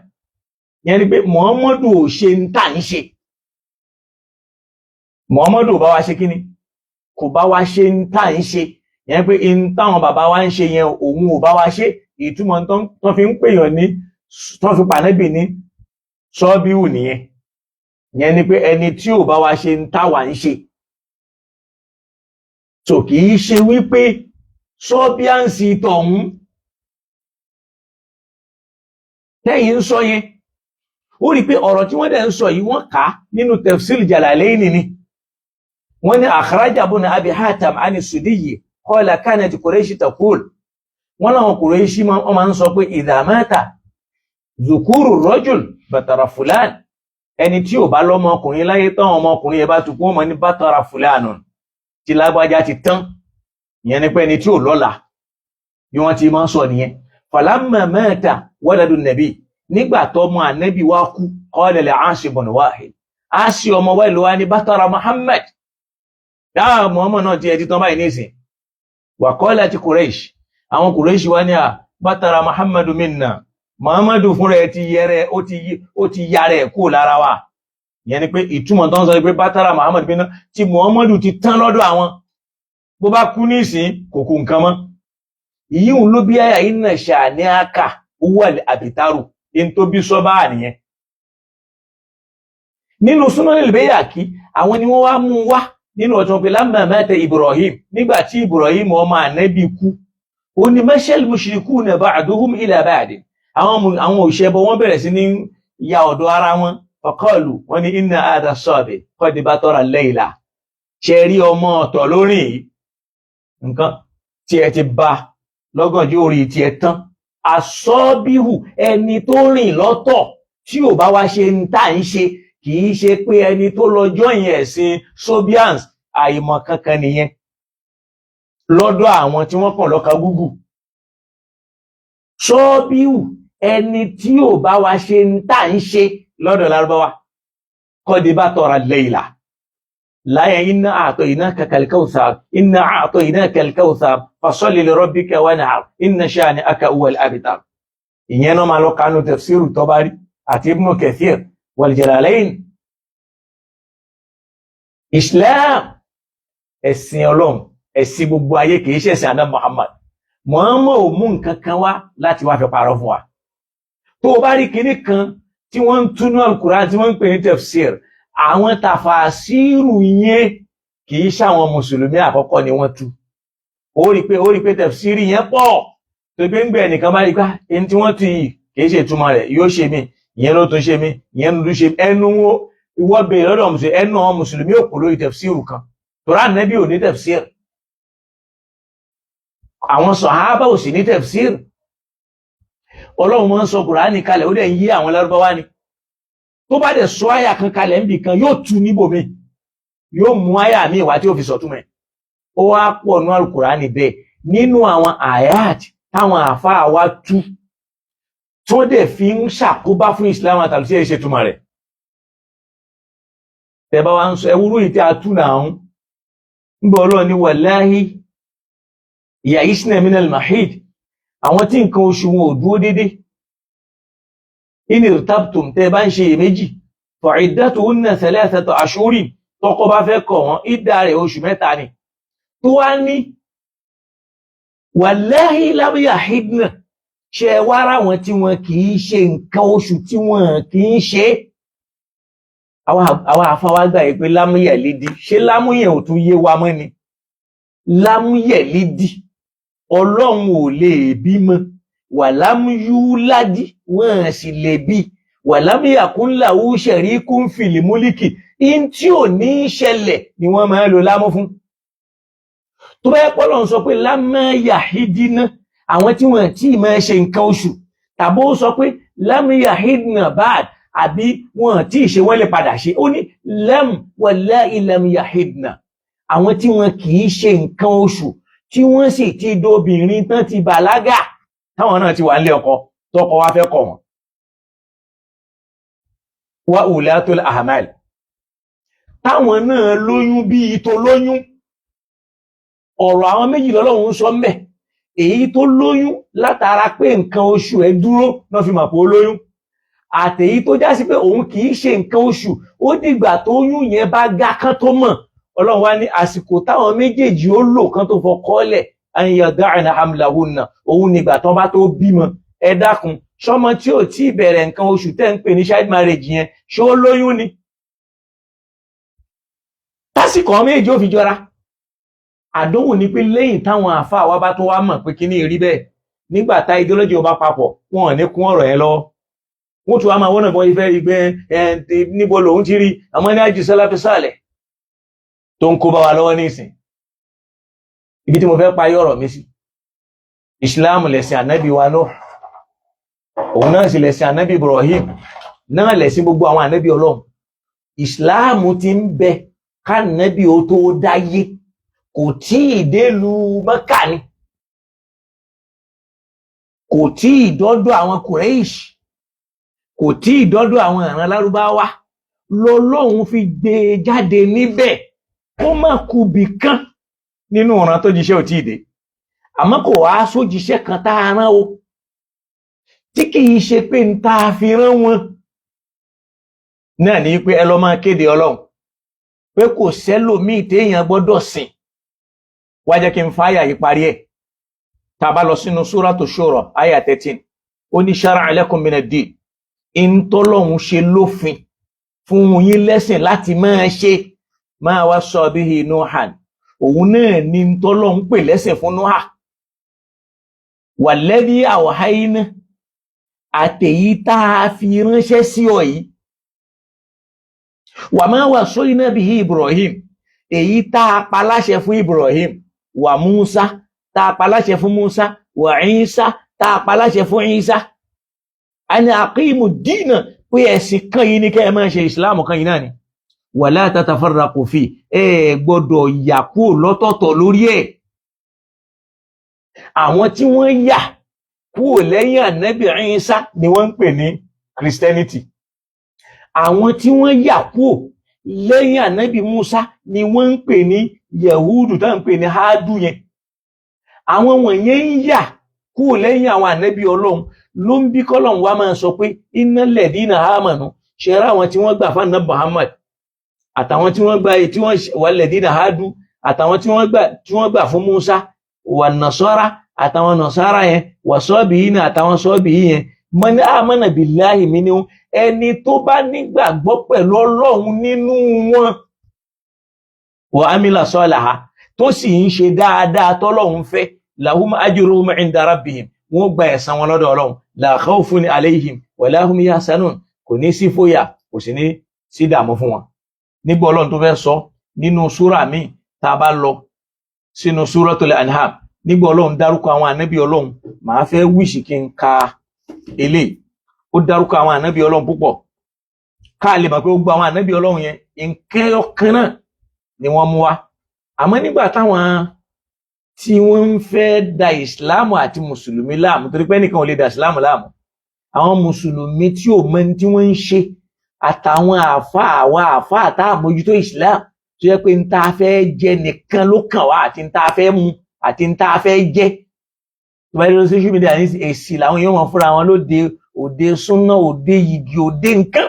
yẹn ni pé Muhammadu ò ṣe ń tà ń ṣe. Muhammadu ò bá wa ṣe kíni? Kò bá wa ṣe ń tà ń ṣe. Yẹn pé in táwọn bàbá wa ń ṣe yẹn òun ò bá wa ṣe. Ìtumọ̀ tó fi ń pèèyàn ní, tó fi pànẹ́bì ní sọ́bíù nìyẹn. Yẹn ni pé ẹni tí ò bá wa ṣe ń tà wà ń ṣe. So kì í ṣe wípé Sọ́bíànsì tọ̀hún tẹ́yìn ń sọ yẹn. Ó rí pé ọ̀rọ̀ tí wọ́n dẹ̀ ń sọ yìí wọ́n kà á nínú Tafsir Jalalaini ni. Wọ́n ní akhraja ibn Abi Hatim an Sudiyyi qala kanat Quraysh taqul. Wọ́n láwọn Qurayshi máa ń sọ pé idha mata dhukuru rajul batara fulan. Ẹni tí ò bá lọ́mọkùnrin láyé tán ọmọkùnrin yẹn bá tukú wọn ní batara fulanun, tí lágbájá ti tán. Ìyẹn ni pé ẹni tí ò lọ́la, bí wọ́n ti máa ń sọ nìyẹn. Falamma mata waladu nabi, nígbà tó ọmọ ànábì wá kú, qala li Aasi ibn Wa'il. Aasi ọmọ Wa'il wá ní batara Muhammad. Dáa Muhammad náà ti ẹ̀ ti tán báyìí nísìn. Wa qalat Quraysh, àwọn Quraysh wá ní batara Muhammadu minna. Muhammadu fúnra ẹ̀ ti yẹrẹ, ó ti yára ẹ̀ kúrò lára wa. Ìyẹn ni pé ìtumọ̀ tó ń sọ pé batara Muhammadu minna, tí Muhammadu ti tán lọ́dọ̀ àwọn. Bó bá kú nísìn kò kú nǹkan mọ́. Ìyíhun ló bí àyà inna shani'aka huwal abtaru, in tó bí sọ́bà nìyẹn. Nínú Sunan al-Bayhaqi, àwọn ni wọ́n wá mú wá nínú ọ̀tún pé lamma mata Ibrahim, nígbà tí Ibrahim ọmọ ànábì kú, ó ní mashal mushrikuna ba'duhum ila ba'd. Àwọn òṣèbọ wọ́n bẹ̀rẹ̀ sí ní ya ọ̀dọ̀ ara wọn. Faqalu, wọ́n ní inna hadha as-sabi qad batara al-layla. Ṣé rí ọmọ ọ̀tọ̀ lórí nǹkan tí ẹ ti bá lọ́gànjú orí tí ẹ tán. Asọ́bíhù, ẹni tó rìn lọ́tọ̀ tí ò bá wá ṣe ń tà ń ṣe, kì í ṣe pé ẹni tó lọ join ẹ̀sìn Sọ́bíans, àìmọ̀ kankan nìyẹn lọ́dọ̀ àwọn tí wọ́n kàn lọ́ka gúgù. Sọ́bíhù, ẹni tí ò bá wá ṣe ń tà ń ṣe lọ́dọ̀ Lárúbáwá. Qad batara al-layla. Láyé inna a'tainaka kal-kawthar, inna a'tainaka al-kawthar, fasalli li rabbika wanhar, inna shani'aka huwal abtar. Ìyẹn náà máa lọ kánú Tafsiru Tabari àti Ibn Kathir wal Jalalain. Islam, ẹ̀sìn Ọlọ́run, ẹ̀sìn gbogbo ayé, kìí ṣẹ̀sìn Ànábì Muhammad. Muhammad ò mú nǹkan kan wá láti wá fi parọ́ fún wa. Tó o bá rí kinní kan tí wọ́n ń túnú Al-Qur'an tí wọ́n ń pè ní tafsir, àwọn tàfàsírù yẹn kì í ṣàwọn mùsùlùmí àkọ́kọ́ ni wọ́n tú. Ó rí pé tafsiri yẹn pọ̀ tó gbé ń gbé ẹnìkan bá rí ká ẹni tí wọ́n tú yìí kì í ṣe ìtumọ̀ rẹ̀ yóò ṣe mí ìyẹn ló tún ṣe mí ìyẹn ló tún ṣe ẹnu ìwọ bèèrè lọ́dọ̀ mùsùlùmí ẹnu àwọn mùsùlùmí ò kò lórí tafsiru kan torá nẹ́bí ò ní tafsir, àwọn sàhábà ò sì ní tafsir. Ọlọ́run máa ń sọ Kùránì kalẹ̀ ó dẹ̀ ń yí àwọn Lárúbáwá ni. Tó bá dẹ̀ sọ àyà kan kalẹ̀ níbì kan yóò tú níbòmí yóò mú àyà míì wá tí ó fi sọ̀túnmọ̀. Ó wá pọ̀ nínú Al-Kùránì bẹ́ẹ̀ nínú àwọn àyàt táwọn àfáà wá tú tí wọ́n dẹ̀ fi ń ṣàkóbá fún Islam àtàlù sí ẹ̀ṣẹ̀ túmọ̀ rẹ̀. Tẹ̀bá wa ń sọ ẹwúrú yìí tí a tú náà ń gbọ́ Ọlọ́run ní wàláhí ya'isna minal mahid, àwọn tí nǹkan oṣù wọn ò dúró dédé. In irtabtum tẹ́ bá ń ṣe iyèméjì fa'iddatuhunna thalathatu ashhurin, tọ́kọ bá fẹ́ kọ̀ wọ́n ìdá rẹ̀ oṣù 3 ni. Tó wá ní wàláhí lam yahidna, ṣe wá ráwọn tí wọn kì í ṣe nǹkan oṣù tí wọn kì í ṣe. Àwọn àfáwágbà yìí pé lámúyẹ̀lídì, ṣé lámúyẹ̀ ò tún yé wa mọ́ ni? Lámúyẹ̀lídì, Ọlọ́run ò lè bímọ, wà lámúyúládì, wọ́n sì lè bí, wà lámúyàkúnláwú sharikun fil mulki, in tí ò ní ṣẹlẹ̀ ni wọ́n máa ń lo lámú fún. Tó bá yẹ pé Ọlọ́run sọ pé lámáyàhídínà, àwọn tí wọ́n tí máa ṣe nǹkan oṣù, tàbí ó sọ pé lámáyàhídínà báàd, àbí wọ́n tí ṣe wọ́n lè padà ṣe. Ó ní lam wallahi lam yahidna, àwọn tí wọ́n kì í ṣe nǹkan oṣù tí wọ́n sì ti dobìnrin tán ti bàlágà táwọn náà ti wà nílé ọkọ tọkọ wá fẹ́ kọ̀ wọ́n. Wa ulatul ahmal, táwọn náà lóyún bí ìtò lóyún. Ọ̀rọ̀ àwọn méjì lọ́lọ́run sọ ńbẹ̀, èyí tó lóyún látara pé nǹkan oṣù ẹ̀ dúró náà fi mọ̀ pé ó lóyún, àtèyí tó já sí pé òun kì í ṣe nǹkan oṣù ó dìgbà tó yún yẹn bá ga kán tó mọ̀. Ọlọ́run wá ní àsìkò táwọn méjèèjì ó lò kán tó fọkọ́lẹ̀ an yada'na hamlahunna, òun nígbà tán bá tó bímọ. Ẹ dákun, ṣọmọ tí ò tí bẹ̀rẹ̀ nǹkan oṣù tẹ́ ń pè ní child marriage yẹn ṣó lóyún ni? Tásìkò àwọn méjì ó fi jọra. Àdánwò ni pé lẹ́yìn táwọn àfáà wa bá tó wá mọ̀ pé kíní rí bẹ́ẹ̀, nígbà tá ideology ọba papọ̀ wọn ò ní kún ọ̀rọ̀ yẹn lọ́wọ́. Wọ́n tún wá máa wọ́n náà bọ́ ìfẹ́ ìgbẹ́ níbo lòun ti rí àmọ́ ní àjì sálàfí sálẹ̀ tó ń kó bá wa lọ́wọ́ ní ìsìn. Ibi tí mo fẹ́ parí ọ̀rọ̀ mi sí, Islam lẹ̀sìn ànábì wa Nuh, òun náà sì lẹ̀sìn ànábì Ibrahim, náà lẹ̀sìn gbogbo àwọn ànábì Ọlọ́run. Islam ti ń bẹ kánábì ó tó dáyé, kò tí ì délùú Mẹ́kà ni, kò tí ì dọ́dọ̀ àwọn Quraysh, kò tí ì dọ́dọ̀ àwọn ìran Lárúbáwá, lọ́lọ́run fi gbé jáde níbẹ̀ kó má kù bì kan nínú ìran tó jíṣẹ́ ò tí ì dé. Àmọ́ kò wá sójíṣẹ́ kan tá a rán o, tí kì í ṣe pé ń tá a fi rán wọn náà ní pé ẹ lọ máa kéde Ọlọ́run pé kò sẹ́lòmíì téèyàn gbọ́dọ̀ sìn. Wá jẹ́ kí n fáyà yìí parí ẹ̀. Tá a bá lọ sínú Suratu Shura àyà 13, ó ní shara'a lakum min ad-din, ìntọ́lọ́hun ṣe lófin fún yín lẹ́sìn láti máa ṣe, ma wassa bihi Nuhan, òun náà ni ìntọ́lọ́hun pè lẹ́sìn fún Nuha. Walladhi awhayna, àtèyí tá a fi ránṣẹ́ sí ọ yìí. Wa ma wassayna bihi Ibrahim, èyí tá a pa láṣẹ fún Ibrahim. Wa Musa, tá a pa láṣẹ fún Musa. Wa Isa, tá a pa láṣẹ fún Isa. Ani aqimu dina, pé ẹ̀sìn kan yìí ní kẹ́ ẹ máa ṣe ìsìláàmù kan yìí náà ni. Wala tatafarraqu fi, ẹ gbọ́dọ̀ yà kúrò lọ́tọ̀ọ̀tọ̀ lórí ẹ̀. Àwọn tí wọ́n yà kúrò lẹ́yìn ànábì Ìsá ni wọ́n ń pè ní Christianity. Àwọn tí wọ́n yà kúrò lẹ́yìn ànábì Musa ni wọ́n ń pè ní Yahudu, tá ń pè ní Hadu yẹn. Àwọn wọ̀nyẹn ń yà kúrò lẹ́yìn àwọn ànábì Ọlọ́run ló ń bí kọ́lọ́run wá máa sọ pé innal ladina amanu, ṣẹ́ra àwọn tí wọ́n gbà fún ànábì Muhammad, àtàwọn tí wọ́n gbà tí wọ́n wal ladina hadu, àtàwọn tí wọ́n gbà fún Musa, wan nasara, àtàwọn Nasara yẹn wà sọ́ọ̀bì yìí náà àtàwọn sọ́ọ̀bì yìí yẹn man amana billahi minhum ẹni tó bá nígbàgbọ́ pẹ̀lú Ọlọ́run nínú wọn wa amila salaha tó sì ń ṣe dáadáa tọ́lọ́run fẹ́ lahum ajruhum inda rabbihim wọ́n gba ẹ̀san wọn lọ́dọ̀ Ọlọ́run la khawfun alayhim wala hum yahzanun kò ní sí fòyà kò sì ní sí dààmú fún wọn. nígbà Ọlọ́run tó fẹ́ sọ nínú súrà míì tá a bá lọ sínú súratul An'am nígbà Ọlọ́run dárúkọ àwọn ànábì Ọlọ́run màá fẹ́ wíṣì kí n ka eléyìí ó dárúkọ àwọn ànábì Ọlọ́run púpọ̀ ká lè mọ̀ pé gbogbo àwọn ànábì Ọlọ́run yẹn nǹkan ọ̀kan náà ni wọ́n mú wá àmọ́ nígbà táwọn tí wọ́n ń fẹ́ da ìsìláàmù àti mùsùlùmí láàmú torí pé nìkan ò lè da ìsìláàmù láàmú àwọn mùsùlùmí tí ò mọ tí wọ́n ń ṣe àtàwọn àáfàá tá àmójútó ìsìláàmù tó yẹ pé ń tá a fẹ́ jẹ nìkan ló kàn wá àti ń tá a fẹ́ mu àti ń tá a fẹ́ jẹ tó bá yẹ lọ social media ní èsì làwọn èèyàn wọn fúnra wọn lóde òde súnná òde yìgì òde nǹkan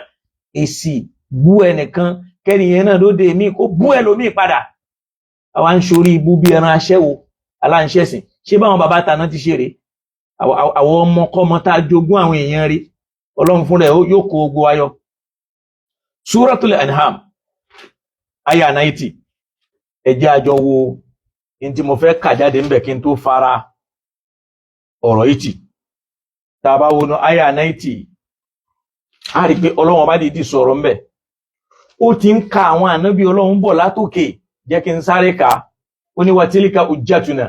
èsì bú ẹnìkan kẹ́nìyẹn náà lóde míì kó bú ẹlòmíì padà àwa ń ṣorí ibú bí ẹran aṣẹ́wó aláǹṣẹ̀sìn ṣé báwọn bàbá tàná ti ṣe rè àwọn ọmọkọ́mọ tá a jogún àwọn èèyàn rí Ọlọ́run fúnra ẹ̀ yóò kó ogbó ayọ̀ Suratul An'am aya 90 ẹ jẹ́ àjọ wo in tí mo fẹ́ kà jáde ńbẹ̀ kí n tó fara ọ̀rọ̀ yìí tì tá a bá wọnú aya 90 a rí pé Ọlọ́run bá dìídì sọ̀rọ̀ ńbẹ̀ ó ti ń ka àwọn ànábì Ọlọ́run bọ̀ látòkè jẹ́ kí n sáré kà á ó ní watilka hujjatuna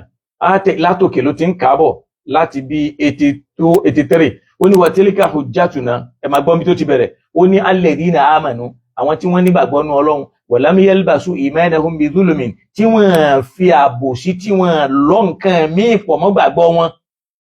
látòkè ló ti ń kà á bọ̀ láti bí 83 ó ní watilka hujjatuna ẹ máa gbọ́n bí tó ti bẹ̀rẹ̀ ó ní alladhina amanu àwọn tí wọ́n nígbàgbọ́ nú Ọlọ́run walam yalbasu imanahum bizulumin tí wọ́n fi àbòsí tí wọ́n lọ nǹkan míì pọ̀ mọ́ gbàgbọ́ wọn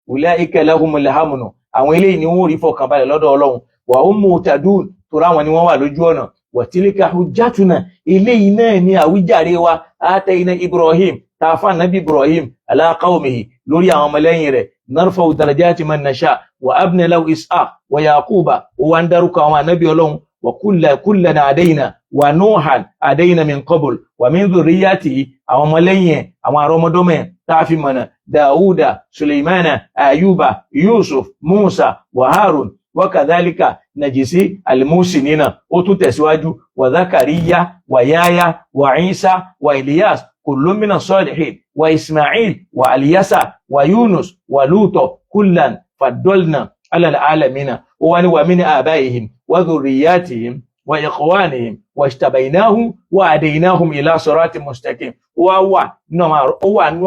ulaika lahumul amnu àwọn eléyìí ni wọ́n rí fọkànbalẹ̀ lọ́dọ̀ Ọlọ́run wa hum muhtadun tó ráwọn ni wọ́n wà lójú ọ̀nà watilka hujjatuna eléyìí náà ni àwíjàre wa atayna Ibrahim tààfà nàbí Ibrahim ala qawmihi lórí àwọn ọmọlẹ́yìn rẹ̀ narfa'u darajati man nasha wa abna lahu Ishaq wa Yaquba wa ń dárúkọ àwọn ànábì Ọlọ́run wa kullan adayna wa Nuhan adayna min qabl wa min dhurriyyatihi àwọn ọmọlẹ́yìn àwọn àrọmọdọ́mọ tààfi mọ̀nà Dawuda Sulaimana Ayuba Yusuf Musa wa Harun wakadhalika najisi almusinina ó tún tẹ̀síwájú wa Zakariya wa Yahya wa Isa wa Ilyas kullun mina salihin wa Ismail wa Alyasa wa Yunus wa Luto kullan faddalna ala alamina wa min abaihim wa dhurriyyatihim wa ikhwanihim wajtabainahum wa adainahum ila siratin mustaqim wà nú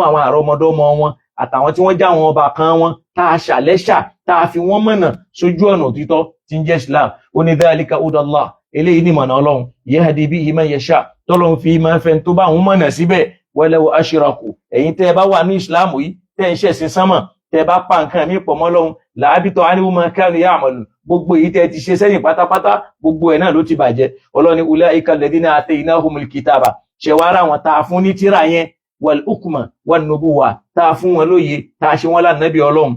àwọn àrọmọdọ́mọ wọn àtàwọn tí wọ́n já wọn ọba kan wọn tá a ṣàlẹ́ṣà tá a fi wọ́n mọ̀nà sójú ọ̀nà òtítọ́ tí ń jẹ́ Islam ó ní dhalika hudallah eléyìí ní mọ̀nà Ọlọ́run yahdi bihi man yasha tọ́lọ́run fi máa fẹ́ tó bá òun mọ̀nà síbẹ̀ walaw ashraku ẹ̀yin tẹ́ ẹ bá wà ní Islam yìí tẹ́ ń ṣẹ̀sìn sánmọ̀ tẹ́ ẹ bá pa nǹkan mi pọ̀ mọ́ Ọlọ́run làábìtọ̀ anhum ma kanu ya'malu gbogbo èyí tẹ́ ti ṣe sẹ́yìn pátápátá gbogbo ẹ̀ náà ló ti bàjẹ́ Ọlọ́run ní ulaika alladhina ataynahumul kitaba ṣẹ̀wárà wọn tá a fún ní tírà yẹn wal hukma wan nubuwa tá a fún wọn lóye tá a ṣe wọn lánàbí Ọlọ́run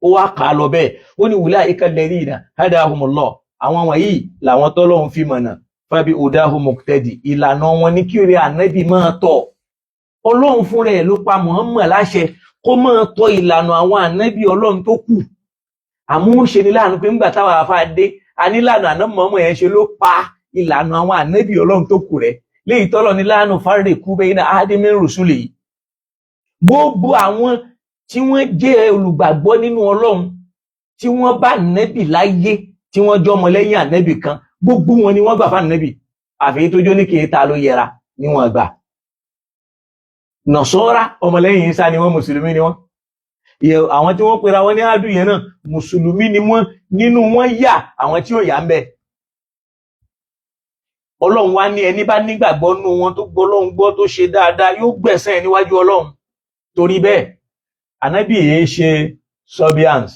ó wá kà á lọ bẹ́ẹ̀ ó ní ulaika alladhina hadahumullah àwọn wọ̀nyí làwọn tọ́lọ́run fi mọ̀nà fabi hudahu muqtadi ìlànà wọn ní kí orí ànábì máa tọ̀ Ọlọ́run fúnra ẹ̀ ló pa Muhammad láṣẹ kó máa tọ̀ ìlànà àwọn ànábì Ọlọ́run tó kù àmúṣe ní láàánú pé ńgbà táwọn àfáà dé a nílànà àná Muhammad yẹn ṣe ló pa ìlànà àwọn ànábì Ọlọ́run tó kù rẹ̀ léyìí tọ́lọ̀ ní láàánú fárẹ̀kú bayna ahadin min rusuli gbogbo àwọn tí wọ́n jẹ́ olùgbàgbọ́ nínú Ọlọ́run tí wọ́n bá nẹ́bì láyé tí wọ́n jọ ọmọ lẹ́yìn ànẹ́bì kan gbogbo wọn ni wọ́n gbà fún ànẹ́bì àfihàn tó jó ní kí ta ló yẹra ni wọ́n gbà Nasara ọmọlẹ́yìn Ìsá ni wọ́n mùsùlùmí ni wọ́n àwọn tí wọ́n pera wọn ní àdú yẹn náà mùsùlùmí ni wọ́n nínú wọn yà àwọn tí ò yà ń bẹ Ọlọ́run wá ní ẹni bá nígbàgbọ́ nínú wọn tó gbọ́ Ọlọ́run gbọ́ tó ṣe dáadáa yóò gbẹ̀san ẹ̀ níwájú Ọlọ́run torí bẹ́ẹ̀ ànábì yìí ṣe Sabians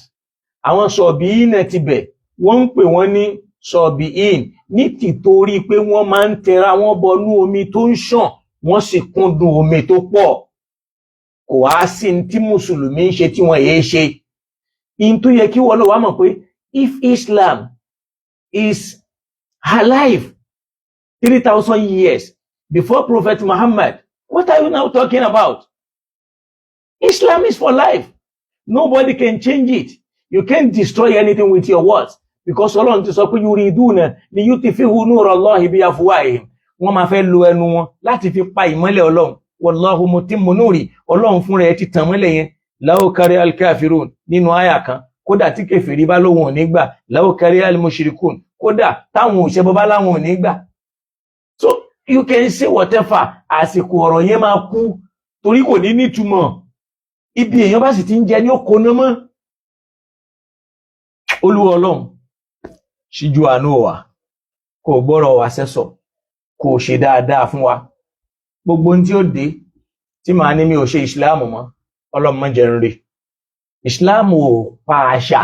àwọn Sabiin ti bẹ̀ wọ́n ń pè wọ́n ní Sabiin ní tìtorí pé wọ́n máa ń tẹra wọn bọnú omi tó ń ṣàn wọ́n sì kúndùn omi tó pọ̀ kò wá sí tí mùsùlùmí ń ṣe tí wọ́n yéé ṣe in tó yẹ kí wọ́n lọ wá mọ̀ pé if Islam is alive 3,000 years before Prophet Muhammad what are you now talking about Islam is for life. Nobody can change it. You can't destroy anything with your words. Because Ọlọ́run ti sọ pé yuriduna liyutfi'u nurallahi biafwahihim. Wọ́n máa fẹ́ lo ẹnu wọn láti fi pa ìmọ́lẹ̀ Ọlọ́run. Wallahu mutimmu nuri. Ọlọ́run fúnra ẹ̀ ti tàn mọ́lẹ̀ yẹn. Law kariha al-kafirun nínú àyà kan. Kódà tí kèfèrí bá lóhùn ò ní gbà. Law kariha al-mushrikun. Kódà táwọn òṣèbọ bá láwọn ò ní gbà. So you can say whatever. Àsìkò ọ̀rọ̀ yẹn máa kú torí kò ní nítumọ̀. Ibi èèyàn bá sì ti ń jẹ ní oko náà mọ́. Olúwa Ọlọ́run ṣíjú àánú wa kó gbọ́rọ̀ wa sẹ́sọ̀ kó ṣe dáadáa fún wa. Gbogbo ohun tí ó dé tí màá ní mi ò ṣe ìsìláàmù mọ́ Ọlọ́run má jẹ́ n rí. Ìsìláàmù ò pa àṣà.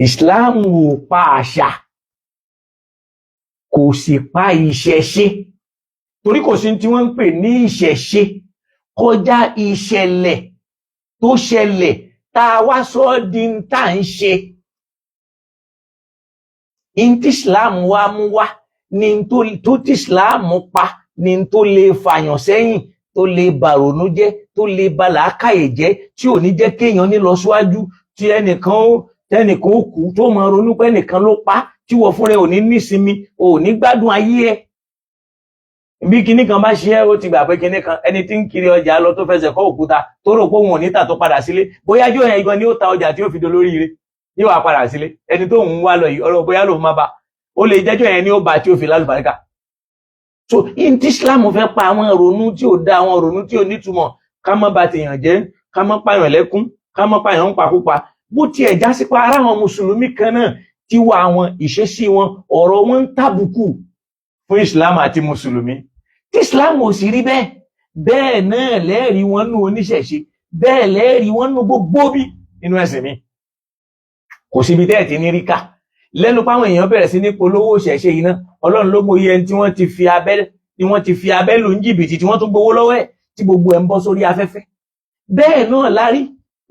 Ìsìláàmù ò pa àṣà. Kò sì pa ìṣẹ̀ṣe. Torí kò sí tí wọ́n ń pè ní ìṣẹ̀ṣe kọjá ìṣẹ̀lẹ̀ tó ṣẹlẹ̀ tá a wá sọ di ń tà ń ṣe. In tí Islam wá mú wá ní tó tí Islam pa ní tó lè fàyàn sẹ́yìn, tó lè bàrònú jẹ́, tó lè ba làákàyè jẹ́, tí ò ní jẹ́ kéèyàn ní lọ síwájú, tí ẹnìkan ó kú tó máa ronú pé ẹnìkan ló pa, tí wọ́n fúnra ò ní nísinmi, ò ní gbádùn ayé ẹ̀. Bí kinní kan bá ṣe ẹ́ ó ti gbà pé kinní kan, ẹni tí ń kiri ọjà lọ tó fẹsẹ̀ kọ́ òkúta tó rò pé òun ò ní tà tó padà sílé, bóyá jọ yẹn gan ni ó ta ọjà tí ó fi dolóríire yóò wá padà sílé. Ẹni tó ń wá lọ yìí ọ̀rọ̀ bóyá lòun má bá, ó lè jẹ́jọ́ yẹn ni ó bá tí ó fi lálùbáríkà. So in tí Islam fẹ́ pa àwọn ìrònú tí ò dá, àwọn ìrònú tí ò nítumọ̀, ká má bà tèèyàn jẹ́, ká má pààyàn lẹ́kún, ká má pààyàn ń pakúpa. Bó tiẹ̀ já sí pa ara àwọn mùsùlùmí kan náà tí wà àwọn ìṣesí wọn, ọ̀rọ̀ wọn ń tàbùkù fún Islam àti mùsùlùmí. Tí Islam ò sì rí bẹ́ẹ̀, bẹ́ẹ̀ náà lẹ́ẹ̀rí wọn nú oníṣẹ̀ṣe, bẹ́ẹ̀ lẹ́ẹ̀rí wọn nú gbogbo bí nínú ẹ̀sìn mi. Kò síbi tẹ́ẹ̀ tí ní rí ká. Lẹ́nu páwọn èèyàn bẹ̀rẹ̀ sí ní polówó ṣẹ̀ṣe iná, Ọlọ́run ló mọ̀ iye tí wọ́n ti fi abẹ́ lù ń jìbìtì tí wọ́n tún gbowó lọ́wọ́ ẹ̀ tí gbogbo ẹ̀ ń bọ́ sórí afẹ́fẹ́. Bẹ́ẹ̀ náà lárí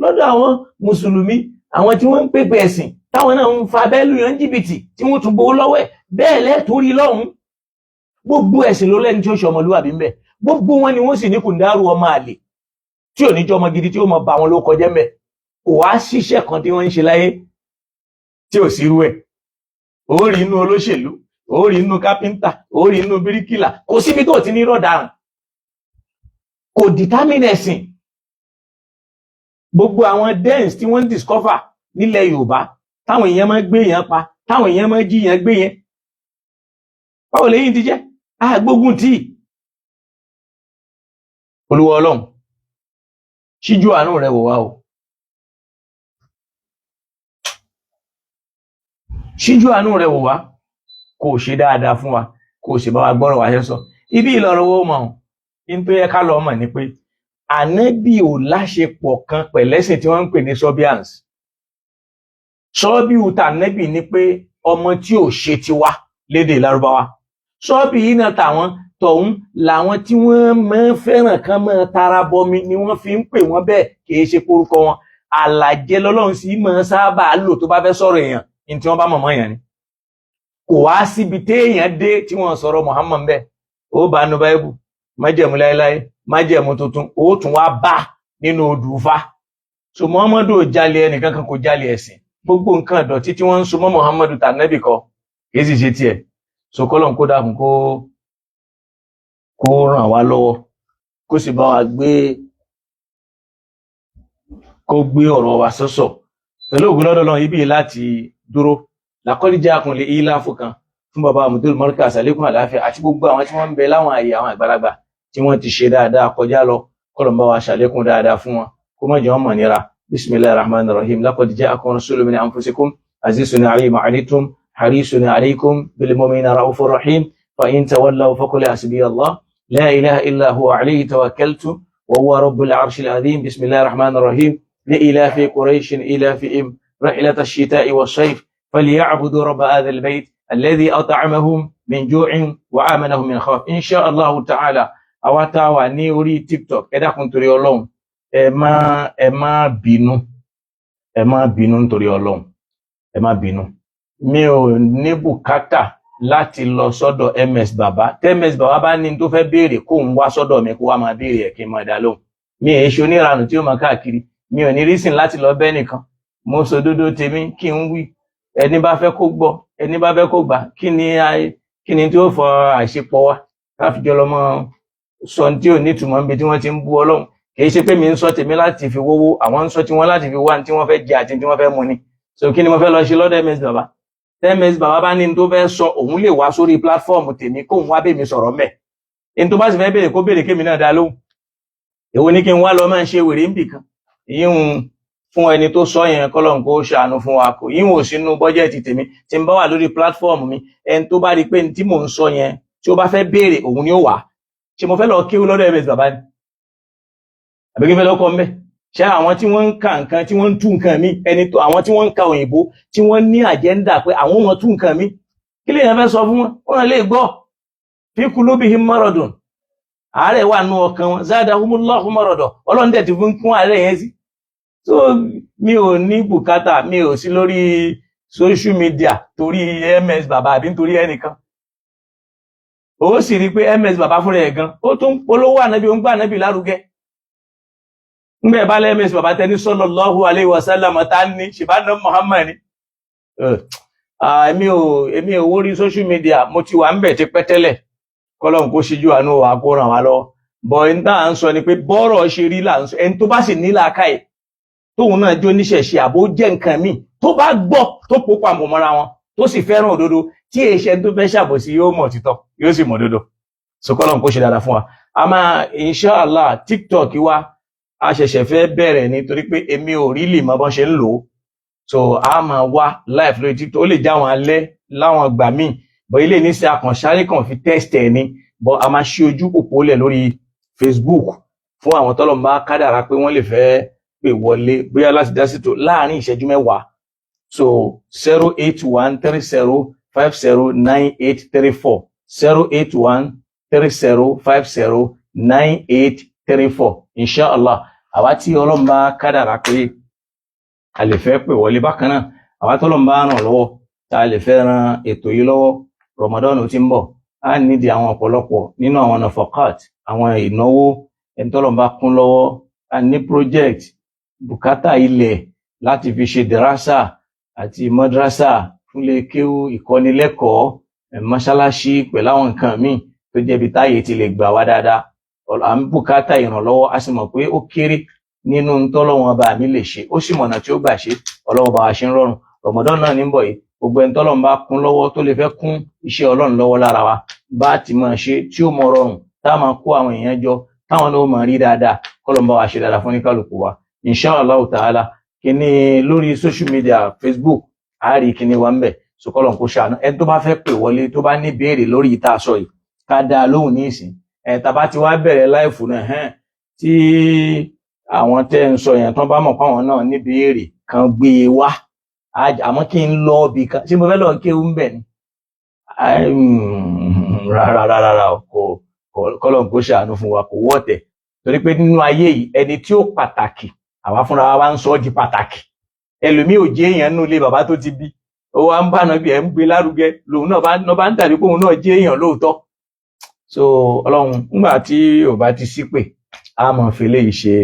lọ́dọ̀ àwọn mùsùlùmí, àwọn tí wọ́n ń pèpè ẹ̀sìn táwọn náà ń fa abẹ́ lù ń jìbìtì tí wọ́n tún gbowó lọ́wọ́ ẹ̀. Bẹ́ẹ̀ lẹ́ẹ̀tórí lọ́hùn. Gbogbo ẹ̀sìn ló lẹ́ni tí ó ṣe ọmọlúwàbí ń bẹ. Gbogbo wọn ni wọ́n sì ní kùndàrú ọmọ àlè tí ò ní jẹ́ ọmọ gidi tí ó mọ bá wọn ló kọjá mẹ́. Kò wá ṣiṣẹ́ kan tí wọ́n ń ṣe láyé tí ò sírú ẹ̀. Ó rí inú olóṣèlú, ó rí inú kápẹ́ńtà, ó rí inú bíríkìlà, kò síbi tó ti ní rọ̀daràn. Kò determine ẹ̀sìn. Gbogbo àwọn dens tí wọ́n ń discover nílẹ̀ Yorùbá táwọn èèyàn máa gbé yẹn pa, táwọn èèyàn máa jí yẹn gbé yẹn. Báwo lèyí ti jẹ́? Gbógun tí. Olúwa Ọlọ́run ṣíjú àánú rẹ̀ wò wá o. Ṣíjú àánú rẹ̀ wò wá, kò ṣe dáadáa fún wa, kò ṣe bá wa gbọ́rọ̀ wá sẹ́sọ. Ibi ìlọ̀rọ̀ wo mọ̀ in tó yẹ ká lọ mọ̀ ni pé Ànábì ò láṣepọ̀ kan pẹ̀lẹ́sìn tí wọ́n ń pè ní Sọ́bíàns. Sọ́bíù tànábì ni pé ọmọ tí ò ṣe tiwa lédè Lárúbáwá. Sọ́bì yìí náà tàwọn tọ̀hún làwọn tí wọ́n máa ń fẹ́ràn kan máa tara bọmi ni wọ́n fi ń pè wọ́n bẹ́ẹ̀, kìí ṣe porúkọ wọn. Àlàjẹ lọ́lọ́run sì máa sábà lò tó bá fẹ́ sọ̀rọ̀ èèyàn ní tí wọ́n bá mọ̀mọ́ èèyàn ni. Kò wá síbi téèyàn dé tí wọ́n sọ̀rọ̀ Muhammad bẹ́ẹ̀. Ó bá nu Báíbù, májẹ̀mú láéláé, májẹ̀mú tuntun, ó tún wá bá nínú odù Ifá. So Muhammadu ò jalè ẹnìkan kan kò jalè ẹ̀sìn. Gbogbo nǹkan ìdọ̀tí tí wọ́n ń so mọ́ Muhammadu tànábì kọ, kìí sì ṣe tiẹ̀. So kọ́lọ́n kó dákun kó ràn wá lọ́wọ́, kó sì bá wa gbé ọ̀rọ̀ wa sọ́sọ̀. Pẹ̀lú ògùn lọ́dọ̀ lọ́n ibi láti dúró. Laqad ja'akum li ilafu kan fún bàbá Mutul Markaz àlékún àláfíà àti gbogbo àwọn tí wọ́n ń bẹ láwọn àyè àwọn àgbàlagbà tí wọ́n ti ṣe dáadáa kọjá lọ. Kọ́lọ́n bá wa ṣàlékún dáadáa fún wọn, kó má jẹ́ wọ́n mọ̀ nira. Bismillahir Rahmanir Rahim. Laqad ja'akum rasulun min anfusikum azizun 'alayhi ma 'anittum harisun 'alaykum bil mu'minina ra'ufur rahim. Fa in tawallaw faqul hasbiyallah la ilaha illa huwa 'alayhi tawakkaltu wa huwa rabbul 'arshil 'azim. Bismillahir Rahmanir Rahim. لإلاف قريش إلافهم رحلة الشتاء والصيف فليعبدوا رب هذا البيت الذي أطعمهم من جوع وآمنهم من خوف. إن شاء الله تعالى أواتاوا ní orí TikTok ẹ dákun torí Ọlọ́run ẹ má bínú nítorí Ọlọ́run, ẹ má bínú. Mi ò ní bùkátà láti lọ sọ́dọ̀ MS Baba. Tẹ́ MS Baba bá ní tó fẹ́ béèrè kó ń wá sọ́dọ̀ mi kó wá máa béèrè ẹ̀ kí n máa dá lóhùn. mi ò ṣe oníranù tí ó máa káàkiri, mi ò ní rísìn láti lọ bẹ́ nìkan, mo sọ òdodo tèmi kí n wí, ẹni bá fẹ́ kó gbọ́, ẹni bá fẹ́ kó gbà, kí ni tí ó fọ àṣepọ̀ wa káfíjọ lọmọ sọ tí ò nítumọ̀ níbi tí wọ́n ti ń bú Ọlọ́run. Kìí ṣe pé mi ń sọ tèmi láti fi wówó, àwọn ń sọ tí wọ́n láti fi wá tí wọ́n fẹ́ jẹ àti tí wọ́n fẹ́ mu ni. So kí ni mo fẹ́ lọ ṣe lọ́dọ̀ MS Baba? MS Baba bá ní tó fẹ́ sọ, òun lè wá sórí platform tèmi kóun wá bèmi sọ̀rọ̀ mẹ́. In tó bá sì fẹ́ béèrè kó béèrè kémi náà dá lóhùn. Èwo ni kí n wá lọ máa ń ṣe wèrè níbì kan? Ìyíhun fún ẹni tó sọ yẹn kọ́lọ́run kó ṣàánú fún wa, kò yíhun ò sínú bọ́jẹ́ẹ̀tì tèmi. Tí n bá wà lórí platform mi, ẹni tó bá rí pé tí mò ń sọ yẹn tí ó bá fẹ́ béèrè òun ni ó wà. Ṣé mo fẹ́ lọ kéwú lọ́dọ̀ MS Baba ni? Àbí kí n fẹ́ lọ́kọ́ mbẹ́? Ṣé àwọn tí wọ́n ń ka nǹkan tí wọ́n ń tú nǹkan mi, àwọn tí wọ́n ń ka òyìnbó tí wọ́n ní àjẹ́ndà pé àwọn ọmọ tú nǹkan mi, kí lè yẹn fẹ́ sọ fún wọn? Wọ́n lè gbọ́. Fi kulubihim maradun, àárẹ̀ wà nú ọkàn wọn, zadahumullahu marada, Ọlọ́run dẹ̀ ti fún kún àárẹ̀ yẹn sí. So mi ò ní bùkátà, mi ò sí lórí social media torí MS Baba àbí nítorí ẹnìkan. Ó sì rí pé MS Baba fúnra ẹ̀ gan, ó tún polówó ànábì, ó ń gbà ànábì lárugẹ. Ngbẹ̀ bá lẹ́ MS Baba tẹni sallallahu alaihi wasallam ta ní ṣìbánà Muhammad ni. Èmi ò wórí social media, mo ti wà ń bẹ̀ ti pẹ́ tẹ́lẹ̀, kọ́lọ́run kó ṣíjú àánú wa kó ràn wá lọ́wọ́. Bọ̀ ní tá à ń sọ ni pé bọ́rọ̀ ṣe rí là ń sọ, ẹni tó bá sì ní làákàyè tóun náà jó níṣẹ̀ṣe àbó jẹ́ nǹkan míì tó bá gbọ́ tó pópa mọ̀ mọ́ra wọn tó sì fẹ́ràn òdodo tí èṣẹ́ tó fẹ́ ṣàbòsí yóò mọ̀ títọ́ yóò sì mọ̀ òdodo. So kọ́lọ́run kó ṣe dáadáa fún wa. A máa inshallah TikTok wa a ṣẹ̀ṣẹ̀ fẹ́ bẹ̀rẹ̀ ni torí pé èmi ò rí lè mọ bọ́n ṣe ń lò ó. So a máa wá live lórí TikTok, ó lè já wọn alẹ́ láwọn ìgbà míì, bọ̀ ilé ní sí akànṣáré kan fi test ẹ̀ ni, bọ̀ a máa ṣí ojú òpó lẹ̀ lórí Facebook fún àwọn tọ́lọ̀ máa kádàrá pé wọ́n lè fẹ́ pè wọlé bóyá láti dá sí tó láàrin ìṣẹ́jú mẹ́wàá. So 08130509834 08130509834 inshallah. Àwa tí Ọlọ́run bá kádàrá pé a lè fẹ́ pè wọlé bákan náà, àwa tọ́lọ́run bá ràn lọ́wọ́ tá a lè fẹ́ ran ètò yìí lọ́wọ́, Ramadan tí ń bọ̀ a nídìí àwọn ọ̀pọ̀lọpọ̀ nínú àwọn nafakat, àwọn ìnáwó, ẹni tọ́lọ́run bá kún lọ́wọ́, a ní project bùkátà ilẹ̀ láti fi ṣe dẹ̀rásà àti madrasa fúnlé kéwú, ìkọ́nilẹ́kọ̀ọ́, mọ́ṣáláṣí pẹ̀lú àwọn nǹkan míì tó jẹ́bi táyé ti lè gbà wá dáadáa. À ń bùkátà ìrànlọ́wọ́, a sì mọ̀ pé ó kéré nínú tọ́lọ́run bá mi lè ṣe, ó sì mọ̀nà tí ó gbà ṣe, Ọlọ́run bá wa ṣe ń rọrùn. Ramadan náà ní ń bọ̀ yìí, gbogbo ẹni tọ́lọ́run bá kún lọ́wọ́ tó lè fẹ́ kún iṣẹ́ Ọlọ́run lọ́wọ́ lára wa bá ti máa ṣe tí ó mọ rọrùn, tá a máa kó àwọn èèyàn jọ táwọn náà máa rí dáadáa, kọ́lọ́run bá wa ṣe dáadáa fún ní kálukú wa. Inshallah ta'ala kíní lórí social media Facebook àárí kíní wa ń bẹ̀, so kọ́lọ́run kó ṣàánú. Ẹni tó bá fẹ́ pè wọlé tó bá ní béèrè lórí ìta sọ yìí ká dá lóhùn ní ìsìn. Tàbá ti wá bẹ̀rẹ̀ láìfù náà tí àwọn tẹ́ ń sọ yẹn tán bá mọ̀ páwọn náà ní béèrè kan gbé e wá, àmọ́ kí n lọ bì kan ṣé mo fẹ́ lọ kéwú ń bẹ̀ ni? Rárá kọ́lọ́run kó ṣàánú fún wa, kò wọ́tẹ̀. Torí pé nínú ayé yìí ẹni tí ó pàtàkì àwa fúnra wa ń sọ di pàtàkì. Ẹlòmíì ò jẹ́ èèyàn nínú ilé bàbá tó ti bí, ó wá ń bá náà bí ẹ̀ ń gbé lárugẹ, lòun náà bá ń tàbí pé òun náà jẹ́ èèyàn lóòótọ́. So Ọlọ́run nígbà tí ò bá ti sí pé a máa fi eléyìí ṣe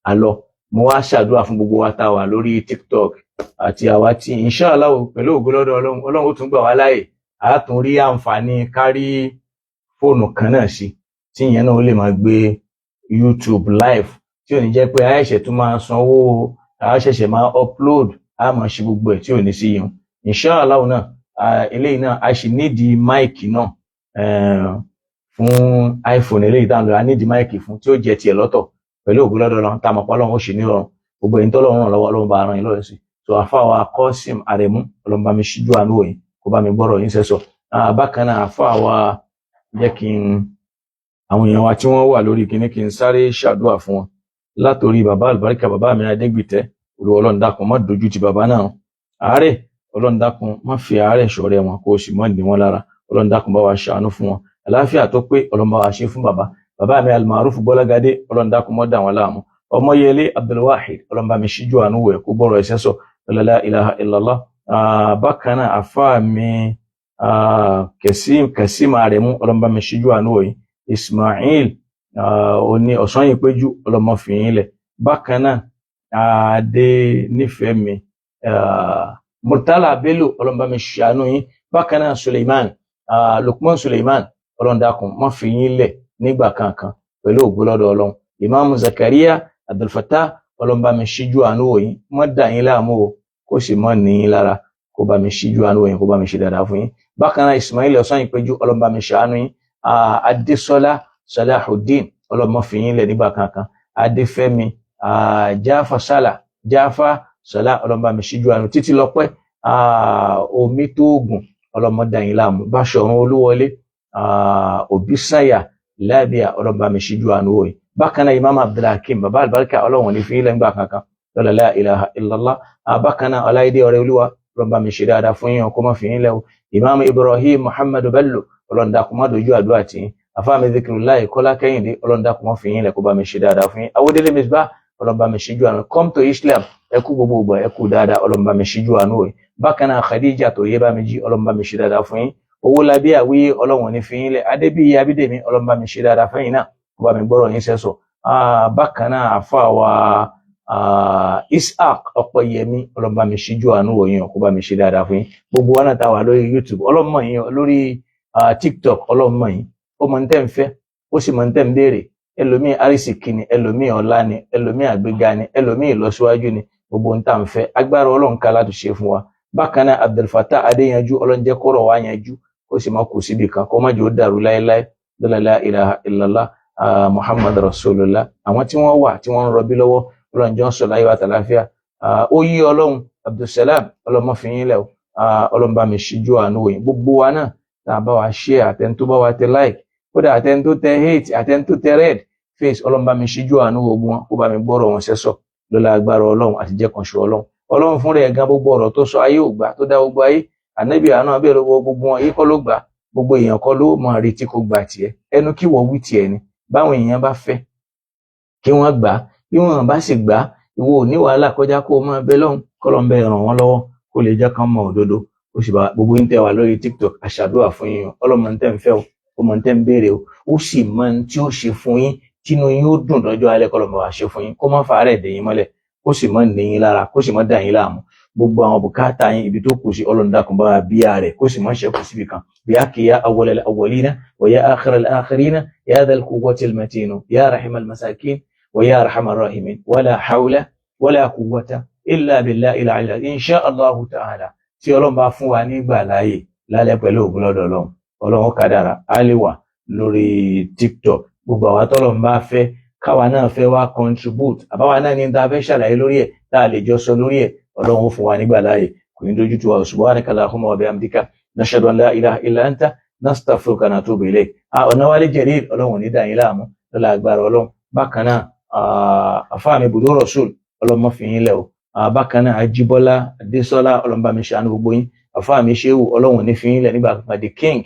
àlọ. Mo wá ṣàdúrà fún gbogbo wa tá a wà lórí TikTok àti àwa tí inshallah pẹ̀lú ògo lọ́dọ̀ Ọlọ́run ó tún gbà wá láàyè, a tún rí àǹfààní kárí fóònù kan náà sí tí ìyẹn náà ó lè máa gbé YouTube live tí ò ní jẹ́ pé àìṣẹ̀ tún máa sanwó, àìṣẹ̀ṣẹ̀ máa upload, a máa ṣe gbogbo ẹ̀ tí ò ní sí yìí. Inshallah náà eléyìí náà a sì nídìí máìkì náà fún iPhone eléyìí tá à ń lò, a nídìí máìkì fún tí ó jẹ́ tiẹ̀ lọ́tọ̀ pẹ̀lú ògo lọ́dọ̀ Ọlọ́run tá a mọ̀ pé Ọlọ́run ó ṣe ní ìrọ̀rùn. Gbogbo ẹ̀yin tọ́lọ́run ràn lọ́wọ́ Ọlọ́run bá ràn yín lọ́wọ́ sí. So àfáà Qasim Aremu Ọlọ́run bá mi ṣíjú àánú wò yín, kó bá mi gbọ́rọ̀ yín sẹ́sọ̀. Bákan náà àfáà jẹ́ kí n àwọn èèyàn wa tí wọ́n wà lórí kíní kí n sáré ṣàdúrà fún wọn látòrí bàbá àlùbáríkà bàbá mi Adégbìtẹ́, Olúwa Ọlọ́run dákun má dojú ti bàbá náà, àárẹ̀ Ọlọ́run dákun má fi àárẹ̀ ṣọ̀rẹ́ wọn kó o sì má ní wọn lára, Ọlọ́run dákun bá wa ṣàánú fún wọn, àlàáfíà tó pé Ọlọ́run bá wa ṣe fún bàbá mi Almaruf Bọ́lágadé, Ọlọ́run dákun má dà wọn láàmú, Ọmọyẹlé Abdulwahid Ọlọ́run bá mi ṣíjú àánú wò ẹ́ kó gbọ́rọ̀ ẹ̀sẹ̀ sọ la ilaha illallah. Bákan náà àfáà mi Kasim Aremu Ọlọ́run bá mi ṣíjú àánú wò yín, Ismail oní ọ̀sán yìí péjú ọlọ́mọ fi yín lẹ̀. Bákan náà adé nífẹ̀ẹ́ mi Murtala Bello ọlọ́mọba mi ṣàánú yín. Bákan náà Suleiman Lukman Suleiman ọlọ́ndàkùn má fi yín lẹ̀ nígbà kankan pẹ̀lú ògbólọ́dọ̀ ọlọ́run. Imam Zakaria Abdulfatah ọlọ́mọba mi ṣíjú àánú wò yín, má dà yín láàmú o kó sì má ní yín lára, kó bá mi ṣíjú àánú wò yín, kó bá mi ṣe dáadáa fún yín. Bákan náà Ismail ọ̀sán ìpéjú ọlọ́mọba mi ṣàánú yín. Adésọlá Salahuddin ọlọ́mọ fi yín lẹ̀ nígbà kankan. Adéfẹ́mi Jáfà Sálà ọlọ́mọba mi ṣíjú àánú. Títí lọ́pẹ́ omi tó oògùn ọlọ́mọ dà yín láàmú. Báṣọ̀run Olúwọlé Òbísáyà Lábíà ọlọ́mọba mi ṣíjú àánú wò yín. Bákan náà Imam Abdulhakeem bàbá àlùbáríkà ọlọ́run ní fi yín lẹ̀ nígbà kankan lọ́la la ilaha illallah. Bákan náà Ọláìdé ọ̀rẹ́ Olúwa ọlọ́mọba mi ṣe dáadáa fún yín, ọkọ má fi yín lẹ̀ o. Imam Ibrahim Muhammadu Bello ọlọ́ndàkùn má dojú àdúrà tì yín. Afáàmì Zikrullahi Kọ́lá Kẹ́hìndé ọlọ́ndàkùn má fi yín lẹ̀, kó bá mi ṣe dáadáa fún yín. Awódélé Misbah ọlọ́mọba mi ṣíjú àánú. Come to Islam ẹkú gbogbo ògbà ẹkú dáadáa ọlọ́mọba mi ṣíjú àánú wò yín. Bákan náà Khadija tó yé bá mi jí ọlọ́mọba mi ṣe dáadáa fún yín. Owólabí Àwíyé ọlọ́run ní fi yín lẹ̀. Adébíyí Abídèmí ọlọ́mọba mi ṣe dáadáa fún yín náà, kó bá mi gbọ́rọ̀ yín sẹ́sọ̀. Bákan náà àfáàwà Ishaq Ọpẹ́yẹmí ọlọ́mọba mi ṣíjú àánú wò yín, kó bá mi ṣe dáadáa fún yín. Gbogbo wa náà tá wà lórí YouTube ọlọ́mọ yín, lórí TikTok ọlọ́mọ yín, ó mọ̀ ní tẹ́ ń fẹ́ ó sì mọ̀ ní tẹ́ ń béèrè. Ẹlòmíì àrísìkí ni, ẹlòmíì ọlá ni, ẹlòmíì àgbéga ni, ẹlòmíì ìlọsíwájú ni. Gbogbo ń tà ń fẹ́ agbára ọlọ́run ká láti ṣe fún wa. Bákan náà Abdulfatah Adéyanjú ọlọ́njẹ́ kọ́rọ̀ wá yanjú, kó sì má kù síbi kan, kó má jẹ́ ó dàrú láéláé. La ilaha illallah Muhammad Rasulullah. Àwọn tí wọ́n wà tí wọ́n ń rọbí lọ́wọ́ ọlọ́njọ́ sọ láyé wa tàlàáfíà. Ó yí ọlọ́run Abdulsalam ọlọ́mọ fi yín lẹ̀ o. Ọlọ́mọba mi ṣíjú àánú wò yín. Gbogbo wa náà tá a bá wa share, àtẹni tó bá wa tẹ like, kódà àtẹni tó tẹ hate, àtẹni tó tẹ red face, ọlọ́mọba mi ṣíjú àánú wò wọn, kó bá mi gbọ́rọ̀ wọn sẹ́sọ̀ lọ́la agbára ọlọ́run àti jẹ́ kan ṣe ọlọ́run. Ọlọ́run fún rẹ̀ gan gbogbo ọ̀rọ̀ tó sọ ayé ò gbà, tó dá gbogbo ayé. Ànábì àánú abẹ́rẹ́ gbogbo wọn yìí kọ́ ló gbà, gbogbo èèyàn kọ́ ló mọ̀ retí kó gbà tiẹ̀. Ẹnu kí wọ́n wí tiẹ̀ ni. Báwọn èèyàn bá fẹ́ kí wọ́n gbà, bí wọ́n bá sì gbà, ìwọ ò ní wàhálà kọjá kó o máa bẹ lọ́hùn kọ́lọ́ ń bẹ ràn wọ́n lọ́wọ́ kó lè jẹ́ kán mọ òdodo. Ó sì bá gbogbo yín tẹ́ wà lórí TikTok àṣàdúrà fún yín. Ọlọ́mọ ń tẹ́ ń fẹ́ o, ó mọ̀ ń tẹ́ ń béèrè o, ó sì mọ ohun tí ó ṣe fún yín tínú yín ó dùn lọ́jọ́ alẹ́, kọ́lọ́ mọ̀ wá ṣe fún yín, kó má fàárẹ̀ dè yín mọ́lẹ̀, kó sì mọ́ ní yín lára, kó sì mọ́ dà yín láàmú. Gbogbo àwọn bùkátà yín ibi tó kù sí Ọlọ́run dákun bá wa bíyà rẹ̀, kó sì mọ́ ṣẹ́kù síbi kan. Bíyàkì ya awwalal awwalina wa ya akhiral akhirina ya dhal quwwatil matin ya rahimal masakin wa ya arhamar rahimin wala hawla wala quwwata illa billahi al-ali. Insha Allahu ta'ala tí Ọlọ́run bá fún wa nígbà láàyè lálẹ́ pẹ̀lú ògùn lọ́dọ̀ Ọlọ́run, Ọlọ́run kádàrá á lè wà lórí TikTok. Gbogbo àwọn tọ́lọ́run bá fẹ́ káwa náà fẹ́ wá contribute, àbáwa náà ní ta fẹ́ ṣàlàyé lórí ẹ̀ tá a lè jọ sọ lórí ẹ̀, Ọlọ́run ó fún wa nígbà láàyè, kò ní dójú tu wa. Subhanaka Allahumma wa bihamdika nashhadu an la ilaha illa anta nastaghfiruka wa natubu ilayk. Ọ̀nà Wálé Jẹ̀líl Ọlọ́run ní dà yín láàmú lọ́la agbára Ọlọ́run. Bákan náà àfáàmì Budo Rasul ọlọ́mọ fi yín lẹ̀ o. Bákan náà Ajíbọ́lá Adésọ́lá ọlọ́run bá mi ṣàánú gbogbo yín. Àfáàmì Ṣéhù ọlọ́run ní fi yín lẹ̀ nígbà kan. The King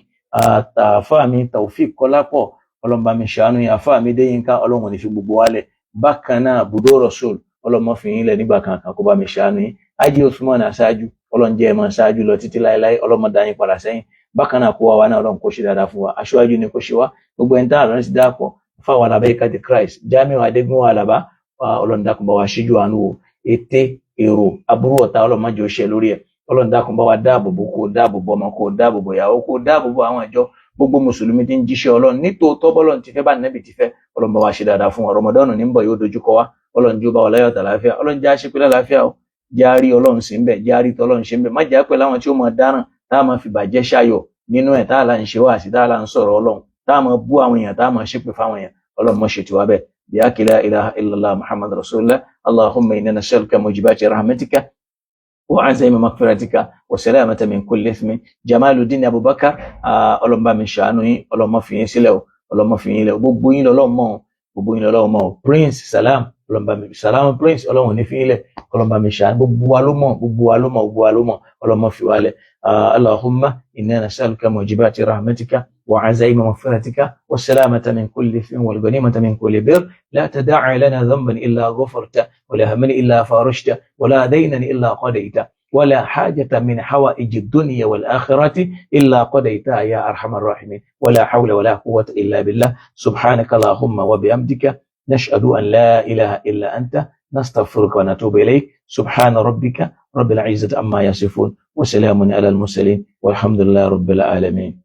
àfáàmì Taofik Kọ́lápọ̀ ọlọ́run bá mi ṣàánú yín. Àfáàmì Déyínká ọlọ́run ní fi gbogbo wálẹ̀. Bákan náà Budo Rasul ọlọ́mọ fi yín lẹ̀ nígbà kan kó bá mi ṣàánú yín. Ájí Usman aṣáájú ọlọ́run jẹ́ ẹ̀mọ́ ṣáájú lọ títí láéláé, ọlọ́mọ dá yín padà sẹ́yìn. Bákan náà kó wa náà ọlọ́run kó ṣe dáadáa fún wa. Aṣáájú ni kó ṣe wá. Gbogbo ẹni tá àlọ́ sí dáàpọ̀ fáwọn Alábẹ́ríkà the Christ Jamiu Adégúnwà Àlàbá ọlọ́run dákun bá wa ṣíjú àánú wò. Ète èrò aburú ọ̀tá ọlọ́run má jẹ́ ó ṣẹ lórí ẹ̀. Ọlọ́run dákun bá wa dáàbò bò, kó dáàbò bò ọmọ, kó dáàbò bò ìyàwó, kó dáàbò bò àwọn ìjọ. Gbogbo mùsùlùmí tí ń jíṣẹ́ ọlọ́run nítòótọ́ bọ́lọ́run ti fẹ́ bá nẹ́bì ti fẹ́, ọlọ́run bá wa ṣe dáadáa fún wa. Ramadan ní ń bọ̀ yóò dojúkọ wa, ọlọ́run jí ó bá wa láyọ̀ àtàlàáfíà, ọlọ́run já ṣe pé lálàáfíà o, járí ọlọ́run sí ń bẹ̀, járí tọ́lọ́run ṣe ń bẹ̀, má jà pé láwọn tí ó mọ dáràn tá a máa fi bàjẹ́ ṣayọ̀ nínú ẹ̀, tá a là ń ṣe wá sí, tá a là ń sọ̀rọ̀ ọlọ́run, tá a máa bú àwọn èèyàn, tá a máa ṣépè fáwọn èèyàn. ọlọ́run mọ́ ṣètò wa bẹ́ẹ̀. بحق لا إله إلا الله محمد رسول الله. اللهم إنا نسألك موجبات رحمتك وعزائم مغفرتك وسلامة من كل إثم. جمال الدين أبو بكر ọlọ́run bá mi ṣàánú yín, ọlọ́run má fi yín sílẹ̀ o, ọlọ́run má fi yín lẹ̀ o, gbogbo yín lọ́lọ́run mọ̀ o, gbogbo yín lọ́lọ́run mọ̀ o. Prince Salam ọlọ́run bá mi Salam Prince ọlọ́run ní fi yín lẹ̀, ọlọ́run bá mi ṣàánú, gbogbo wa ló mọ̀, gbogbo wa ló mọ̀, gbogbo wa ló mọ̀, ọlọ́run má fi wá lẹ̀. اللهم إنا نسألك موجبات رحمتك وعزائم مغفرتك والسلامة من كل إثم والغنيمة من كل بر. لا تدع لنا ذنبا إلا غفرته ولا هما إلا فرجته ولا دينا إلا قضيته ولا حاجة من حوائج الدنيا والآخرة إلا قضيتها يا أرحم الراحمين ولا حول ولا قوة إلا بالله سبحانك اللهم وبحمدك نشهد أن لا إله إلا أنت نستغفرك ونتوب إليك سبحان ربك رب العزة عما يصفون وسلام على المرسلين والحمد لله رب العالمين.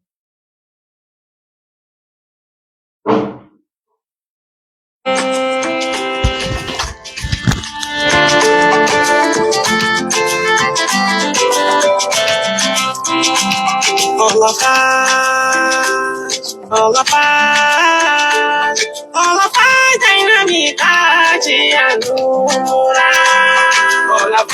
All of us, dynamic, Anumura. All of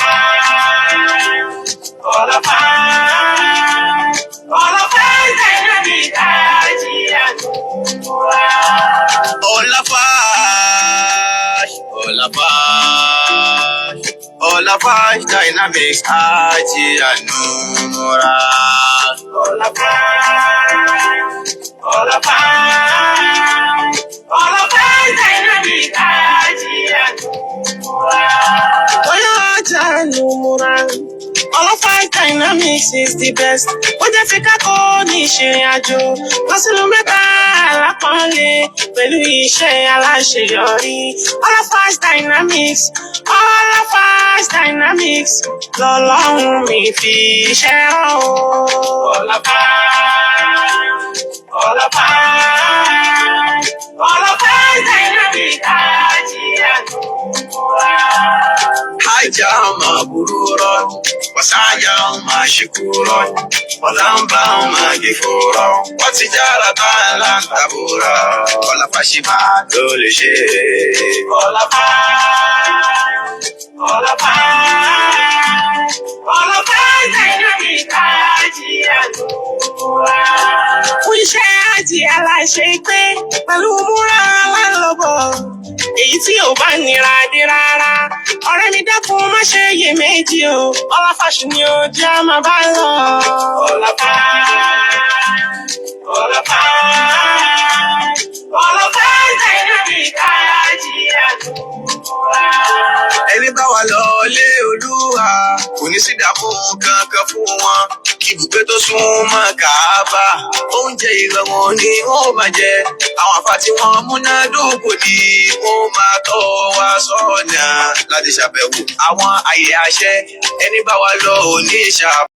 us, dynamic, Anumura. All of us, dynamics, Anumura. All of us, dynamic, Anumura. All of us dynamics is the best. Ó jẹ́ fi kákọ́ ní ìṣìrìn àjò. Lọ́sílù mẹ́ta alápọ̀nlé pẹ̀lú iṣẹ́ aláṣeyọrí. All of us dynamics. All of us dynamics. Lọ́lọ́run mi fi iṣẹ́ hàn o. All of us dynamics Hajama bururo, wasayama shukuro, walamba magifuro, watijara talan tabura, wala fashima dolishe. All of us dynamic fún iṣẹ́ àjì aláṣẹ pé pẹ̀lú múra lálọ́bọ̀ èyí tí ò bá nira dé rárá ọ̀rẹ́ mi dákun má ṣe yè méjì o ọlọ́fàṣù ni ó jẹ́ máa bá lọ. ọlọ́fà dynamic ẹni bá wà lọ lé olúwa kò ní sí dààmú kankan fún wọn ibùgbé tó sún mọ́ Káàbà oúnjẹ ìrọ̀rùn ni wọ́n máa jẹ àwọn àfà tí wọ́n múnádóko ni wọ́n máa tọ́ wa sọ́nà láti ṣàbẹ̀wò àwọn àyè àṣẹ ẹni bá wà lọ ò ní ṣàbẹ̀wò.